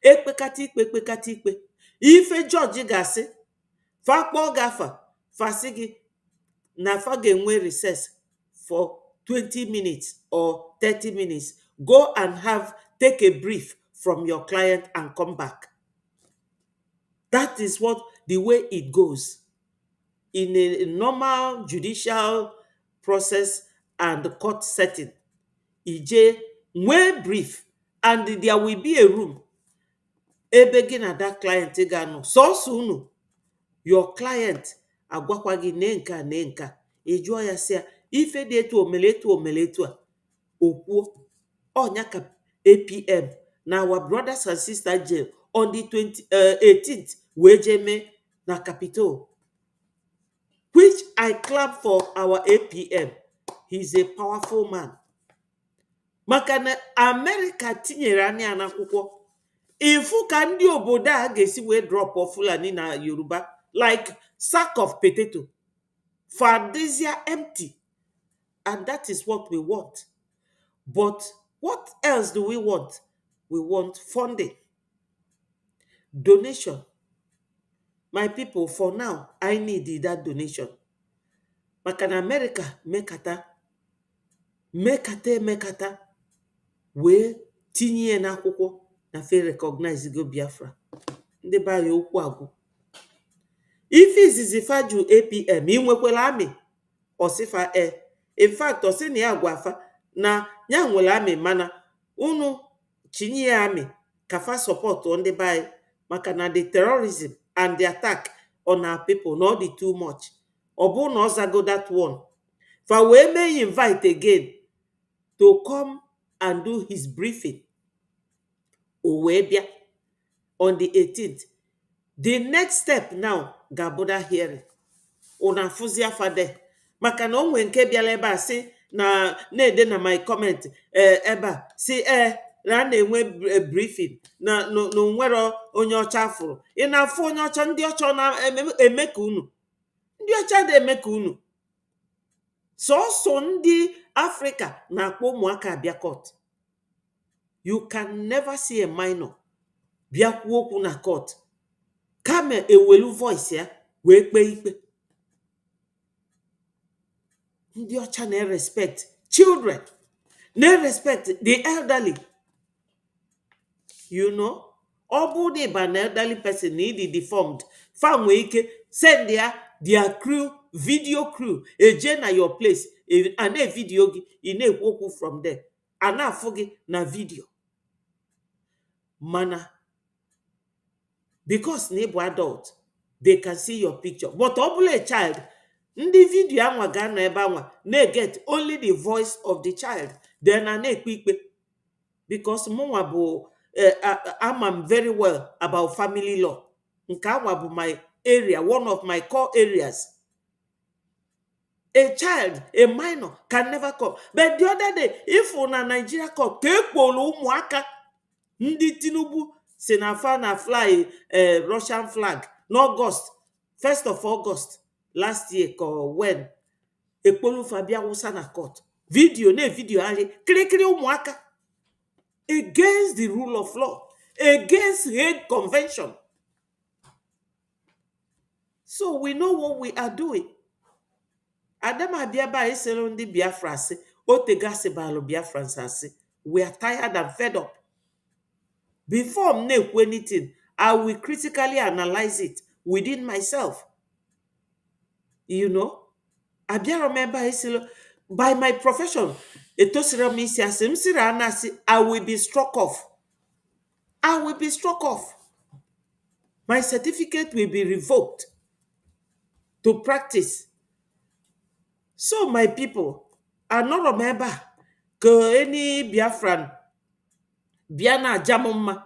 ekpekata ikpe, ife judge ga-asị fa kpọọ gafa fasi gị na fa ga-enwe recess for 20 minutes or 30 minutes. Go and take a brief from your client and come back. That is the way it goes in a normal judicial process and court setting. Ije nwe brief, and there will be a room ebe gị na that client ga-anọ sọsọ unu. Your client agwakwa gị ne nka ne nka, ịjụọ ya sị ya ife dị etu omeletu a okwuo ọnya ka APM na our brothers and sisters jail on the 18th wee jeme na Capitol, which I clap for our APM. He's a powerful man. Maka na America tinyere anya n'akwụkwọ ifu ka ndị obodo a ga-esi wee drop of Fulani na Yoruba like sack of potato. Fardisia empty. And that is what we want. But what else do we want? We want funding, donation. My people, for now, I need that donation. Maka na America mekata wee tinye n'akwụkwọ na fe recognize go Biafra. Ndị be anyị okwu agwụ. Ife izizi faju APM inwekwela amị osifa in fact osi na ya gwafa na ya nwere amị mana unu chinye ya amị kafa support ndị be anyị maka na the terrorism and the attack on our people not the too much. Obu na ozago that one. For we may invite again to come and do his briefing. Owebia on the 18th. The next step now, Gaboda hearing. Una fuzia fade. Maka na onwe nke biala ebe a si na ede na my comment ebe a si na na-enwe briefing na nwere onye ọcha afụrụ. Ị na-afụ onye ọcha, ndị ọcha na-eme ka unu. Ndị ọcha na-eme ka unu. So ndị Africa na-akpọ ụmụaka abịa court. You can never see a minor bịa kwuo okwu na court kama ewelu voice ya wee kpee ikpe. Ndị ọcha na-respect children, na-respect the elderly. You know, ọ bụ na ịba na elderly person na ịdị deformed, fa nwee ike send their crew, video crew, eje na your place, a na-evideo gị, ị na-ekwu okwu from there, a na-afụ gị na video. Mana because na ịbụ adult, they can see your picture. But ọ bụla a child, ndị video anwa ga-anọ ebe anwa na-get only the voice of the child, then a na-ekpe ikpe. Because mụnwa bụ I'm very well about family law. Nke anwa bụ my area, one of my core areas. A child, a minor can never come. But the other day, if una Nigeria court, kekpolu ụmụaka ndị Tinubu si na fa na fly Russian flag n'August, 1st of August last year, when ekpolu Fabia Wusa na court. Video anyị kirikiri ụmụaka against the rule of law, against Hague Convention. So we know what we are doing. Adam Abiaba esero ndị Biafra si, otegasi balo Biafrans asi. We are tired and fed up. Before I nekwu anything, I will critically analyze it within myself. You know, I remember esero by my profession, etosira mi si asi, msira anasi, I will be struck off. I will be struck off. My certificate will be revoked. to practice. So my people, anọrọ m ebe a ka any Biafran bịa na aja m mma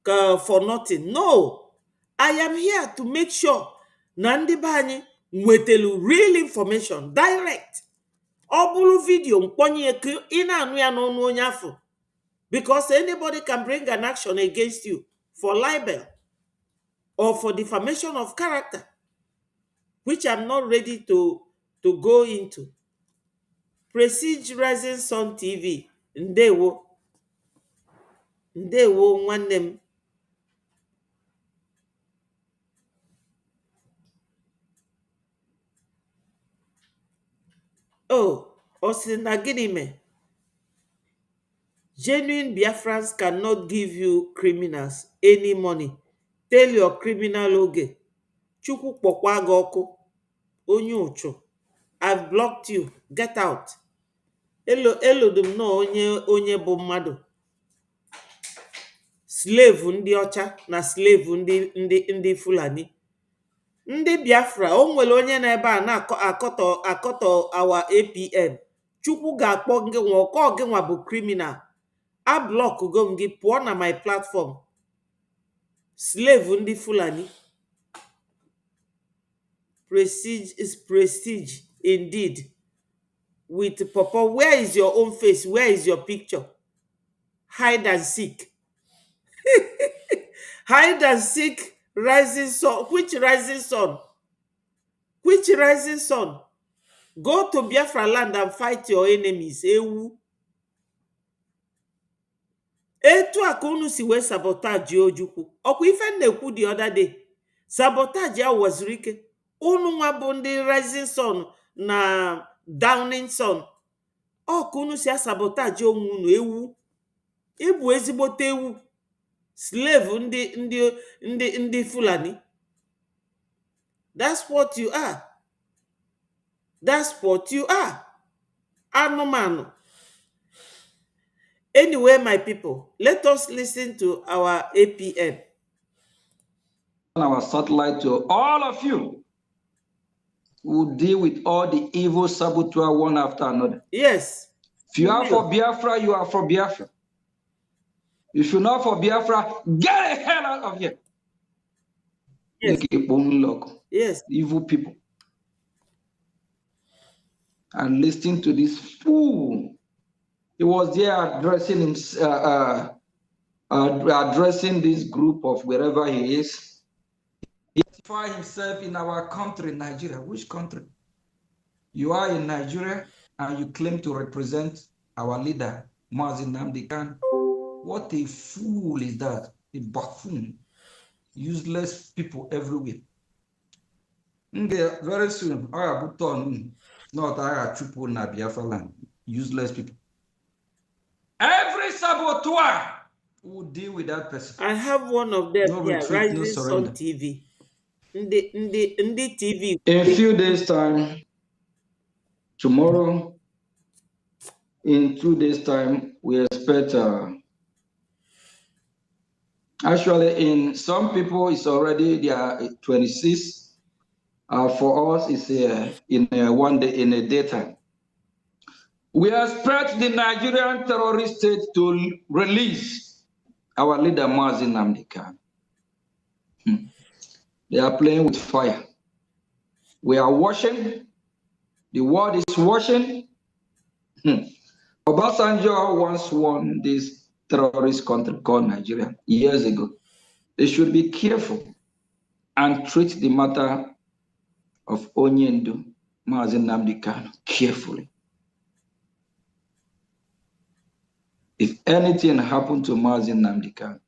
ka for nothing. No, I am here to make sure na ndị be anyị nwetelu real information direct. Ọ bụrụ vidio mkpọnye ka ị na-anụ ya n'ọnụ onye afọ, because anybody can bring an action against you for libel or for defamation of character, which I'm not ready to go into. Prestige Rising Sun TV, ndewo ndewo nwanne m. Oh, ọ sị na gịnị mee? Genuine Biafrans cannot give you criminals any money. Tell your criminal oge. Chukwu kpọkwa gị ọkụ. Onye ụchụ. I've blocked you. Get out. Elodu m na onye bụ mmadụ. Slave ndị ọcha na slave ndị Fulani. Ndị Biafra, o nwere onye na ebe a na-akọtọ our APM. Chukwu ga-akpọ gị nwa ọkọ gị nwa bụ criminal. A block go m gị pụọ na my platform. Slave ndị Fulani. Prestige is prestige indeed. With Papa, where is your own face? Where is your picture? Hide and seek. Hide and seek rising sun. Which rising sun? Which rising sun? Go to Biafra land and fight your enemies. Ewu. Etu aka unu si wee sabotage Ojukwu. Ọkwa ife na-ekwu the other day. Sabotage ya waziri ike. Unu nwa bụ ndị rising sun na downing sun. Ọka unu si sabotage onwe unu. Ewu. Ịbụ ezigbote ewu. Slave ndị Fulani. That's what you are. That's what you are. Anụmanụ. Anyway, my people, let us listen to our APM. Our satellite to all of you who deal with all the evil saboteur one after another. Yes. If you are for Biafra, you are for Biafra. If you're not for Biafra, get the hell out of here. Yes. Yes. Evil people. And listening to this fool. He was there addressing addressing this group of wherever he is. He identified himself in our country, Nigeria. Which country? You are in Nigeria and you claim to represent our leader, Mazi Nnamdi Kanu. What a fool is that? A buffoon. Useless people everywhere. Very soon, I have put on not I have triple na Biafra land. Useless people. Every saboteur will deal with that person. I have one of them no here, retreat, Rising no Sun TV. In the TV. In a few days' time, tomorrow, in 2 days' time, we expect actually in some people it's already they are 26. For us, it's in 1 day in a daytime. We expect the Nigerian terrorist state to release our leader Mazi Nnamdi Kanu. They are playing with fire. We are watching. The world is watching. Obasanjo once won this terrorist country called Nigeria years ago. They should be careful and treat the matter of Onyendu Mazi Nnamdi Kanu carefully. If anything happened to Mazi Nnamdi Kanu,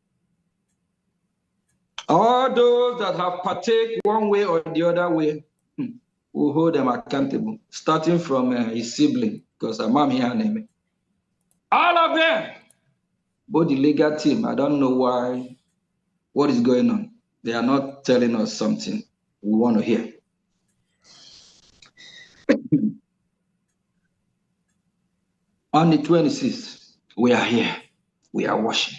all those that have partake one way or the other way will hold them accountable, starting from his sibling, because I'm here name. All of them, both the legal team, I don't know why, what is going on. They are not telling us something we want to hear. On the 26th, we are here. We are watching.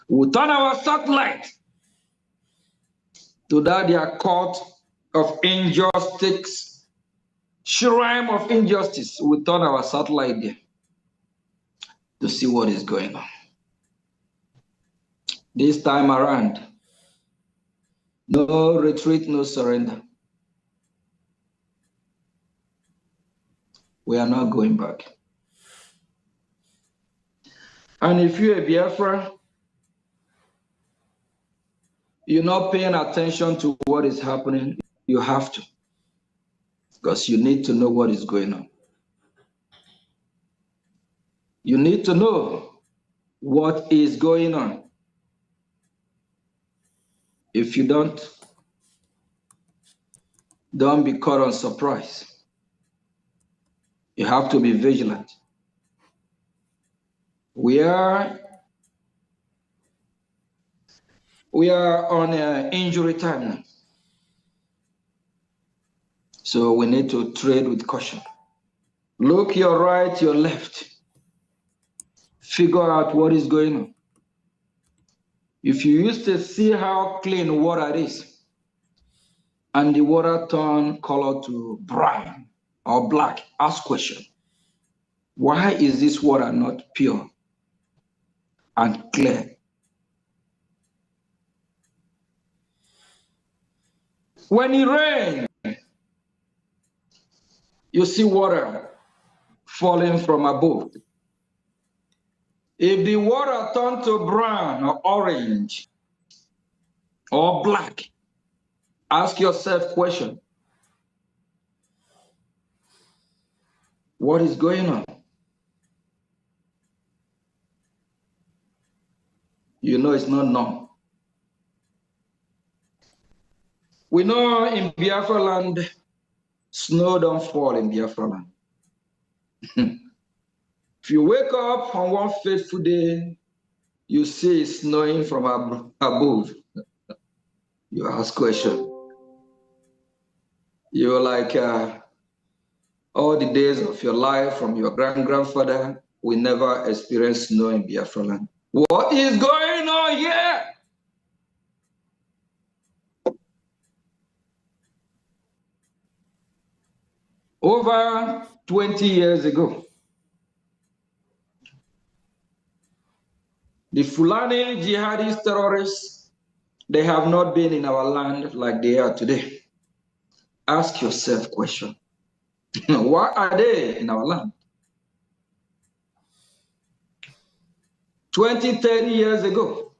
We'll turn our satellite to that their court of injustice, shrine of injustice, we turn our satellite there to see what is going on. This time around, no retreat, no surrender. We are not going back. And if you're a Biafra, you're not paying attention to what is happening, you have to, because you need to know what is going on. You need to know what is going on. If you don't be caught on surprise. You have to be vigilant. We are on injury time now. So we need to trade with caution. Look your right, your left. Figure out what is going on. If you used to see how clean water is, and the water turn color to brown or black, ask question. Why is this water not pure and clear? When it rains, you see water falling from above. If the water turns to brown or orange or black, ask yourself question. What is going on? You know it's not known. We know in Biafra land, snow don't fall in Biafra land. If you wake up on one fateful day, you see it snowing from above. You ask question. You're like, all the days of your life from your grandfather, we never experienced snow in Biafra land. What is going on here? Over 20 years ago, the Fulani jihadist terrorists, they have not been in our land like they are today. Ask yourself question. Why are they in our land? 20, 30 years ago,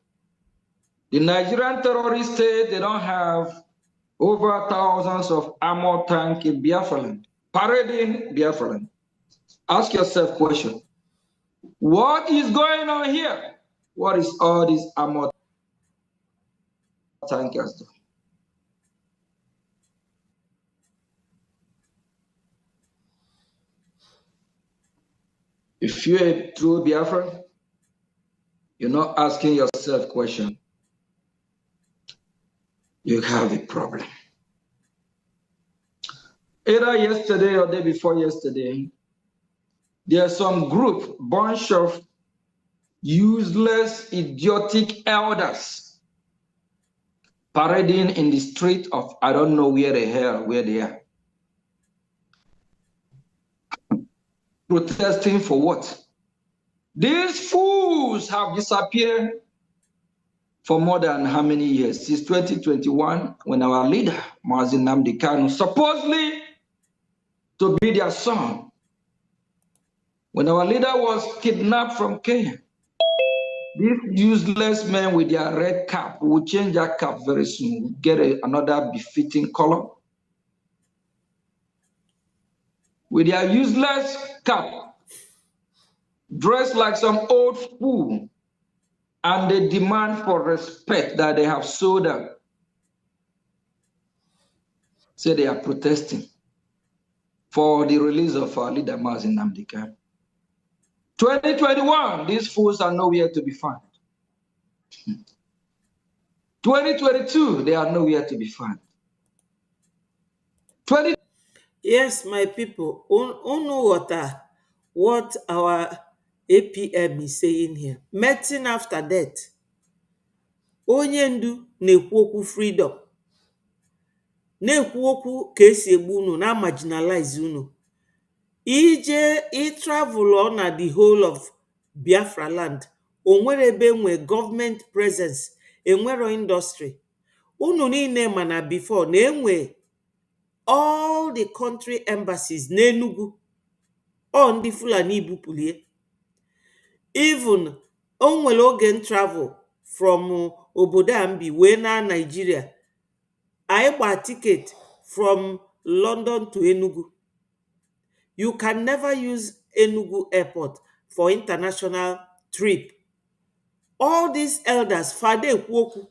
the Nigerian terrorists say they don't have over thousands of armored tanks in Biafra land, parading Biafra land. Ask yourself question. What is going on here? What is all these armored tankers doing? If you're a true Biafran, you're not asking yourself question, you have a problem. Either yesterday or day before yesterday, there's some group, bunch of useless, idiotic elders parading in the street of, I don't know where they are. Protesting for what? These fools have disappeared for more than how many years? Since 2021, when our leader, Mazi Nnamdi Kanu, supposedly to be their son, when our leader was kidnapped from Kenya, these useless men with their red cap will change that cap very soon, get another befitting color. With their useless cap, dressed like some old fool, and they demand for respect that they have sold them. Say they are protesting for the release of our leader, Mazi Nnamdi Kanu. 2021, these fools are nowhere to be found. 2022, they are nowhere to be found. 20. Yes, my people, who know what our APM is saying here. Medicine after death. Onye ndu na-ekwu okwu freedom. na-ekwu okwu ka esi egbu unu na marginalize unu. Ije travel na the whole of Biafra land, o nwere ebe enwe government presence, enwero industry. Unu niile mana before na enwe all the country embassies n'Enugu, ọ ndị Fulani bupulie. Even o nwere oge travel from obodo Ambi wee na Nigeria, anyị gba ticket from London to Enugu. You can never use Enugu airport for international trip. All these elders fada ekwu okwu.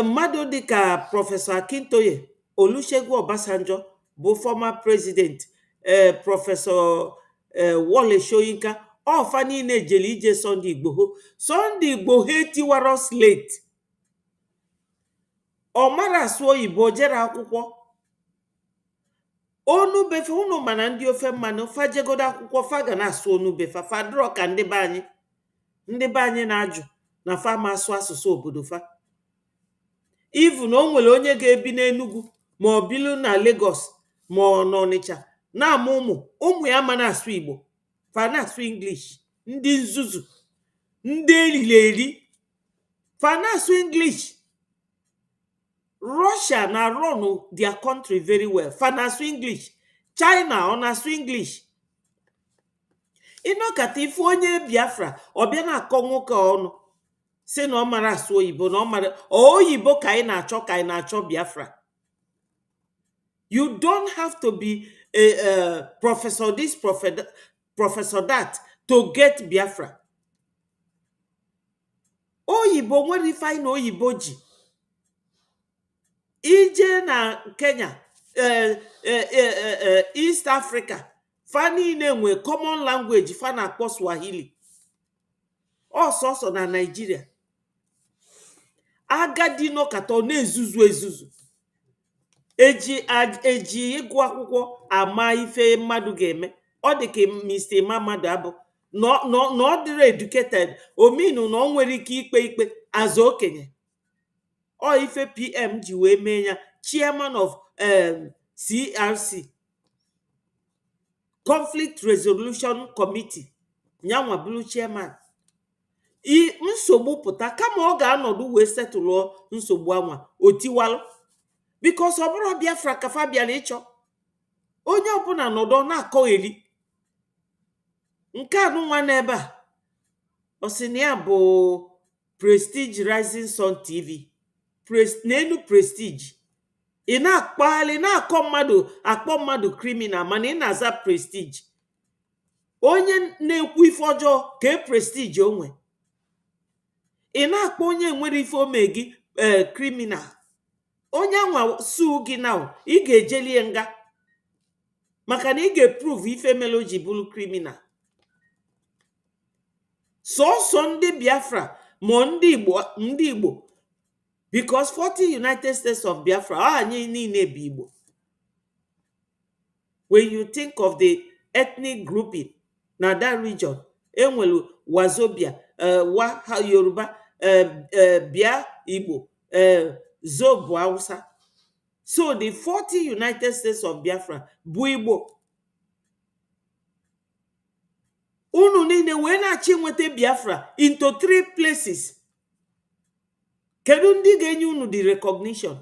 Mmadụ dịka Professor Akintoye, Olusegun Obasanjo bụ former president, Professor Wole Soyinka, ọfa niile jere ije Sunday Igboho. Sunday Igboho etiwara slate, ọ mara asụ oyibo, jere akwụkwọ. Onu befe, unu mana ndị ofe mmanụ fajegodo akwụkwọ, fa ga na-asụ onu befa, fadrọ ka ndị be anyị na-ajụ na fa ma asụ asụsụ obodo fa. Even o nwere onye ga-ebi n'Enugu ma ọ bilu na Lagos ma ọ n'Ọnịcha na-ama ụmụ ya ma na-asụ Igbo, fa na-asụ English. Ndị nzuzu, ndị eriri eri, fa na-asụ English. Russia na run their country very well, fa na-asụ English. China ọ na-asụ English. Ịnọkata ife onye Biafra ọ bịa na-akọ nwoke ọnụ si na ọ mara asụ oyibo, na ọ mara oyibo ka anyị na-achọ Biafra. You don't have to be a professor this, professor that to get Biafra. Oyibo nwere ife anyị na oyibo ji. Ije na Kenya, East Africa, fa niile nwe common language, fa na-akpọ Swahili. Ọsọsọ na Nigeria, agadi nọkata ọ na-ezuzu eji ịgụ akwụkwọ ama ife mmadụ ga-eme. Ọ dị ka Mr. Mamadu Abụ na ọ dịrị educated, ominu na ọ nwere ike ikpe azụ okenye. Ọ ife PM ji wee mee ya chairman of CRC, Conflict Resolution Committee, nyanwa bụrụ chairman. Nsogbu pụta, kama ọ ga-anọdụ wee setụlụ nsogbu anwa, otiwalụ. Because ọ bụrụ Biafra ka fa bịara ịchọ. Onye ọbụla nọdụ na-akọgheri. Nke anụ nwa n'ebe a, ọ sị na ya bụ Prestige Rising Sun TV, n'elu Prestige. Ị na-akpaghalị na-akọ mmadụ criminal, mana ị na-aza Prestige. Onye na-ekwu ife ọjọọ ka Prestige onwe. Ị na-akpọ onye nwere ife ome gị criminal. Onye anwa sue gị na ị ga-ejelie nga, maka na ị ga-eprove ife mere o ji bụrụ criminal. Sọsọ ndị Biafra ma ndị Igbo, because 40 United States of Biafra, anyị niile bụ Igbo. When you think of the ethnic grouping na that region, enwelu Wazobia, Yoruba, Bia Igbo, Zobo Hausa. So the 40 United States of Biafra bụ Igbo. Unu niile wee na-achị nweta Biafra into 3 places. Kedu ndị ga-enye unu the recognition?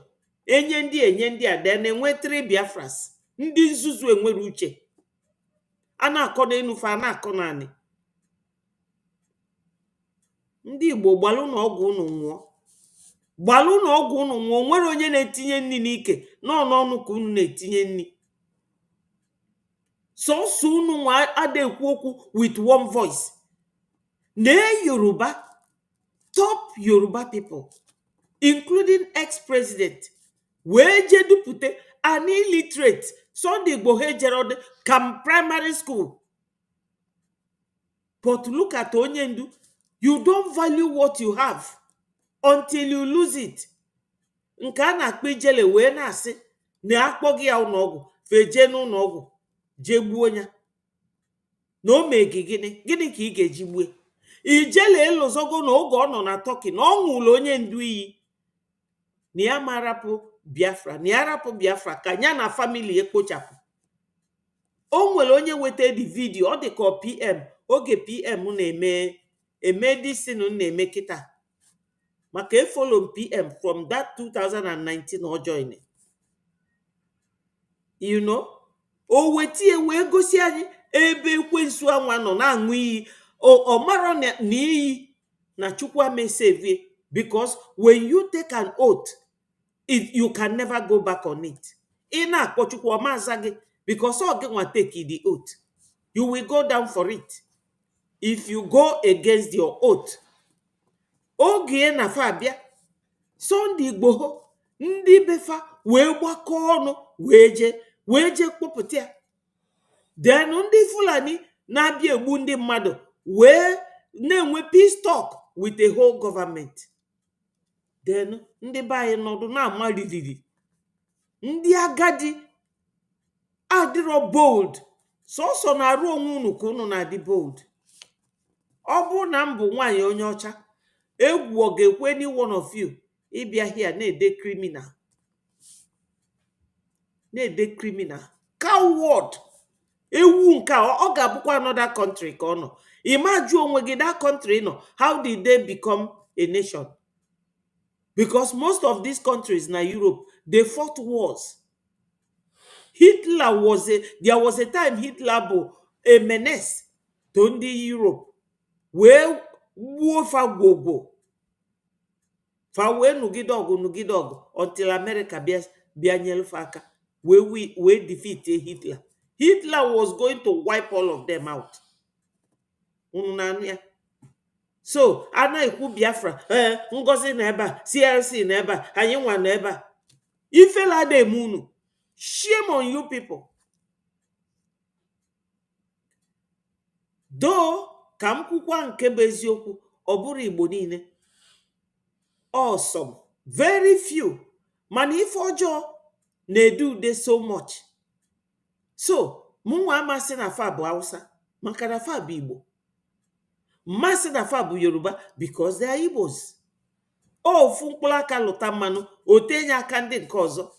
Enye ndị a, then enwe 3 Biafras. Ndị nzuzu enwere uche. A na-akọ n'enu fa, a na-akọ naanị. Ndị Igbo gbalụ na ọgwụ unu nwụọ. Gbalụ na ọgwụ unu nwụọ. Nwere onye na-etinye nri n'ike, n'ọnụ ka unu na-etinye nri. Sọsọ unu nwa ada ekwu okwu with one voice. Yoruba, top Yoruba people, including ex-president, wee je dupụta an illiterate Sunday Igboho jere kam primary school. But look at onye ndu. You don't value what you have until you lose it. Nke a na-akpọ ijele wee na-asị na akpọghị ya ụlọọgwụ, feje n'ụlọọgwụ je gbuo ya. Na o mee gị gịnị ka ị ga-eji gbue? Ijele elozogo na oge ọ nọ na Turkey na ọ nwụrụ onye ndu iyi na ya marapụ Biafra na ya rapụ Biafra ka ya na famili ekpochapụ. O nwere onye weta di vidio, ọ dị ka PM, oge PM na-eme disin na-eme kịta, maka efolo PM from that 2019 ọ join. You know, o wetie wee gosi anyị ebe ekwensu anwa nọ na-aṅụ iyi. O mara na iyi na Chukwu amesevie, because when you take an oath, you can never go back on it. Ị na-akpọ Chukwu ọmaza gị, because ọ gị nwa take the oath, you will go down for it if you go against your oath. Oge na fa abịa, Sunday Igboho ndị befa wee gbakọ ọnụ wee je kpọpụta ya. Then ndị Fulani na-abịa egbu ndị mmadụ wee na-enwe peace talk with the whole government. Then ndị be anyị nọdụ na-ama ririri. Ndị agadi adịrọ bold, sọsọ na-arụ onwe unu ka unu na-adị bold. Ọ bụrụ na m bụ nwaanyị onye ọcha, egwu ọ ga-ekwe any one of you ịbịa here na-ede criminal coward. Ewu nke ọ ga-abụkwa another country ka ọ nọ. Imagine onwe gị that country nọ, how did they become a nation? Because most of these countries na Europe, they fought wars. There was a time Hitler bụ a menace to ndị Europe, wee gbuo fa gwogwo, fa wee nụgide ọgụ until America bịa nyelu fa aka wee defeat Hitler. Hitler was going to wipe all of them out. So a na-ekwu Biafra, Ngozi na ebe a, CLC na ebe a, anyị nwa na ebe a. Ifela de unu. Shame on you people. Though ka m kwukwa nke bụ eziokwu, ọ bụrụ Igbo niile. Awesome. Very few. Mana ife ọjọọ na-edu ude so much. So, mụnwa amasị na fa bụ Hausa, maka na fa bụ Igbo. Mmasị na fa bụ Yoruba, because they are Igbos. Ofu mkpụrụ aka lụta mmanụ, otenye aka ndị nke ọzọ.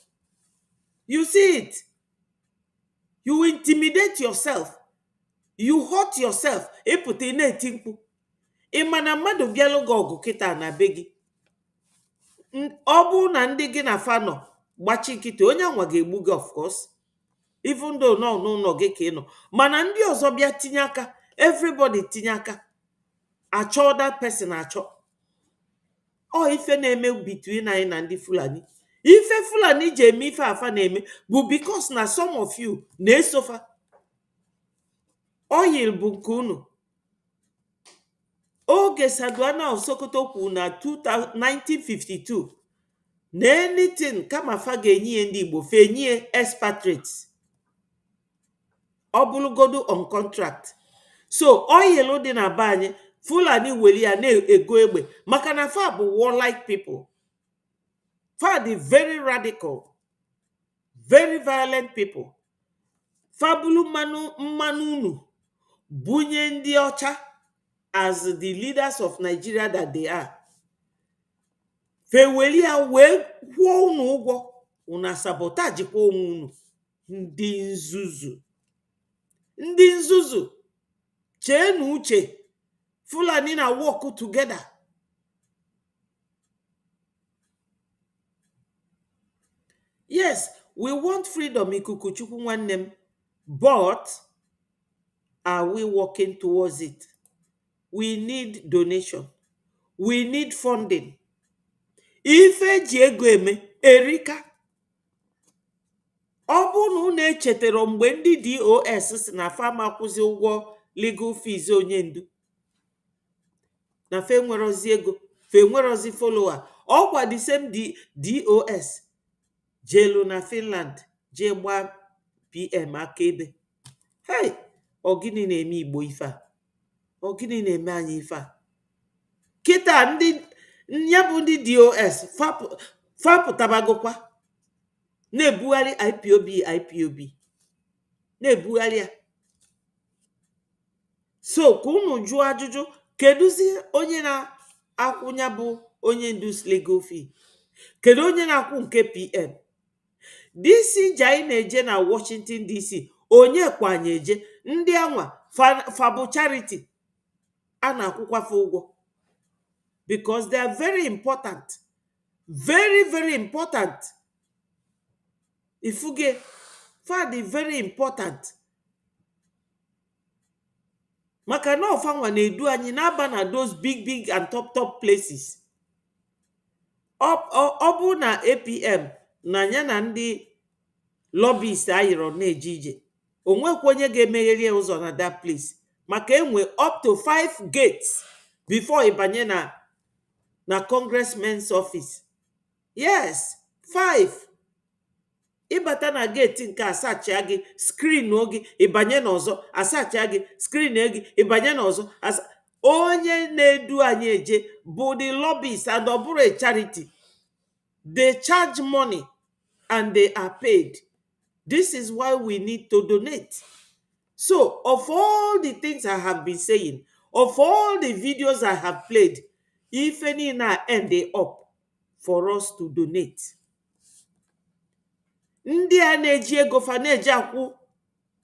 You see it. You intimidate yourself. You hurt yourself. Ịpụta na-eti mkpu. Ịma na mmadụ bịalụ gị ọgụ kịta na be gị. Ọ bụ na ndị gị na fa nọ gbachi nkịtị, onye anwa ga-egbu gị, of course. Even though n'ụlọ gị ka ị nọ. Mana ndị ọzọ bịa tinye aka, everybody tinye aka, achọ that person achọ. Ọ ife na-eme between anyị na ndị Fulani. Ife Fulani ji eme ife afa na-eme bụ because na some of you na-esofa. Oil bụ nke unu. Oge Saduana Sokoto kwu na 1952 na anything kama fa ga-enye ndị Igbo, fa enye expatriates. Ọ bụrụgodu on contract. So oil dị na be anyị, Fulani weli ya na-ego egbe, maka na fa bụ warlike people. Fa dị very radical, very violent people. Fa bulu mmanụ unu bunye ndị ọcha as the leaders of Nigeria that they are. Fe weli ya wee kwụọ unu ụgwọ, una sabotage kwa onwe unu. Ndị nzuzu. Ndị nzuzu. Chee na uche. Fulani na work together. Yes, we want freedom, ikuku Chukwu nwanne m, but are we working towards it? We need donation. We need funding. Ife ji ego eme erika. Ọ bụ na unu echetara mgbe ndị DOS si na fama akwụzi ụgwọ legal fees onye ndu. Na fe nwerozi ego, fe nwerozi follower. Ọkwa the same DOS jelu na Finland je gba PM akaebe. Hey, ọ gịnị na-eme Igbo ife a? Ọ gịnị na-eme anyị ife a? Kịta ndị ya bụ ndị DOS fapụtabagokwa na-ebugharị IPOB na-ebugharị ya. So ka unu jụọ ajụjụ, kedụzi onye na-akwụnya bụ onye ndu legal fee? kedu onye na-akwụ nke PM? DC ji anyị na-eje na Washington DC, onye kwanye eje? Ndị anwa fabụ charity a na-akwụkwafe ụgwọ, because they are very important, very very important. Ifuge fadị very important, maka na ọfanwa na-edu anyị na-aba na those big big and top places. Ọ bụ na APM na ya na ndị lobbyist ayịrọ na-eje ije, onwekwa onye ga-emegheri ụzọ na that place, maka enwe up to 5 gates before ịbanye na congressman's office. Yes, 5. Ịbata na gate nke asachia gị, screen oge ịbanye n'ọzọ, asachia gị, screen gị ịbanye n'ọzọ. Onye na-edu anyị eje bụ the lobbyist, and ọ bụrụ a charity. They charge money and they are paid. This is why we need to donate. So, of all the things I have been saying, of all the videos I have played, if any now end up for us to donate. Ndị a na-eji ego fa na-eji akwụ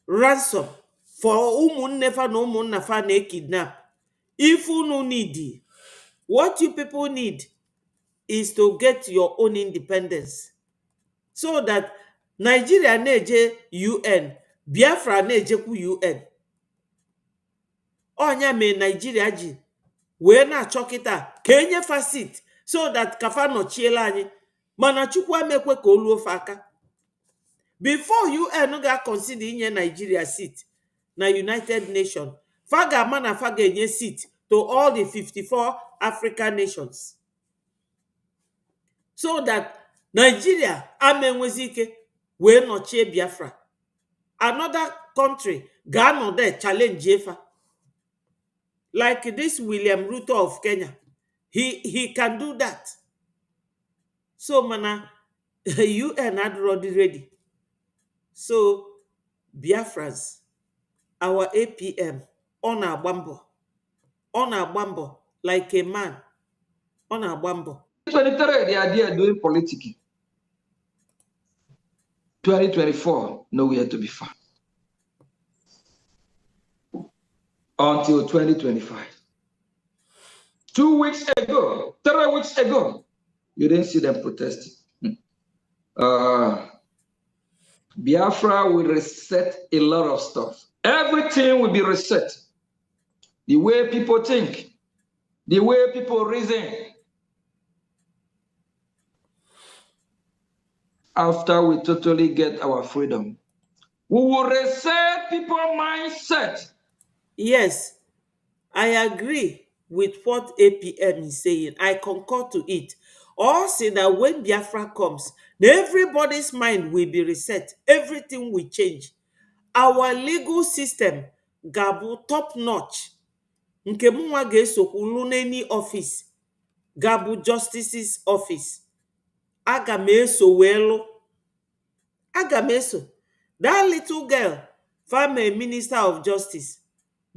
ransom for ụmụnne fa na ụmụnna fa na-ekidnap. If unu need, what you people need is to get your own independence, so that Nigeria na-eje UN, Biafra na-ejekwu UN. Onya me Nigeria ji wee na-achọ kịta ka enye fa seat, so that kafa nọchiela anyị, mana Chukwu amekwe ka oluo fa aka. Before UN ga-consider inye Nigeria seat na United Nations, fa ga-ama na fa ga-enye seat to all the 54 African nations, so that Nigeria amenwezi ike wee nọchie Biafra. Another country ga-anọ there challenge efa, like this William Ruto of Kenya. He can do that. So mana UN had already ready. So Biafrans, our APM, on a bambo, like a man, on a bambo. 2023, they are there doing politics. 2024, nowhere to be found. Until 2025. 2 weeks ago, 3 weeks ago, you didn't see them protesting. Biafra will reset a lot of stuff. Everything will be reset. The way people think, the way people reason. After we totally get our freedom, we will reset people's mindset. Yes, I agree with what APM is saying. I concur to it. Or say that when Biafra comes, everybody's mind will be reset. Everything will change. Our legal system gabu top notch. Nke mwa ga-esokwu n'any office gabu justice's office. Aga m eso welu. Aga m eso. That little girl, former Minister of Justice,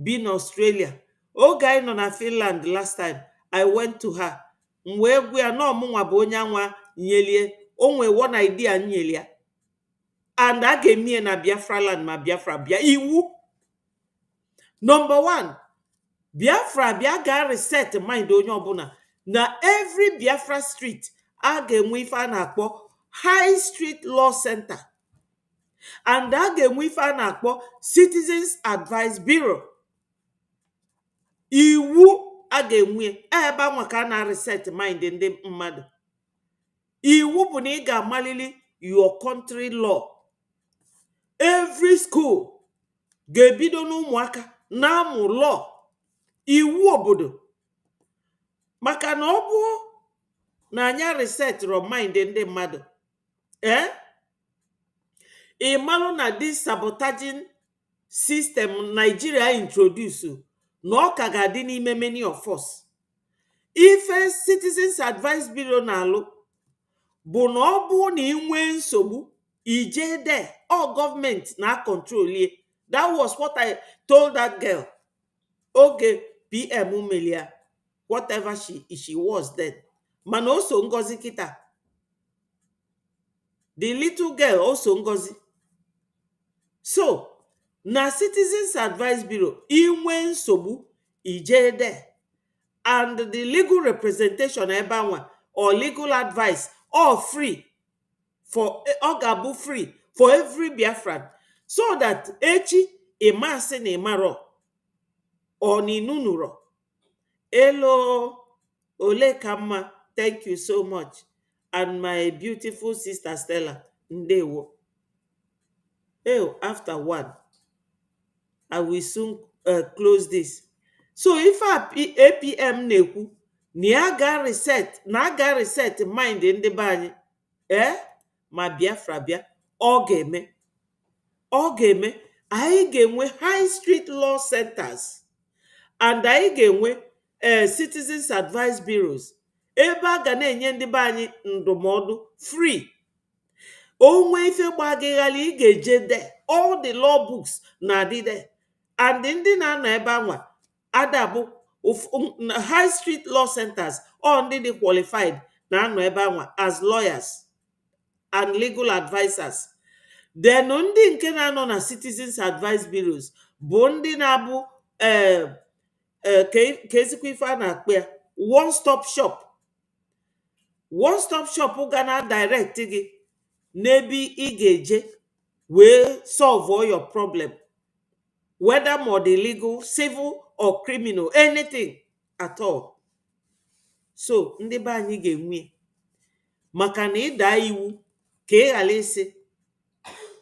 been Australia. Oge anyị nọ na Finland last time, I went to her. Mwe gwe ya no mụnwa bụ onye anwa nyelie. Onwe one idea nyelia. And a ga-emie na Biafra land ma Biafra bịa iwu. Number 1, Biafra bịa ga reset mind onye ọbụla. Na every Biafra street, a ga-enwe ife a na-akpọ High Street Law Center. And a ga-enwe ife a na-akpọ Citizens Advice Bureau. Iwu a ga-enwe ebe anwa ka na reset mind ndị mmadụ. Iwu bụ na ị ga-amalili your country law. Every school ga-ebido n'ụmụaka na-amụ law, iwu obodo. Maka na ọ bụ na anya reset mind ndị mmadụ, ị malụ na this sabotaging system Nigeria introduce, na ọ ka ga-adị n'ime many of us. Ife Citizens Advice Bureau na-alụ bụ na ọ bụ na inwe nsogbu, ije there, all government na control ye. That was what I told that girl. Okay, PM Umelia, whatever she was then. Mana oso ngozi kita. The little girl also Ngozi. So, na Citizens Advice Bureau, inwe nsogbu, ije there. And the legal representation ebe anwa or legal advice all free for Ogabu free for every Biafran. So that echi imasi na imaro or ninunuro. Hello, Ole Kama, thank you so much. And my beautiful sister Stella, Ndewo. Oh, after one, I will soon close this. So if APM nekwu, ni aga reset mind in the bany, ma Biafra bia, ọ ga-eme, anyị ga-enwe high street law centers, and anyị ga-enwe citizens advice bureaus, ebe a ga na-enye ndị be anyị ndụmọdụ free. Onwe ife gbagịghali ị ga-eje there, all the law books na-adị there, and ndị na-anọ ebe anwa adabụ high street law centers or ndị dị qualified na-anọ ebe anwa as lawyers and legal advisors. Then ndị nke na-anọ na citizens advice bureaus bụ ndị na-abụ ka ezikwa ife a na-akpọ ya one stop shop ga na direct gị n'ebe ị ga-eje wee solve all your problem, whether more the legal, civil or criminal, anything at all. So ndị be anyị ga-enwe maka na ịda iwu ka ị ghara isi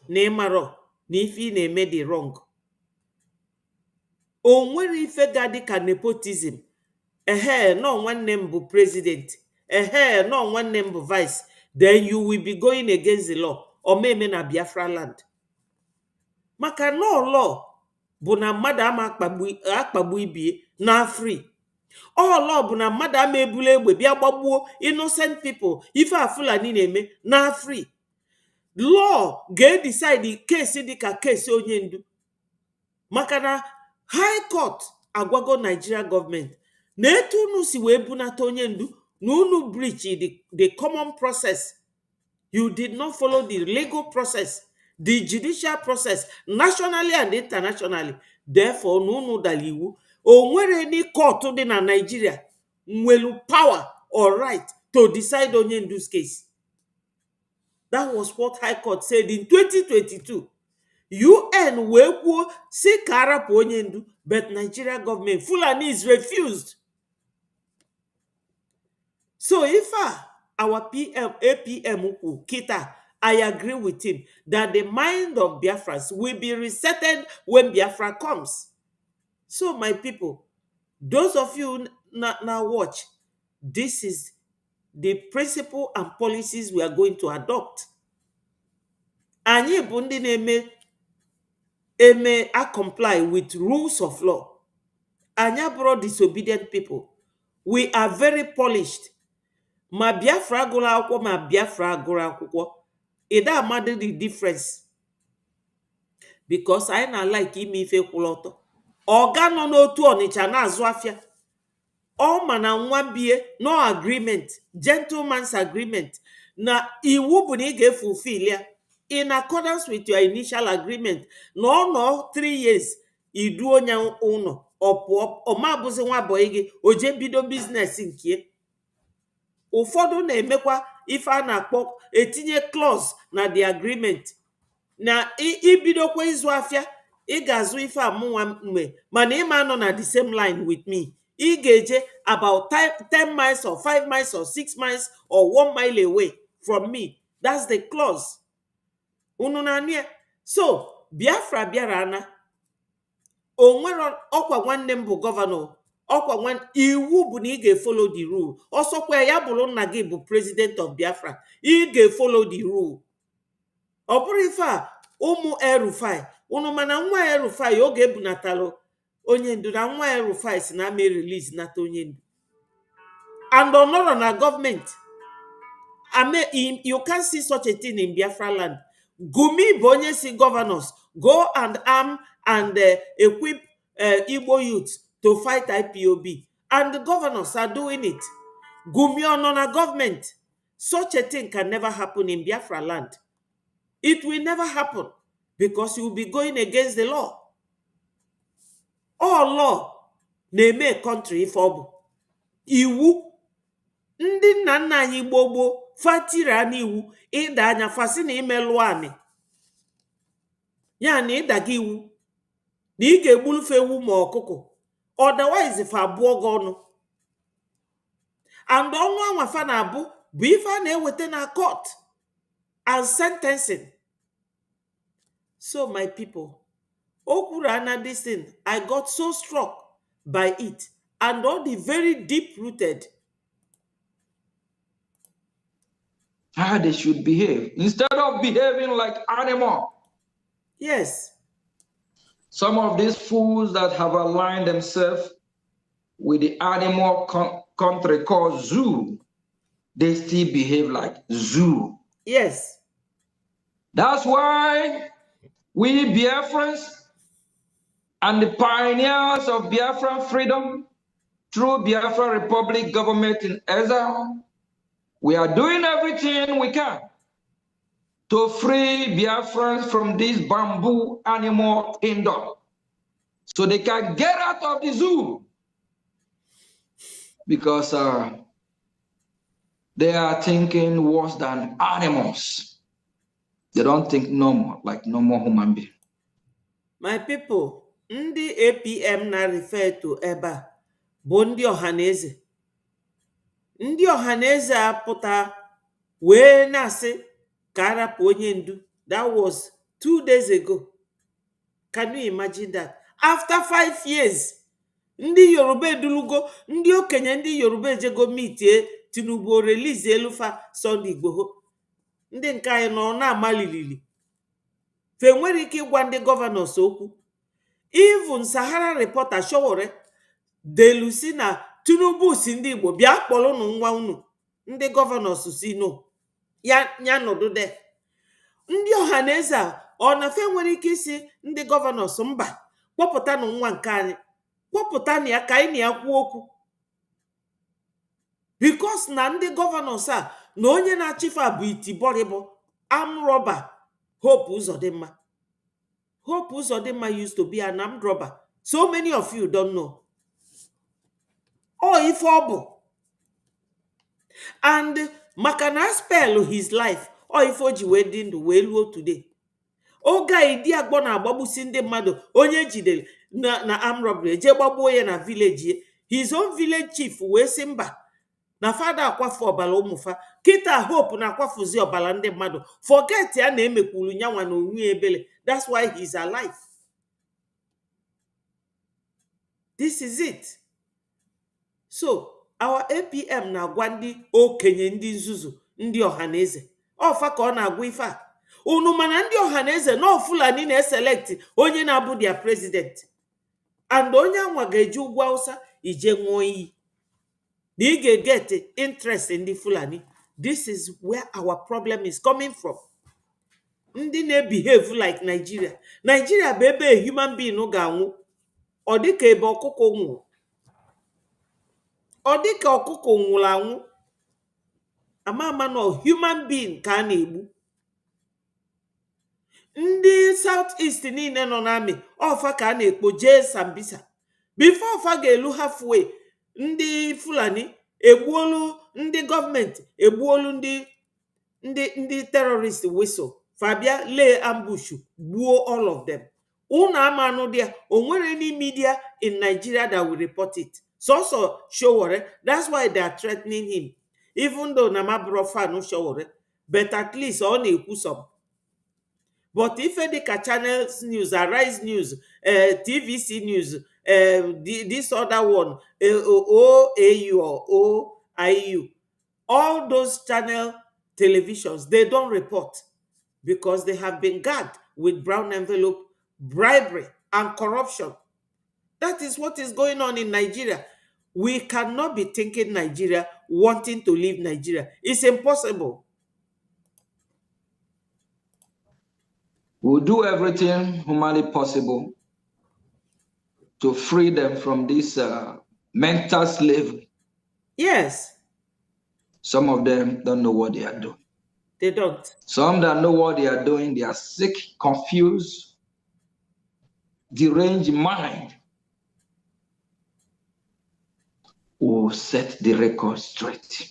na ịmarọ na ife ị na-eme dị wrong. O nwere ife ga dị ka nepotism. No nwanne m bụ president, no nwanne m bụ vice, then you will be going against the law. Omeme na Biafra land. Maka no law bụ na mmadụ ama akpagbu ibie na free. All law bụ na mmadụ ama ebulu egbe bịa gbagbuo innocent people, ife a Fulani na-eme na free. Law ga-decide case dị ka case onye ndu. Maka na high court agwago Nigeria government na etu unu si wee bunata onye ndu na unu breach the common process. You did not follow the legal process, the judicial process, nationally and internationally. Therefore, na unu dala iwu. O nwere any court dị na Nigeria nwelu power or right to decide onye ndu's case. That was what High Court said in 2022. UN wee kwuo si ka arapụ onye ndu, but Nigeria government Fulanis refused. So if our APM Kita, I agree with him that the mind of Biafrans will be resetted when Biafra comes. So my people, those of you now watch, this is the principle and policies we are going to adopt. Anyị bụ ndị na-eme comply with rules of law. Anyị abụrụ disobedient people. We are very polished. Ma Biafra agụrụ akwụkwọ ma Biafra agụrụ akwụkwọ, ịda amadị the difference. Because anyị na-like ime ife kwụrụ ọtọ. Ọga nọ n'otu Ọnịcha na-azụ afịa, ọ ma na nwa bie no agreement, gentleman's agreement, na iwu bụ na ị ga-efulfill ya in accordance with your initial agreement. No 3 years idu onye ụnọ ọpụọ, ọmabụzi nwa boy gị oje bido business nke. Ụfọdụ na-emekwa ife a na-akpọ etinye clause na the agreement na ibidokwa ịzụ afịa, ị ga-azụ ife amụnwa mgbe mana ịma nọ na the same line with me. Ị ga-eje about 10 miles or 5 miles or 6 miles or 1 mile away from me. That's the clause. Unu na anya. So Biafra bịara na o nwere ọkwa nwanne m bụ gọvanọ, ọkwa iwu bụ na ị ga-follow the rule. Ọsọkwa ya bụrụ nna gị bụ president of Biafra, ị ga-follow the rule. Ọ bụrụ ife a ụmụ El-Rufai, unu mana nwa El-Rufai oge ebunatalụ onye ndu na nwa El-Rufai si na ame release nata onye ndu. And ọ nọrọ na gọọmenti. You can't see such a thing in Biafra land. Gumi bụ onye si governors go and arm and equip Igbo youth to fight IPOB. And the governors are doing it. Gumi ọ nọ na government. Such a thing can never happen in Biafra land. It will never happen because you will be going against the law. All law na-eme country ife ọ bụ iwu. Ndị nna nna anyị gboo fatira n'iwu ịda anya fasi na imelụ anị ya na ịdaga iwu na ị ga-egbulufe ewu ma ọkụkọ, otherwise fa abụọ gị ọnụ. And ọnụ anwafa na-abụ bụ ife a na-eweta na court and sentencing. So my people, okwuru ana this thing, I got so struck by it and all the very deep rooted. How they should behave instead of behaving like animal. Yes. Some of these fools that have aligned themselves with the animal country called zoo, they still behave like zoo. Yes. That's why we Biafrans and the pioneers of Biafran freedom through Biafra Republic government in exile, we are doing everything we can to free Biafrans from this bamboo animal kingdom so they can get out of the zoo, because they are thinking worse than animals. They don't think normal, like normal human being. My people, ndị APM na refer to ebe a bụ ndị ọhaneze. Ndị ọhaneze apụta wee na-asị ka arapụ onye ndu. That was 2 days ago. Can you imagine that? After 5 years, ndị Yoruba edulugo, ndị okenye ndị Yoruba ejego mitie Tinubu release elufa Sunday Igboho. Ndị nke anyị nọ na-amalilili. Fe nwere ike ịgwa ndị gọvanọs okwu. Even Sahara reporter Showore delusi na Tinubu si ndị Igbo bịa kpọrọnụ nwa unu. Ndị gọvanọs si no. Ya nọdụ de. Ndị ọhaneze a ọ na fe nwere ike isi ndị gọvanọs mba kpọpụtanụ nwa nke anyị, kpọpụtanụ ya ka anyị na ya kwuo okwu. Because na ndị gọvanọs a na onye na-achịfe bụ itibọrịbọ armed robber Hope Uzodimma. Hope Uzodimma used to be an armed robber. So many of you don't know. Oh, ife ọ bụ. And maka na spell his life. Oh, ife o ji wee dị ndụ wee luo today. Oga idi agbọ na agbagbusi ndị mmadụ onye jidere na armed robbery je gbagbuo ya na village. His own village chief wee sị mba na fada akwafu ọbala ụmụfa. Kita Hope na akwafuzi ọbala ndị mmadụ. Forget ya na emekwuru nyanwa na onwe ebele. That's why he's alive. This is it. So our APM na-agwa ndị okenye ndị nzuzu ndị ọhaneze. Ọfa ka ọ na-agwa ife a. Unu mana ndị ọhaneze na Fulani na-eselect onye na-abụ dia president. And onye anwa ga-eji ugwu Hausa ije ṅụọ iyi. Na ị ga-get interest in the Fulani. This is where our problem is coming from. Ndị na-behave like Nigeria. Nigeria bụ ebe a human being ga-anwụ. Ọ dịka ebe ọkụkọ nwụrụ. Ọ dịka ọkụkọ nwụrụ anwụ. Ama no human being ka a na-egbu. Ndị South East niile nọ n'amị ọfa ka a na-ekpo jee Sambisa. Before ọfa ga-elu halfway, ndị Fulani egbuolu ndị gọọmenti, egbuolu ndị terrorist whistle. Fabia lay ambush, gbuo all of them. Una amanu dia, onwere any media in Nigeria that will report it. So Showore, that's why they are threatening him. Even though Namabro fan Showore, but at least on a some. But if any channels news, Arise News, TVC News, this other one, OAU or OIU, all those channel televisions, they don't report because they have been gagged with brown envelope, bribery, and corruption. That is what is going on in Nigeria. We cannot be thinking Nigeria, wanting to leave Nigeria. It's impossible. We'll do everything humanly possible to free them from this mental slavery. Yes. Some of them don't know what they are doing. They don't. Some that know what they are doing, they are sick, confused, deranged mind, will set the record straight.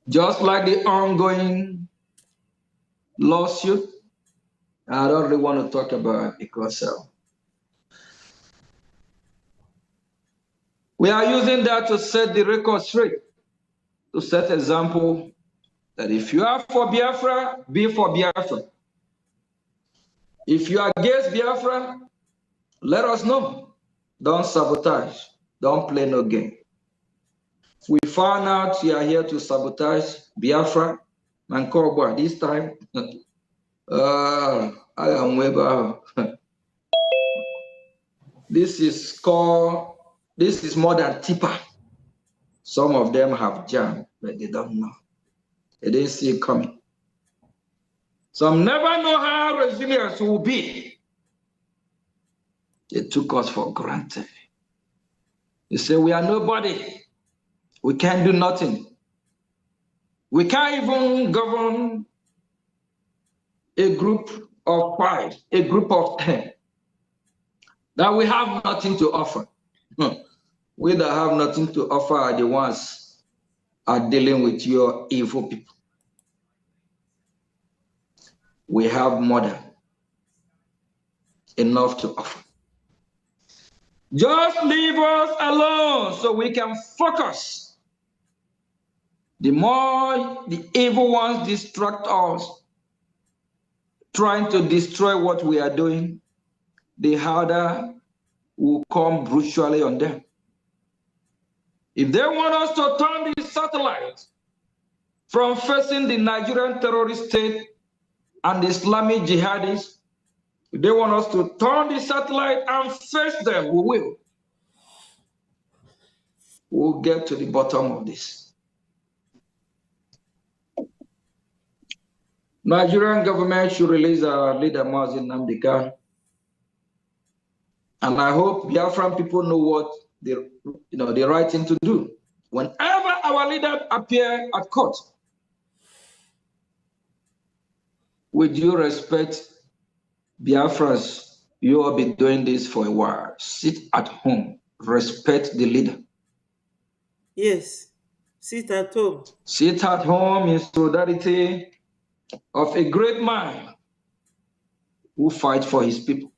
Just like the ongoing lawsuit, I don't really want to talk about it because we are using that to set the record straight, to set example that if you are for Biafra, be for Biafra. If you are against Biafra, let us know. Don't sabotage. Don't play no game. If we found out you are here to sabotage Biafra and Kogwa this time, I am Weber. This is more than tipper. Some of them have jammed, but they don't know. They didn't see it coming. Some never know how resilience will be. They took us for granted. They say we are nobody. We can't do nothing. We can't even govern a group of 5, a group of 10. That we have nothing to offer. We that have nothing to offer are the ones are dealing with your evil people. We have more than enough to offer. Just leave us alone so we can focus. The more the evil ones distract us, trying to destroy what we are doing, the harder will come brutally on them. If they want us to turn the satellite from facing the Nigerian terrorist state and the Islamic jihadists, if they want us to turn the satellite and face them, we will. We'll get to the bottom of this. Nigerian government should release our leader, Mazi Nnamdi Kanu. And I hope Biafran people know what the right thing to do. Whenever our leader appear at court, with due respect, Biafrans, you will be doing this for a while. Sit at home, respect the leader. Yes, sit at home. Sit at home in solidarity of a great man who fights for his people.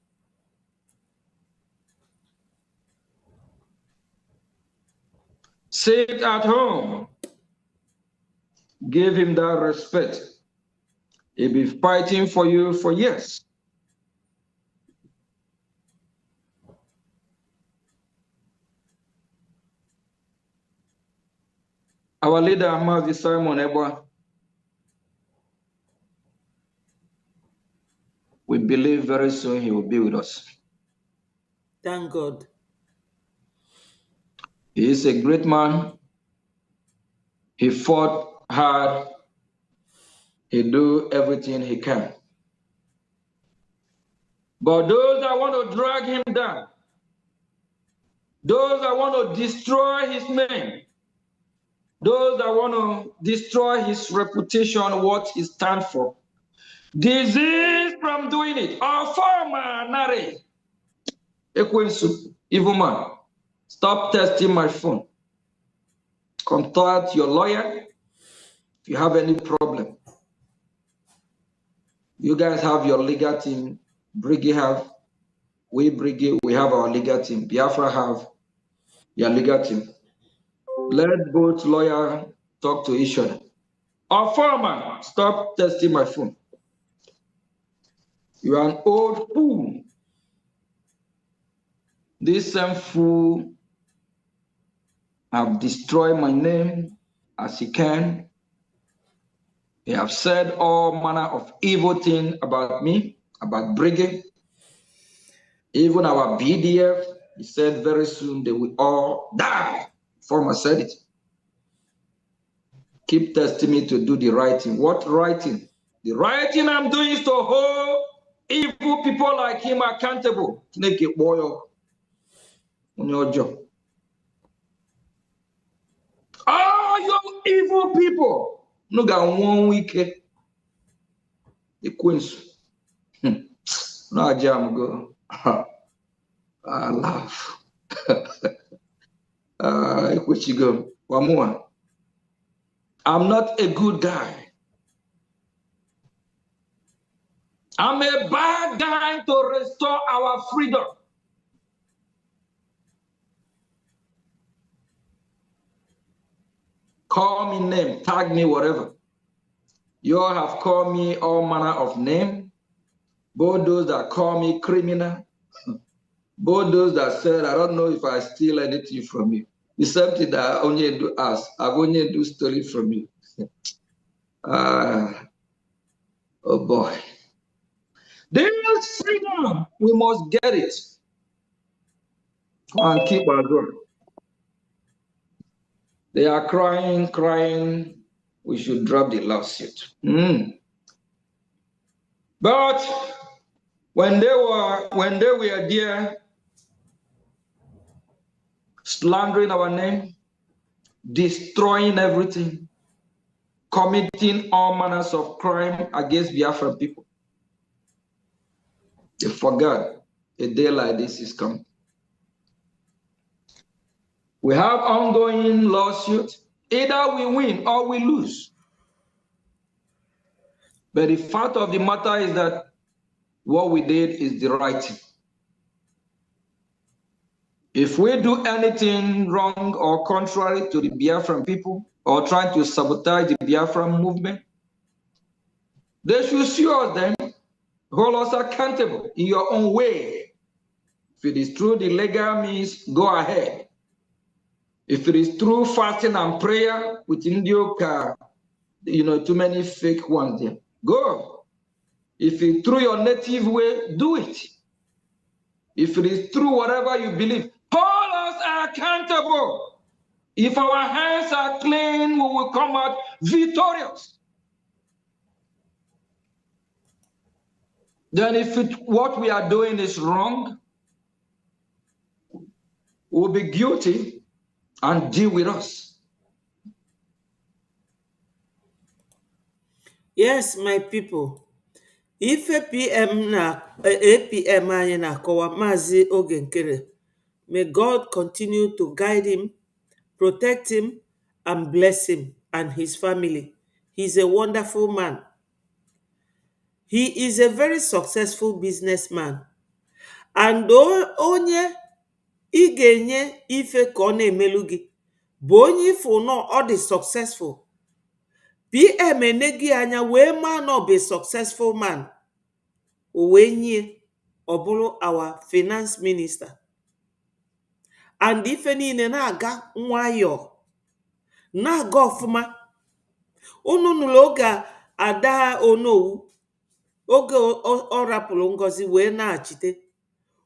Sit at home. Give him that respect. He'll be fighting for you for years. Our leader, Mazi Simon Ebwa, we believe very soon he will be with us. Thank God. He is a great man. He fought hard. He do everything he can. But those that want to drag him down, those that want to destroy his name, those that want to destroy his reputation, what he stands for, disease from doing it. Our former Nare, Ekwensu, evil man, stop testing my phone. Contact your lawyer if you have any problem. You guys have your legal team. Briggy have. We Briggy, we have our legal team. Biafra have your legal team. Let both lawyers talk to each other. Our former, stop testing my phone. You are an old fool. This same fool have destroyed my name as he can. They have said all manner of evil things about me, about Brigade. Even our BDF, he said very soon they will all die. Former said it. Keep testing me to do the right thing. What right thing? The right thing I'm doing is to hold evil people like him accountable. Make it boil on your job. Oh, Igbo people, no got one week. The Queens. No, jam go. I laugh. Which you go. One more. I'm not a good guy. I'm a bad guy to restore our freedom. Call me name, tag me, whatever. You all have called me all manner of name. Both those that call me criminal, both those that said, I don't know if I steal anything from you. It's something that I only do ask. I've only do story from you. Oh boy. This freedom, we must get it and keep our going. They are crying. We should drop the lawsuit. But when they were there slandering our name, destroying everything, committing all manners of crime against Biafran people, they forgot a day like this is coming. We have ongoing lawsuit. Either we win or we lose. But the fact of the matter is that what we did is the right thing. If we do anything wrong or contrary to the Biafran people or trying to sabotage the Biafran movement, they should sue us then, hold us accountable in your own way. If it is through the legal means, go ahead. If it is through fasting and prayer with Indioka, too many fake ones there, go. If it's through your native way, do it. If it is through whatever you believe, hold us accountable. If our hands are clean, we will come out victorious. Then if what we are doing is wrong, we'll be guilty and deal with us. Yes, my people. If APM anyị na-akọwa Maazị Oge Nkere, may God continue to guide him, protect him, and bless him and his family. He's a wonderful man. He is a very successful businessman. And onye ị ga-enye ife ka ọ na-emelu gị bụ onye ifu nọ ọ dị successful. PM enegi anya wee maa na ọ bụ successful man. O wee nye ọ bụrụ our finance minister. And ife niile na-aga nwayọọ, na-aga ọfụma. Unu nụrụ oge Ada Onowu, oge ọ rapụrụ Ngozi wee na-achite,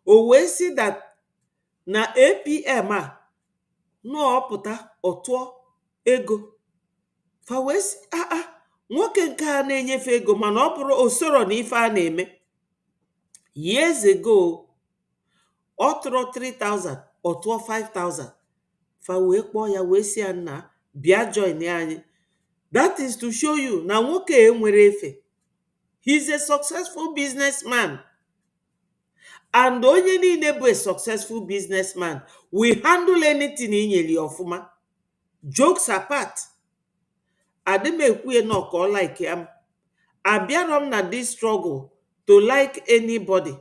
o wee si that na APM a n'ọpụta ọtụọ ego. Fa wee si nwoke nke a na-enyefe ego mana ọ bụrụ osoro na ife a na-eme. Years ago, ọ tụrụ 3,000, ọ tụọ 5,000. Fa wee kpọọ ya wee si ya nna bịa join anyị. That is to show you na nwoke enwere efe. He's a successful businessman. And onye niile bụ a successful businessman will handle anything inyeli ọfụma. Jokes apart, adịm ekwuye nọ ka ọ like am. Abịarọ m na this struggle to like anybody.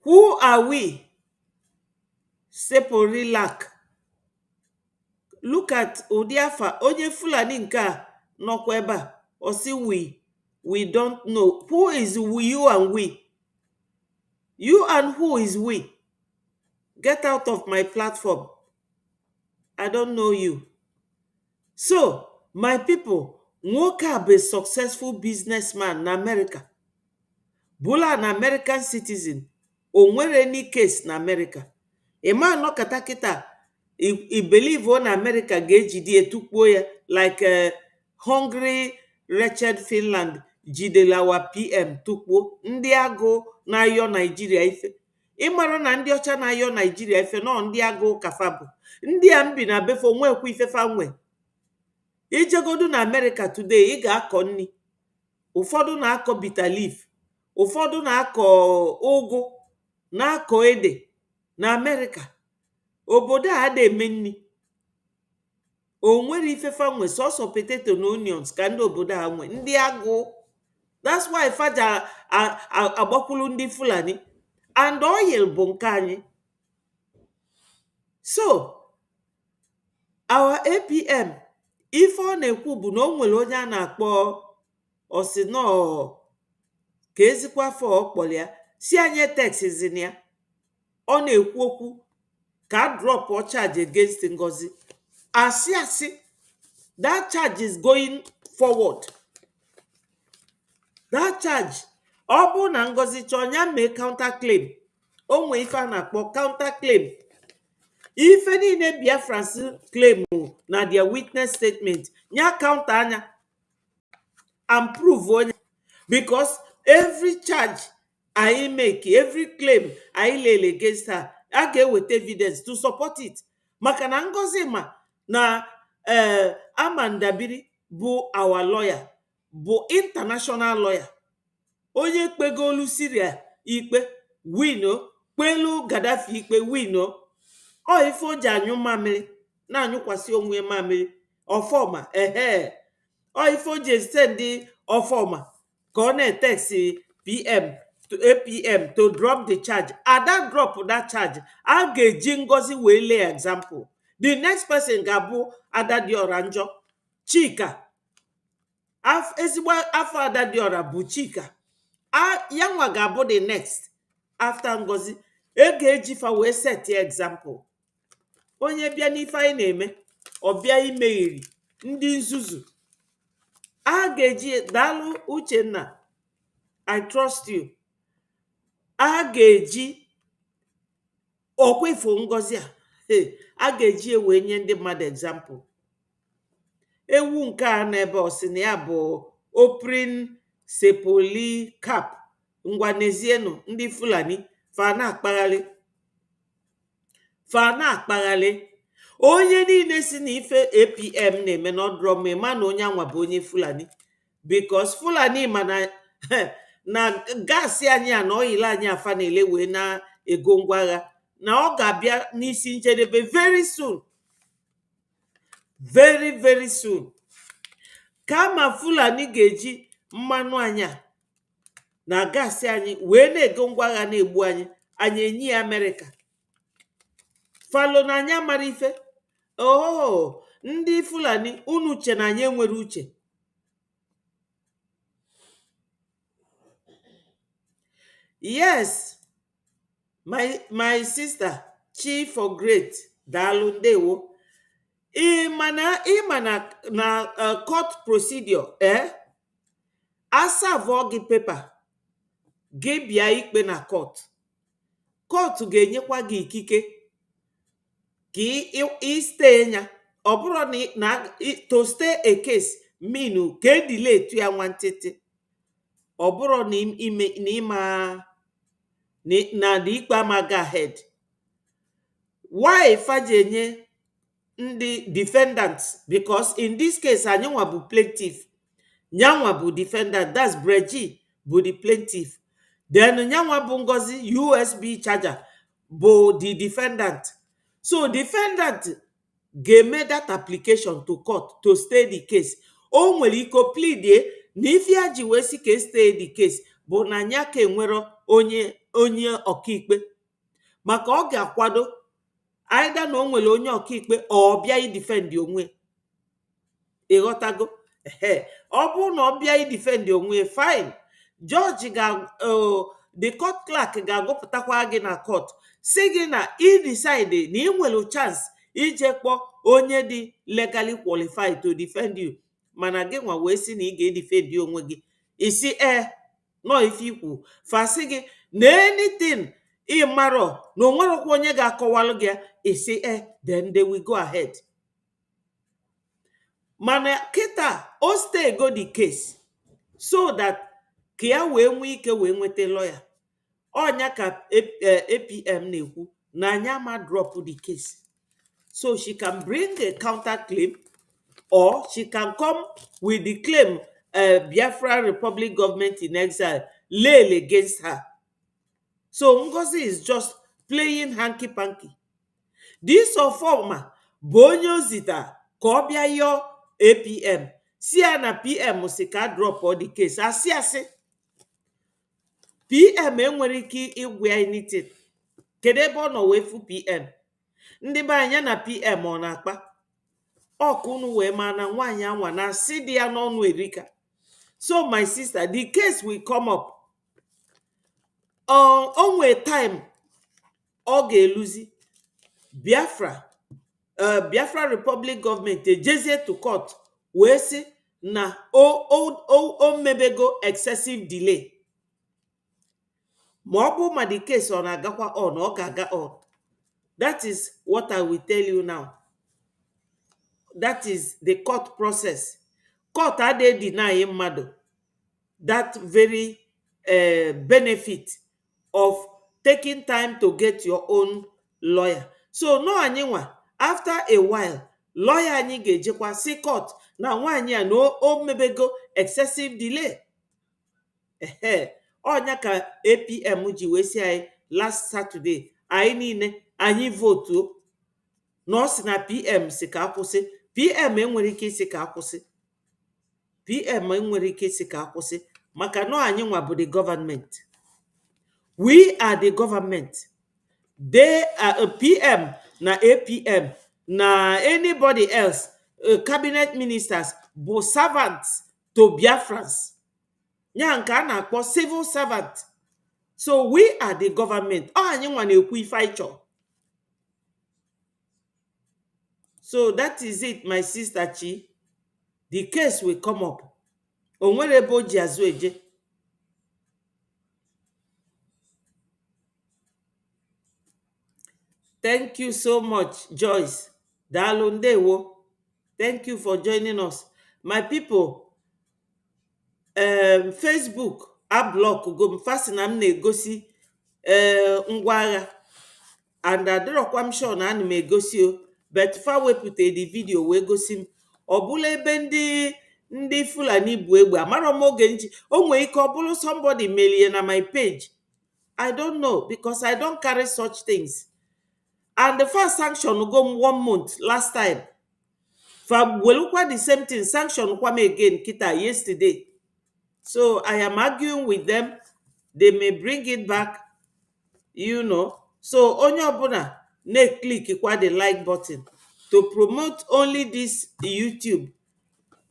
Who are we? Sepori lack. Look at Odiafa, onye Fulani nke a nọkwa ebe a. Or see we don't know. Who is we, you and we? You and who is we? Get out of my platform. I don't know you. So, my people, nwoke a bụ successful businessman na America. Bula an American citizen. O nwere any case na America. A man nọkata kịta, I believe on America ga-ejide etukpuo ya like hungry, wretched Finland jidelawa PM tukpuo ndị agụ na-ayọ Nigeria ife. ịmara na ndị ọcha na-ayọ Naijiria efe nọ ndị agụ kafa bụ ndị a mbi na befe onwekwa ifefa nwe. Ijegodu na America today ị ga-akọ nri, ụfọdụ na-akọ bitter leaf, ụfọdụ na-akọ ụgụ, na-akọ ede na America. Obodo a ada eme nri, o nwere ifefa nwe sọsọ potato na onions ka ndị obodo a nwe ndị agụ. That's why faja agbakwulu ndị Fulani, and oil bụ nke anyị. So our APM ife ọ na-ekwu bụ na o nwere onye a na-akpọ osinọ ka ezikwa afọ ọkpọrọ ya si anyị textin ya, ọ na-ekwu okwu ka drop or charge against Ngozi. Asị that charge is going forward. That charge ọ bụ na Ngozi chọọ ya mee counter claim, o nwee ife a na-akpọ counter claim. Ife niile Biafrans claim na their witness statement nya counter anya and prove onye, because every charge I make, every claim I lay against her, I get with evidence to support it. Maka na Ngozi ma na Amanda Biri bụ our lawyer, bụ international lawyer. Onye kpegolu Syria ikpe wino, kpelu Gaddafi ikpe wino. O ife o ji anyụ mamịrị na anyụkwasị onwe mamịrị ọfọma o ife o ji esite ndị ọfọma ka ọ na-eteksi APM to drop the charge. Ada drop that charge, a ga-eji Ngozi wee lay example. The next person ga-abụ Adadiora Njọ, Chika. Ezigbo afọ Adadiora bụ Chika. Yanwa ga-abụ the next after Ngozi. E ga-eji fa wee set example. Onye bịa n'ife anyị na-eme, ọ bịa imegheri ndị nzuzu. A ga-eji daalụ Uchenna, I trust you. A ga-eji okwefu Ngozi a ga-eji ewe nye ndị mmadụ example. Ewu nke a n'ebe ọsị na ya bụ oprin sepoli cap. Ngwa n'ezienụ ndị Fulani fa na-akpaghalị. Onye niile si na ife APM na-eme n'ọdụrọ ma na onye anwa bụ onye Fulani, because Fulani ma na gaasị anyị a na oyili anyị afa na-ele wee na-ego ngwa agha na ọ ga-abịa n'isi njedebe very soon, very very soon. Kama Fulani ga-eji mmanụ anya na gaasị anyị wee na-ego ngwa agha na-egbu anyị enyi ya Amerịka. Falo na anya mara ife. Ndị Fulani unu uche na anyị enwere uche. Yes, my sister Chief for Great daalụ ndewo. Ịmana na court procedure asavọ gị pepa gị bịa ikpe na court ga-enyekwa gị ikike ka istee ya. Ọ bụrụ na to stay a case mean ka delay to ya nwantịtị. Ọ bụrụ na the ikpe amaga ahead. Why faji enye ndị defendants? Because in this case anyị nwa bụ plaintiff, nyanwa bụ defendant, that's Breji bụ the plaintiff, then nyanwa bụ Ngozi USB charger bụ the defendant. So defendant ga-eme that application to court to stay the case. O nwere iko plead na ife ya ji wee si ka stay the case bụ na nya ka enwero onye ọkaikpe, maka ọ ga-akwado either na o nwere onye ọkaikpe ọ bịa idefend onwe. Ịghọtago? Ọ bụrụ na ọ bịa idefend onwe, fine. Judge the court clerk ga-agụpụtakwa gị na court si gị na i decide na ị nwere chance ije kpọ onye dị legally qualified to defend you, mana gị nwa wee si na ị ga-edefend onwe gị. Isi nọ ife ikwu fasi gị na anything ị marọ na onwerokwa onye ga-akọwalụ gị, isi then they will go ahead. Mana kịta o stay go the case so that ka ya wee nwee ike wee nweta lawyer. Onya ka APM na-ekwu na anya ma drop the case. So she can bring a counter claim, or she can come with the claim Biafra Republic government in exile laid against her. So Ngozi is just playing hanky-panky. This Ofoma bụ onye ozita ka ọ bịa yọọ APM si ya na PM si ka drop the case. Asị PM enwere ike ịgwa anything. Kedu ebe ọ nọ wee fu PM? Ndị be anya na PM ọ na-akpa ọkụ unu wee ma na nwaanyị anwa na asị dị ya n'ọnụ erika. So my sister, the case will come up. Onwe time ọ ga-eluzi Biafra Republic government ejezie to court wee sị na o mebego excessive delay. Ma ọ bụ ma the case ọ na-agakwa on, ọ ga-aga on. That is what I will tell you now. That is the court process. Court adịghị deny mmadụ that very benefit of taking time to get your own lawyer. So no anyị nwa, after a while, lawyer anyị ga-ejekwa si court na nwaanyị a na o mebego excessive delay. Onya ka APM ji wee si anyị last Saturday anyị niile anyị votuo na ọ sị na PM si ka akwụsị. PM enwere ike isi ka akwụsị. PM enwere ike isi ka akwụsị maka na anyị nwa bụ the government. We are the government. They are a PM na APM na anybody else, cabinet ministers bụ servants to Biafrans. Nya nke a na-akpọ civil servant. So we are the government. Anyị nwa na-ekwu ife anyị chọrọ. So that is it, my sister Chi. The case will come up. Onwere ebe o ji azụ eje. Thank you so much, Joyce. Daalụ ndewo. Thank you for joining us. My people, Facebook ablock go m fasi na m na-egosi ngwa agha. And adịrọkwa m sure na ana m egosi o. But fa wepụta the video wee gosi m. Ọ bụla ebe ndị Fulani bụ egbe. Amara m oge nji. O nwere ike ọ bụrụ somebody melie na my page. I don't know, because I don't carry such things. And the first sanction go 1 month last time. For welukwa the same thing, sanction kwame again kita yesterday. So I am arguing with them. They may bring it back, So onye ọbụla na-click kwa the like button to promote only this YouTube.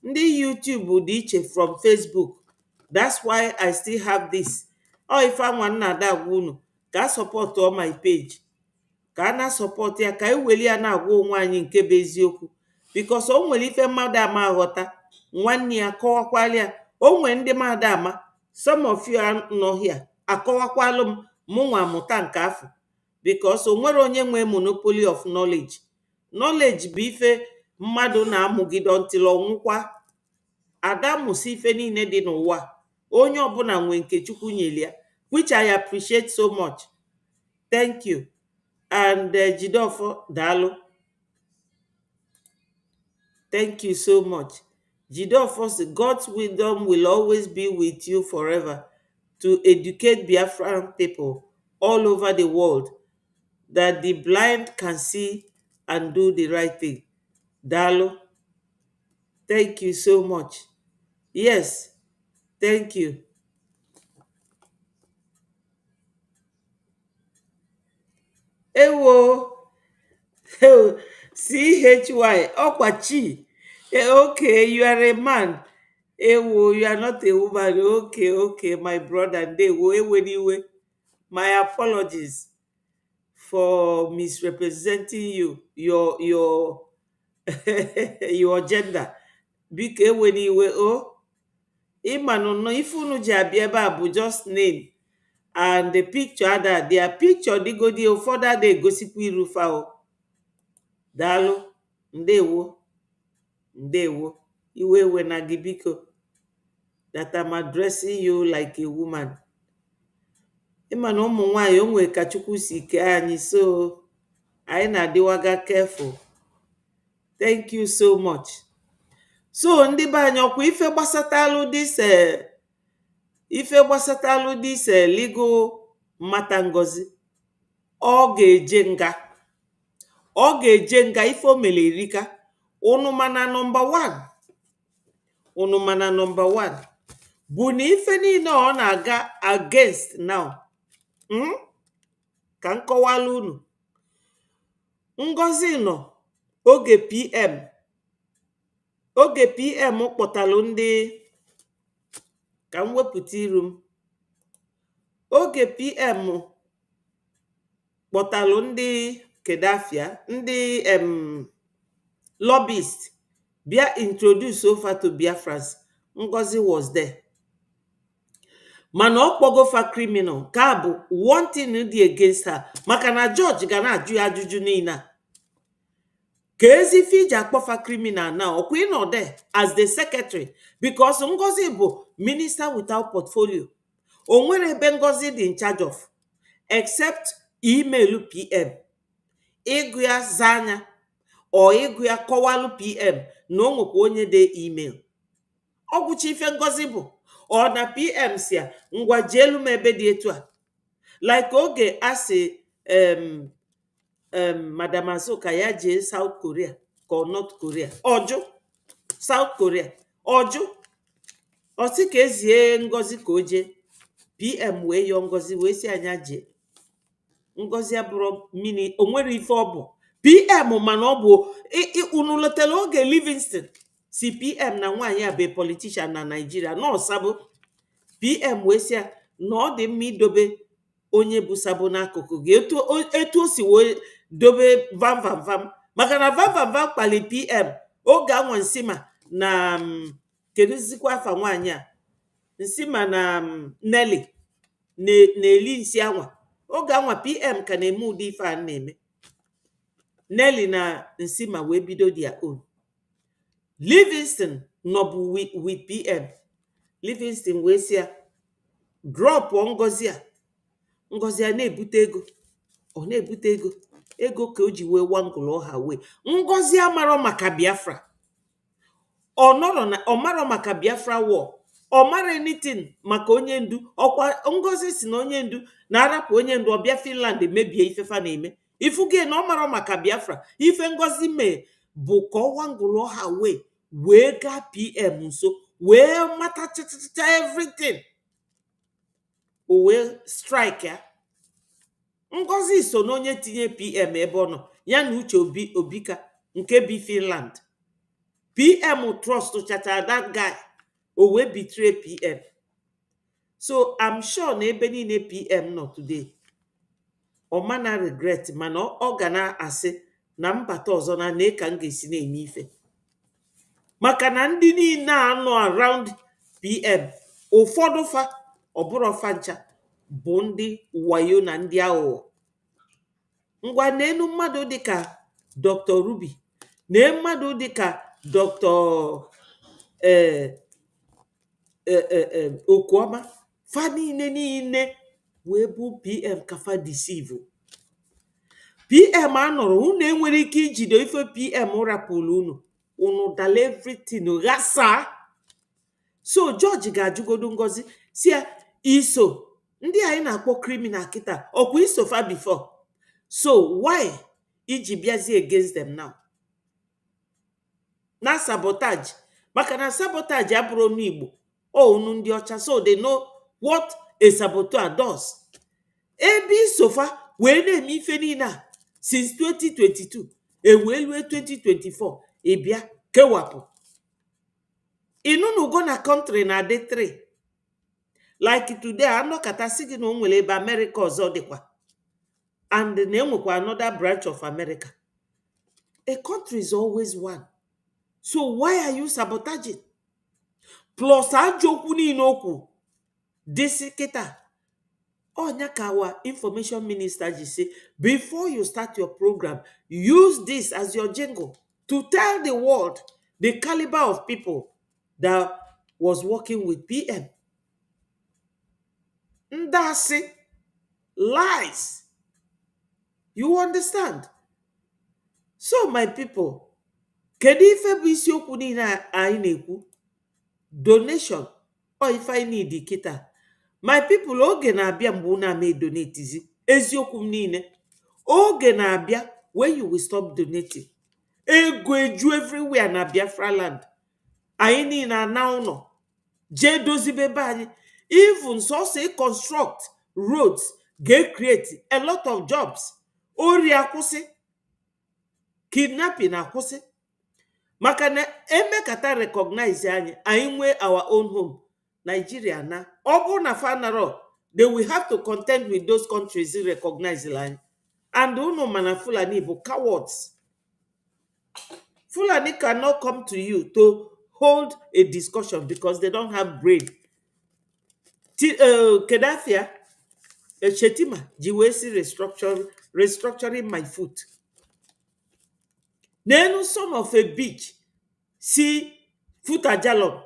Ndị YouTube dị iche from Facebook. That's why I still have this. If I want na agwa unu ka support on my page. Ka na support ya ka eweli ya na-agwa onwe anyị nke bụ eziokwu. Because o nwere ife mmadụ ama aghọta nwanne ya akọwakwala ya. O nwere ndị mmadụ ama, some of you nọ here akọwakwalụ m mụnwa amụta nke afọ. Because o nwere onye nwe monopoly of knowledge. Knowledge bụ ife mmadụ na-amụgide until ọnwụkwa. Ada mụsị ife niile dị n'ụwa. Onye ọbụla nwe nke Chukwu nyeli ya, which I appreciate so much. Thank you. And Jidofo Dalo. Thank you so much. Jidofo, God's wisdom will always be with you forever to educate Biafran people all over the world that the blind can see and do the right thing. Dalo. Thank you so much. Yes. Thank you. Ewo. CHY. Okwachi. Okay, you are a man. Ewo, you are not a woman. Okay, my brother. Anyway, my apologies for misrepresenting you, your your gender. Biko eweniwe o. Imanu no ifunu ji abịa ebe a bụ just name and the picture ada their picture digodi ụfọdụ ada egosikwa irufa o. Daalụ. Ndewo. Iwe na gị biko. That I'm addressing you like a woman. ịma na ụmụ nwanyị o nwere ka Chukwu si kee anyị, so anyị na-adịwaga careful. Thank you so much. So ndị be anyị, ọkwa ife gbasatalụ dis legal mmata Ngozi, ọ ga-eje nga, ife o mere erika. Unu mana number one bụ na ife niile ọ na-aga against now. Ka nkọwala unu, Ngozi nọ oge PM kpọtalụ ndị, ka m wepụta iru m, oge PM kpọtalụ ndị kedafia, ndị lobbyist bịa introduce over to Biafrans. Ngozi was there. Mana ọ kpọgofa criminal, ka bụ one thing dị against her, maka na George ga na-ajụ ya ajụjụ niile a. Ka ezi ife iji akpọfa criminal na ọkwa ịnọ there as the secretary, because Ngozi bụ minister without portfolio. O nwere ebe Ngozi dị in charge of except email PM, ịgụ ya zanya, ọ ịgụ ya kọwalụ PM na o nwekwa onye dị email. Ọ gwụcha ife Ngozi bụ, ọ na PM si ya ngwa jeelu m ebe dị etu a. Like oge asị Madam Azuka ya jee South Korea ka North Korea, ọjụ South Korea, ọjụ ọsị ka ezie Ngozi ka o jee. PM wee yọọ Ngozi wee si anya jee. Ngozi abụrụ mini, o nwere ife ọ bụ PM, mana ọ bụ unu lotele oge Livingston si PM na nwaanyị a be politician na Nigeria na ọsabụ. PM wee si ya na ọ dị mma idobe onye bụ Sabo n'akụkụ gị, etu o si wee dobe vam, maka na vam kpali PM oge anwa Nsima na kedụzikwa afa nwaanyị a, Nsima na Nelly na-eli nsi anwa. Oge anwa PM ka na-eme ụdị ife a na-eme. Nelly na Nsima wee bido their own. Livingston nọbụ with PM. Livingston wee si ya drop Ngozi a. Ngozi a na-ebute ego, ọ na-ebute ego ka o ji wee wangụlụ ọha wee. Ngozi amarọ maka Biafra, ọ marọ maka Biafra war, ọ mara anything maka onye ndu. Ọkwa Ngozi si na onye ndu na-arapụ onye ndu ọbịa Finland mebie ifefa na-eme. Ifuge na ọ marọ maka Biafra. Ife Ngozi mee bụ ka ọ wangụlụ ọha wee gaa PM nso wee mata everything, o wee strike ya. Ngozi so na onye tinye PM ebe ọ nọ, ya na Uche Obika nke bi Finland. PM trust chata that guy, o wee betray PM. So I'm sure na ebe niile PM nọ today, ọ mana regret, mana ọ ga na-asị na mbata ọzọ na ka m ga-esi na-eme ife. Maka na ndị niile anọ around PM, ụfọdụ fa ọbụrụ fancha bụ ndị wayo na ndị aghụghọ. Ngwa n'enu mmadụ dịka Dr. Ruby, na mmadụ dịka Dr. Okuoma, fa niile wee bụ PM ka fa deceive. PM anọrọ, unu enwere ike ijide ife PM rapụrụ unu dala everything ghasa. So George ga-ajụgodo Ngozi si ya iso ndị anyị na-akpọ criminal kịta, ọkwa iso fa before, so why iji bịazi against them now? Na sabotage, maka na sabotage abụrụ n'Igbo, unu ndị ọcha, so they know what a saboteur does. Ebe isofa wee na-eme ife niile a since 2022 ewee lue 2024 ịbịa kewapụ. Inunugo na country na adị 3 like today anọkata sị gị na o nwere ebe America ọzọ dịkwa, and na enwekwa another branch of America. A country is always one. So why are you sabotaging? Plus ajọ okwu niile okwu dịsị kịta. Onya ka our information minister ji say, before you start your program, use this as your jingle to tell the world the caliber of people that was working with PM. Ndasi lies. You understand? So my people, kedu ife bụ isiokwu niile anyị na-ekwu? Donation or if I need kita. My people, oge na-abịa mgbe unu ama edonetizi. Eziokwu m niile. Oge na-abịa when you will stop donating. Ego eju everywhere na Biafra land. Anyị niile ana ụlọ. Jee dozibe be anyị. Even so say construct roads, get create a lot of jobs. Ori akwụsị. Kidnapping akwụsị. Maka na emekata recognize anyị nwee our own home. Nigeria na. Ọ bụrụ na fanaro, they will have to contend with those countries who recognize line. And unu mana Fulani bụ cowards. Fulani cannot come to you to hold a discussion because they don't have brain. Kedafia, Shetima, Jiwesi restructuring my foot. Nenu some of a beach, see foot ajalon,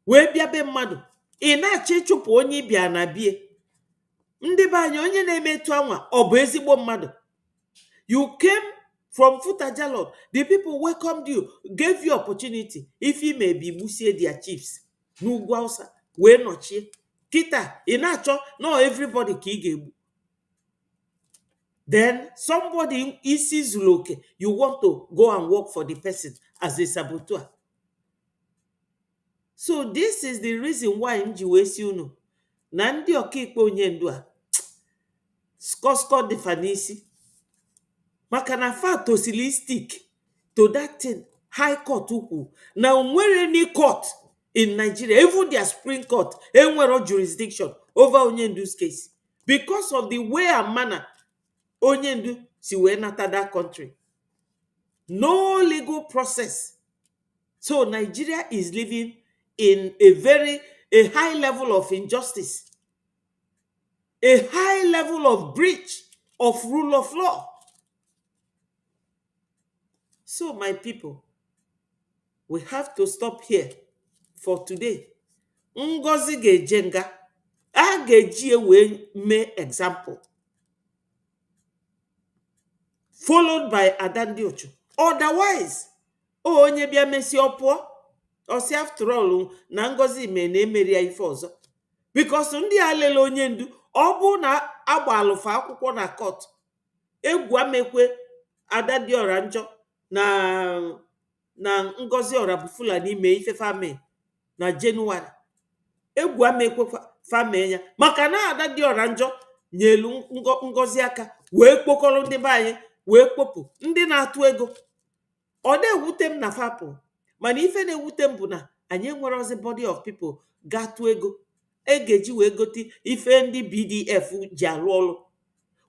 we biabe madu, na-achọ ịchụpụ onye bịa na bie. Ndị be anyị onye na-emetu anwa, ọ bụ ezigbo mmadụ. You came from Futajalon. The people welcomed you, gave you opportunity. If he may be Musie their chiefs. N'ugwu Hausa, wee nọchie. Kita, inacho, no everybody ka ị ga-egbu. Then somebody isi Zuluoke, you want to go and work for the person as a saboteur. So this is the reason why nji wee si unu na ndị ọkaikpe onye ndu a skọskọ dịfa n'isi. Maka na fatosilistic to that thing high court ukwu na nwere any court in Nigeria, even their Supreme Court enwero jurisdiction over Onyendu's case because of the way and manner Onyendu si wee nata that country. No legal process. So Nigeria is living in a high level of injustice, a high level of breach of rule of law. So my people, we have to stop here for today. Ngozi ga-ejenga, a ga-eji wee mee example, followed by Adandiochu. Otherwise, onye bịa mesi ọpụọ, osi after all na Ngozi me na-emeri ya ife ọzọ. Because ndị alele onye ndu, ọ bụ na agba alụfa akwụkwọ na court, egwu amekwe Adadiora njọ na Ngozi Ora bụ Fulani mee ife fame na January. Egwu amekwe fame ya maka na Adadiora njọ nyelu Ngozi aka wee kpokọrọ ndị be anyị wee kpopụ ndị na-atụ ego. Ọ na-ewute m na fapụ, mana ife na-ewute m bụ na anyị enwere ozi body of people ga-atụ ego. Egeji wee gote ife ndị BDF ji alụ ọlụ,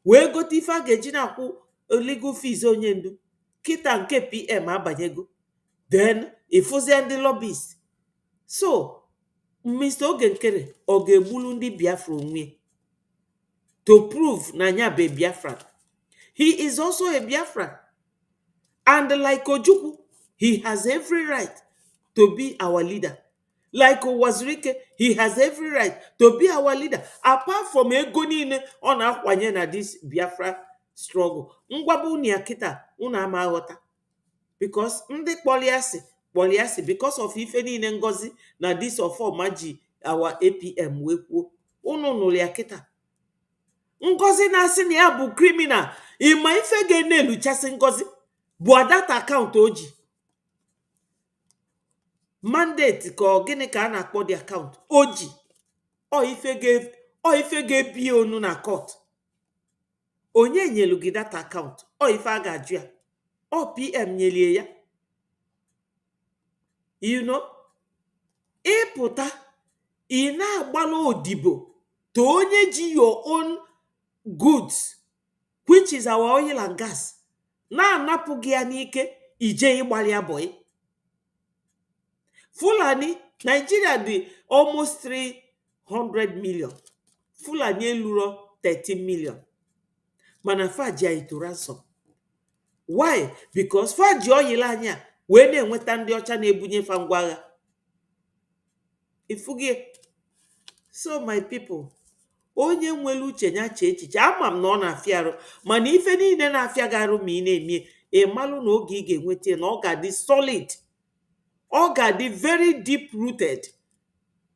wee gote ife a ga-eji na-akwụ legal fees onye ndu. Kita nke PM abanyego, then ifuzie ndị lobbyist. So Mr. Ogenkere ọ ga-egbulu ndị Biafra onwe to prove na nya be Biafra. He is also a Biafra, and like Ojukwu, he has every right to be our leader. Like Owazurike, he has every right to be our leader. Apart from ego niile ọ na-akwanye na this Biafra struggle. Ngwabu ni akita una ama aghọta. Because ndị kpọliasị because of ife niile Ngozi na this ọfọma ji our APM wee kwuo. Unu nụrụ ya kịta. Ngozi na-asị na ya bụ criminal. Ịma ife ga-eneluchasị Ngozi bụ data account oji. Mandate ka ọ gịnị ka a na-akpọ the account oji. Ọ ife ga-ebi onu na court. Onye nyelu gị data account, ọ ife a ga-ajụ ya. Ọ PM nyelie ya. You know, ịpụta ị na-agbala odibo to onye ji your own goods, which is our oil and gas, na-anapụ gị ya n'ike ije ịgbalị abọị. Fulani, Nigeria dị almost 300 million. Fulani eluro 13 million. Mana faji anyị to ransom. Why? Because faji oil anya wee na-enweta ndị ọcha na-ebunye fa ngwa agha. Ifugie. So my people, onye nwere uche ya chee echiche. Ama m na ọ na-afịa arụ, mana ife niile na-afịa gị arụ ma ị na-eme ịmalụ na oge ị ga-enweta na ọ ga-adị solid, ọ ga-adị very deep rooted.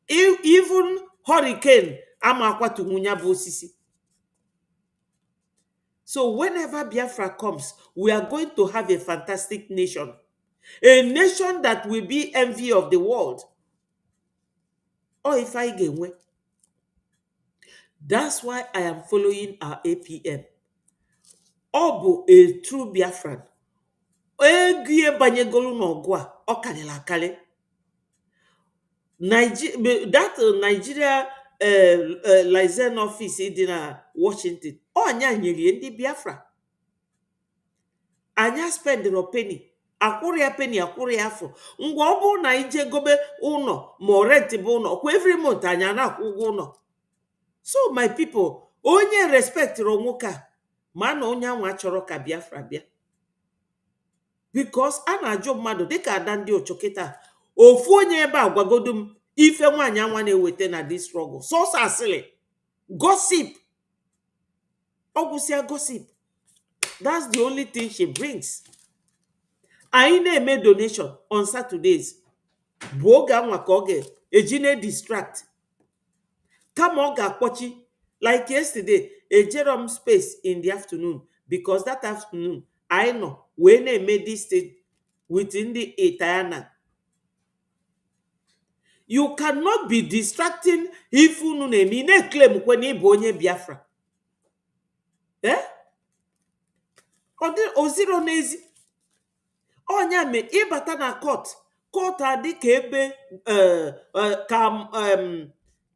Even hurricane ama akwatunwu ya bụ osisi. So whenever Biafra comes, we are going to have a fantastic nation. A nation that will be envy of the world. Or if I get away. That's why I am following our APM. Obu a true Biafran. Egie banyegolu n'ọgụ a, ọ karịrị akarị. Nigeria liaison office dị na Washington. Ọnya nyere ndị Biafra. Anya spendro penny. Akwụrụ ya penny, akwụrụ ya afọ. Ngwa ọ bụrụ na ije gobe ụlọ ma rent bụ ụlọ, kwa every month anya na-akwụ ụgwọ ụlọ. So my people, onye respect nwoke a, ma na onye anwa chọrọ ka Biafra bịa. Because a na-ajụ mmadụ dịka ada ndị ochokịta, ofu onye ebe a gwagodu m ife nwaanyị anwa na-eweta na this struggle. Sọsọ asịrị, gossip. Ọgwụsịa gossip. That's the only thing she brings. Anyị na-eme donation on Saturdays. Bụ oge anwa ka ọ ga-eji na-distract. Kama ọ ga-akpọchi. Like yesterday, a Jerome space in the afternoon. Because that afternoon, I know when I made this thing within the Italiana. You cannot be distracting if you know claim when you bonye Biafra. Eh? Oziro nezi. Onya me ibata na court. Court adi ka ebe ka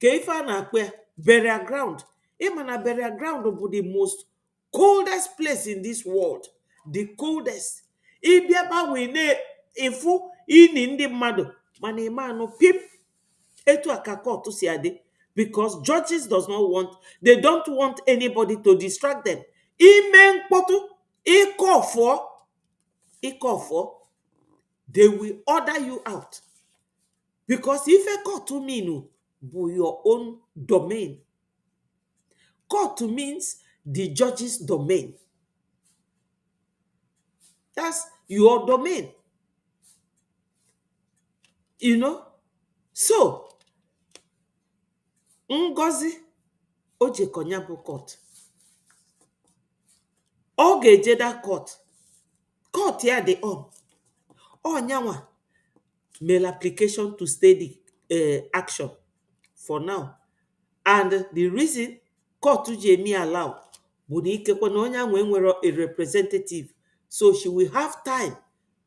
ife a na-akpọ burial ground. Imana burial ground bụ the most coldest place in this world. The coldest. Ibiaba we ne ifu ini ndị mmadụ mana imanu pip etu aka court si ade, because judges they don't want anybody to distract them. Ime mkpọtụ ikofo, they will order you out. Because if a court to mean bụ your own domain. Court means the judge's domain. That's your domain. You know? So, Ngozi ojekonya bụ court. Ọ ga-eje that court. Court ya dị on. Onyanwa mail application to stay the action for now. And the reason court ji emi allow bụ na ikekwe na onyanwa enwere a representative, so she will have time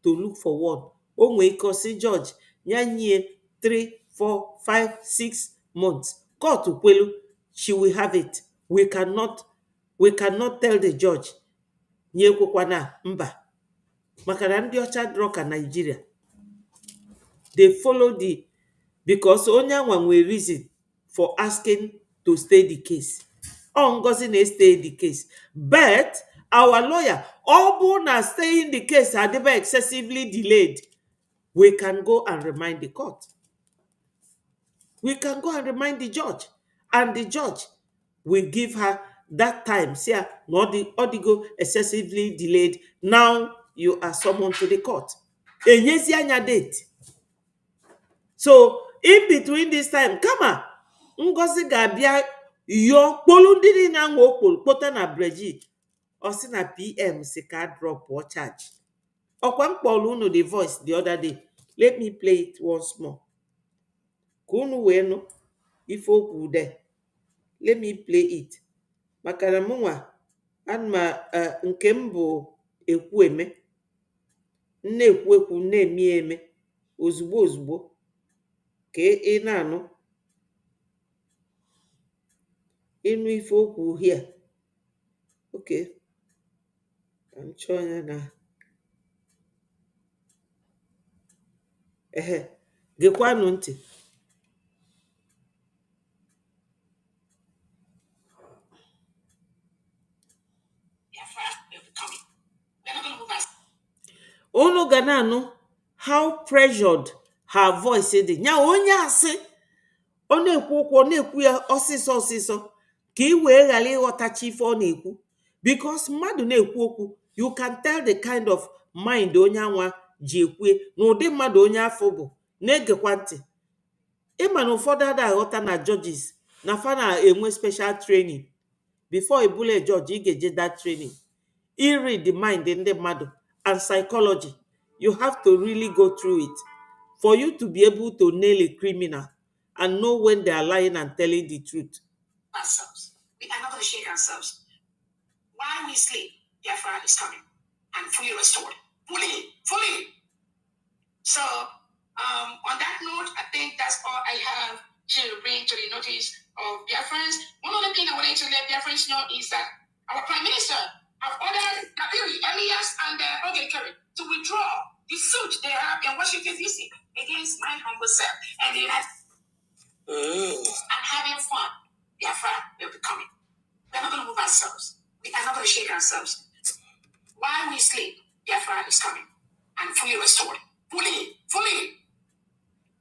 to look for one. O nwee ike osi judge nyanye 3, 4, 5, 6 months. Court kwelu, she will have it. We cannot tell the judge nyekwekwa na mba. Maka na ndị ọcha droka Nigeria. They follow because onyanwa nwere reason for asking to stay the case. Ngozi na-stay the case. But our lawyer, ọ bụ na staying the case adịba excessively delayed, we can go and remind the court. We can go and remind the judge. And the judge will give her that time. See, not the odigo excessively delayed. Now you are summoned to the court. Enyezi anya date. So, in between this time, come on. Ngozi ga-abịa yo kpolu ndị dị na nwa okpolu kpota na breji. O si na PM si ka drop or charge. Ọkwa mkpọlu unu the voice the other day. Let me play it once more. Ka unu wee nụ ife okwu there. Let me play it. Maka na mụnwa anma nke m bụ ekwu eme. Nne ekwu ekwu na-eme eme. Ozugbo ozugbo. Ka ị na-anụ ịnụ ife okwu here. Okay. I'm trying na. Gekwanụ ntị. Unu ga na-anụ how pressured her voice dị. Nya onye asị, ọ na-ekwu okwu, ọ na-ekwu ya ọsịsọ ọsịsọ. ka ị wee ghara ịghọtachi ife ọ na-ekwu, because mmadụ na-ekwu okwu, you can tell the kind of mind onye anwa ji ekwe na ụdị mmadụ onye afọ bụ na-egekwa ntị. Ịma na ụfọdụ ada aghọta na judges na fa na-enwe special training. Before ibule judge, ị ga-eje that training. Read the mind ndị mmadụ and psychology. You have to really go through it for you to be able to nail a criminal and know when they are lying and telling the truth. Ourselves. We are not going to shake ourselves. While we sleep, Biafra is coming and fully restored. Fully. So, on that note, I think that's all I have to bring to the notice of Biafrans. One other thing I wanted to let Biafrans know is that our Prime Minister have ordered Kabiri, Elias, and Oge Kerry to withdraw the suit they have in Washington, D.C. against my humble self. And they have, I'm having fun. Biafra will be coming. We're not going to move ourselves. We are not going to shake ourselves. While we sleep, Biafra is coming and fully restored. Fully.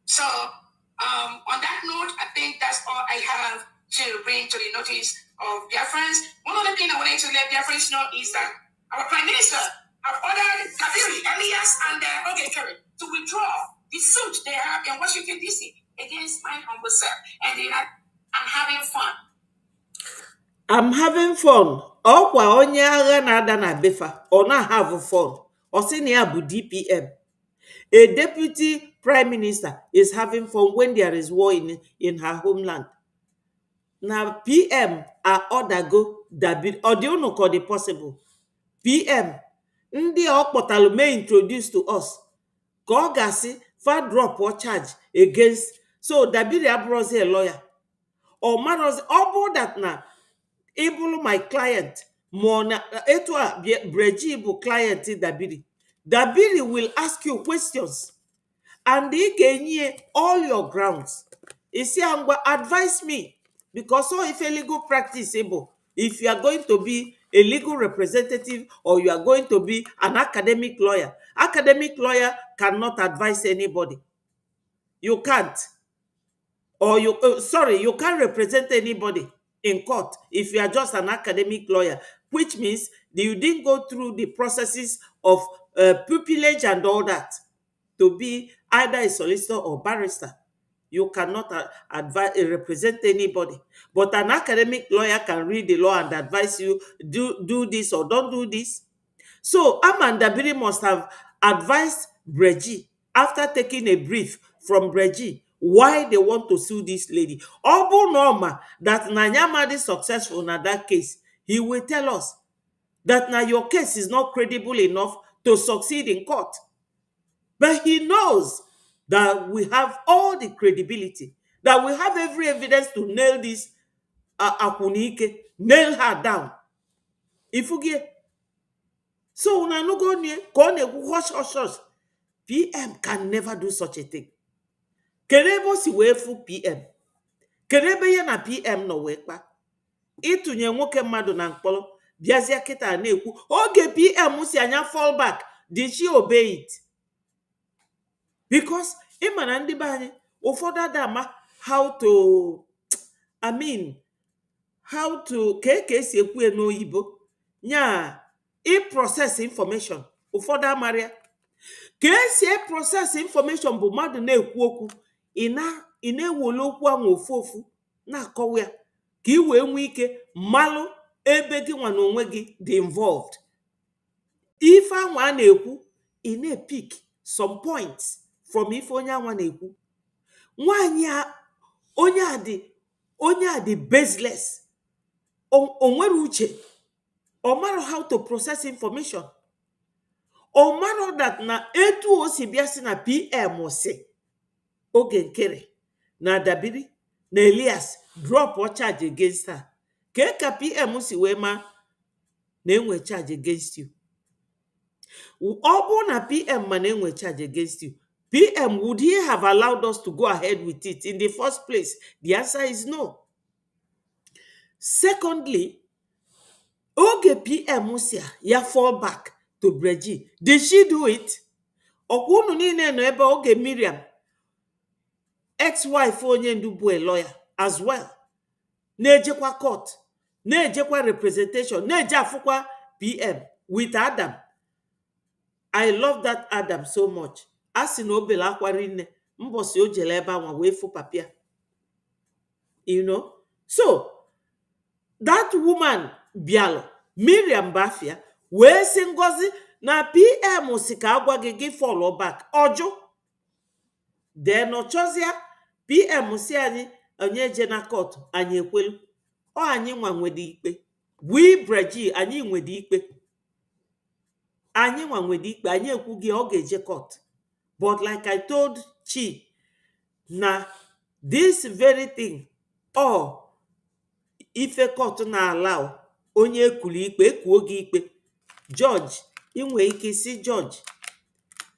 So, on that note, I think that's all I have to bring to the notice of Biafrans. One other thing I wanted to let Biafrans know is that our Prime Minister have ordered Kabiri, Elias, and Oge Kerry to withdraw the suit they have in Washington, D.C. against my humble self. And they have, I'm having fun. I'm having fun. Ọkwa onye agha na-ada na befa, ọ na-have fun. Ọ sị na ya bụ DPM. A deputy prime minister is having fun when there is war in her homeland. Now, PM are ordago David, or the unu call it possible. PM, ndị ọkpọtalụ may introduce to us. Ka ọ gasị fa drop or charge against. So, David abrozi a lawyer. Or matters, all that na, able my client, mona eto breji bụ client Dabiri. Dabiri will ask you questions. And he can hear all your grounds. You see, I'm going to advise me. Because so if a legal practice able, if you are going to be a legal representative or you are going to be an academic lawyer cannot advise anybody. You can't. Or you can't represent anybody in court if you are just an academic lawyer, which means that you didn't go through the processes of pupillage and all that to be either a solicitor or barrister. You cannot represent anybody. But an academic lawyer can read the law and advise you, do this or don't do this. So Amanda Biri must have advised Breji after taking a brief from Breji why they want to sue this lady. Obu Norma that Nanyamadi is successful in that case, he will tell us that now your case is not credible enough to succeed in court. But he knows that we have all the credibility, that we have every evidence to nail this Akunike, nail her down. If you get so una no go near, hush. PM can never do such a thing. Kerebo si wefu PM. Kerebe ya na PM no wekpa. Itunye nwoke mmadụ na mkpọrọ, biazia kita na-ekwu, oge PM si anya fall back, did she obey it? Because ịma na ndị be anyị ụfọdụ adama how to ka esi ekwu n'oyibo nya process information ụfọdụ amaria ka esi process information bụ mmadụ na-ekwu okwu ị na-ewole okwu ahụ ofu na-akọwa ya ka ị wee nwee ike mmalụ ebe gị nwa na onwe gị dị involved. Ife ahụ a na-ekwu ị na-pick some points from ife onye anwa na-ekwu. Nwanyị onye a dị baseless, o nwere uche, o mara how to process information, o mara that na etu o si bịa si na PM si Oge Nkere na Dabiri na Elias drop or charge against her. Ka PM si wee ma na enwe charge against you. Ọ bụ na PM ma na enwe charge against you, PM, would he have allowed us to go ahead with it in the first place? The answer is no. Secondly, Oge PM Musia, ya fall back to Breji. Did she do it? Okunu nine no ebe Oge Miriam, ex-wife onye ndubu a lawyer as well. Nejekwa court. na-ejekwa representation, na-eje afụkwa PM with Adam. I love that Adam so much. A sị na o bele akwa rinne mbọsị o jele ebe anwa wee fụ papia. You know? So, that woman bialo, Miriam Bafia, wee sị Ngozi na PM si ka agwa gị follow back. Ọjụ. Then ọchọzịa PM si anyị onye je na court anyị ekwelu. Ọ anyị nwa nwede ikpe. We Breji anyị nwede ikpe. Anyị nwa nwede ikpe, anyị ekwu gị ọ ga-eje court. But like I told Chi, na this very thing, ife court na allow onye ekwuli ikpe ekuo gị ikpe. Judge, inwe ike si judge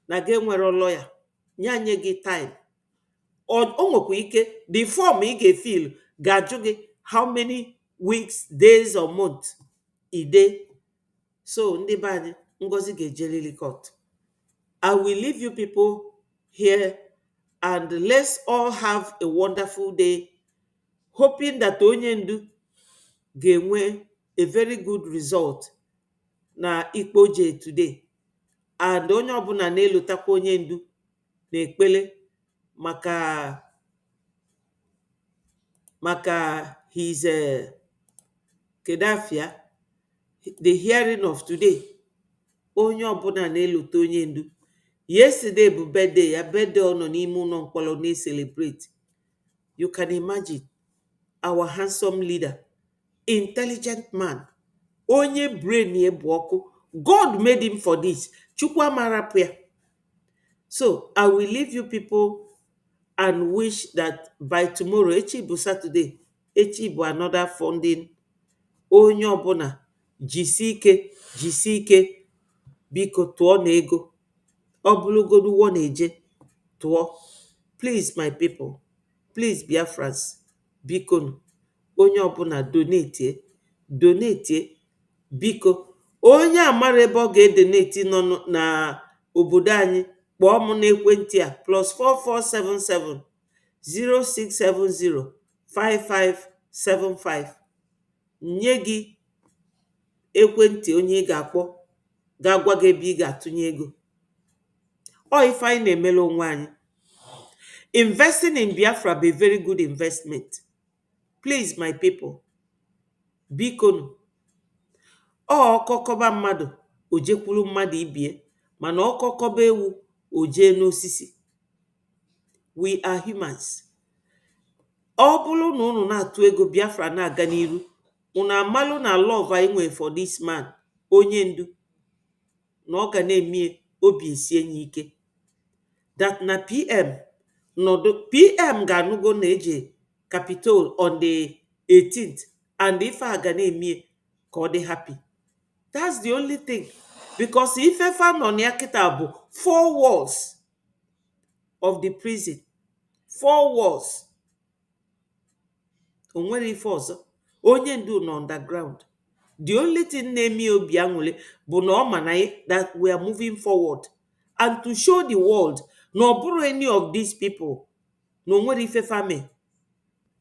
na gị nwere lawyer, nye anyị gị time. O nwekwa ike the form ị ga-efil ga-ajụ gị how many weeks, days or months ide. So ndị be anyị, Ngozi ga-ejelili court. I will leave you people here and let's all have a wonderful day, hoping that onye ndu ga-enwe a very good result na ikpoje today. And onye ọbụla na-elotakwa onye ndu na ekpele maka his kedafia, the hearing of today. Onye ọbụla na-elota onye ndu. Yesterday bụ birthday ya, birthday ọ nọ n'ime ụlọ mkpọrọ na-celebrate. You can imagine our handsome leader, intelligent man, onye brain ye bụ ọkụ. God made him for this. Chukwu amarapụ ya. So I will leave you people and wish that by tomorrow, echi bụ Saturday, echi bụ another funding. Onye ọbụla jisi ike biko tụọ na ego. Ọ bụrụgodu wọ na-eje tụọ. Please my people, please Biafrans, biko onye ọbụla donate biko. Onye amara ebe ọ ga-edonate nọ na obodo anyị, kpọọ m n'ekwentị a +4477 0670 5575. nye gị ekwentị onye ị ga-akpọ ga-agwa gị ebe ị ga-atụnye ego. Ọ ife anyị na-emere onwe anyị. Investing in Biafra be a very good investment. Please my people, biko ọkọkọba mmadụ ojekwuru mmadụ ibie, mana ọkọkọba ewu oje n'osisi. We are humans. Ọ bụrụ na unu na-atụ ego Biafra na-aga n'iru, unu amalụ na love anyị nwere for this man, onye ndu, na ọ ga na-eme obi esie ya ike. That na PM ga-anụgo na eje Capitol on the 18th and ife a ga na-eme ka ọ dị happy. That's the only thing. Because ife fa nọ na ya kịta bụ 4 walls of the prison. 4 walls. O nwere ife ọzọ. Onye ndu nọ underground. The only thing na-eme obi aṅụrị bụ na ọ ma na that we are moving forward and to show the world na ọ bụrụ any of these people na o nwere ife fame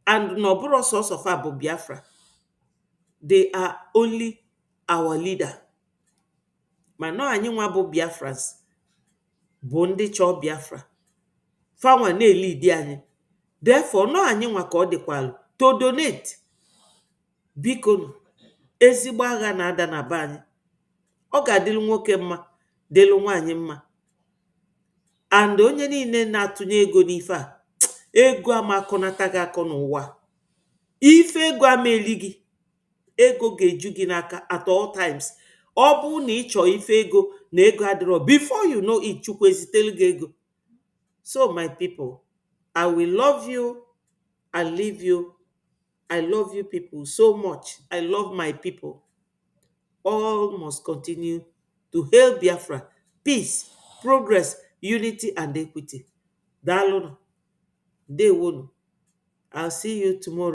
and na ọ bụrụ sọsọ fa bụ Biafra. They are only our leader. Mana anyị nwa bụ Biafrans bụ ndị chọọ Biafra. Fanwa na-elidi anyị. Therefore, no anyị nwa ka ọ dịkwalụ to donate. Biko ezigbo agha na-ada na be anyị. Ọ ga-adịlụ nwoke mma, dịlụ nwaanyị mma. And onye niile na-atụnye ego n'ife a, ego amakọnata gị akọ n'ụwa. Ife ego ameli gị, ego ga-eju gị n'aka at all times. Ọ bụ na ị chọọ ife ego na ego adịrọ, before you know it, Chukwu ezitelu gị ego. So my people, I will love you and leave you. I love you people so much. I love my people. All must continue to hail Biafra, peace, progress, unity, and equity. Dalunu. Dewonu. I'll see you tomorrow.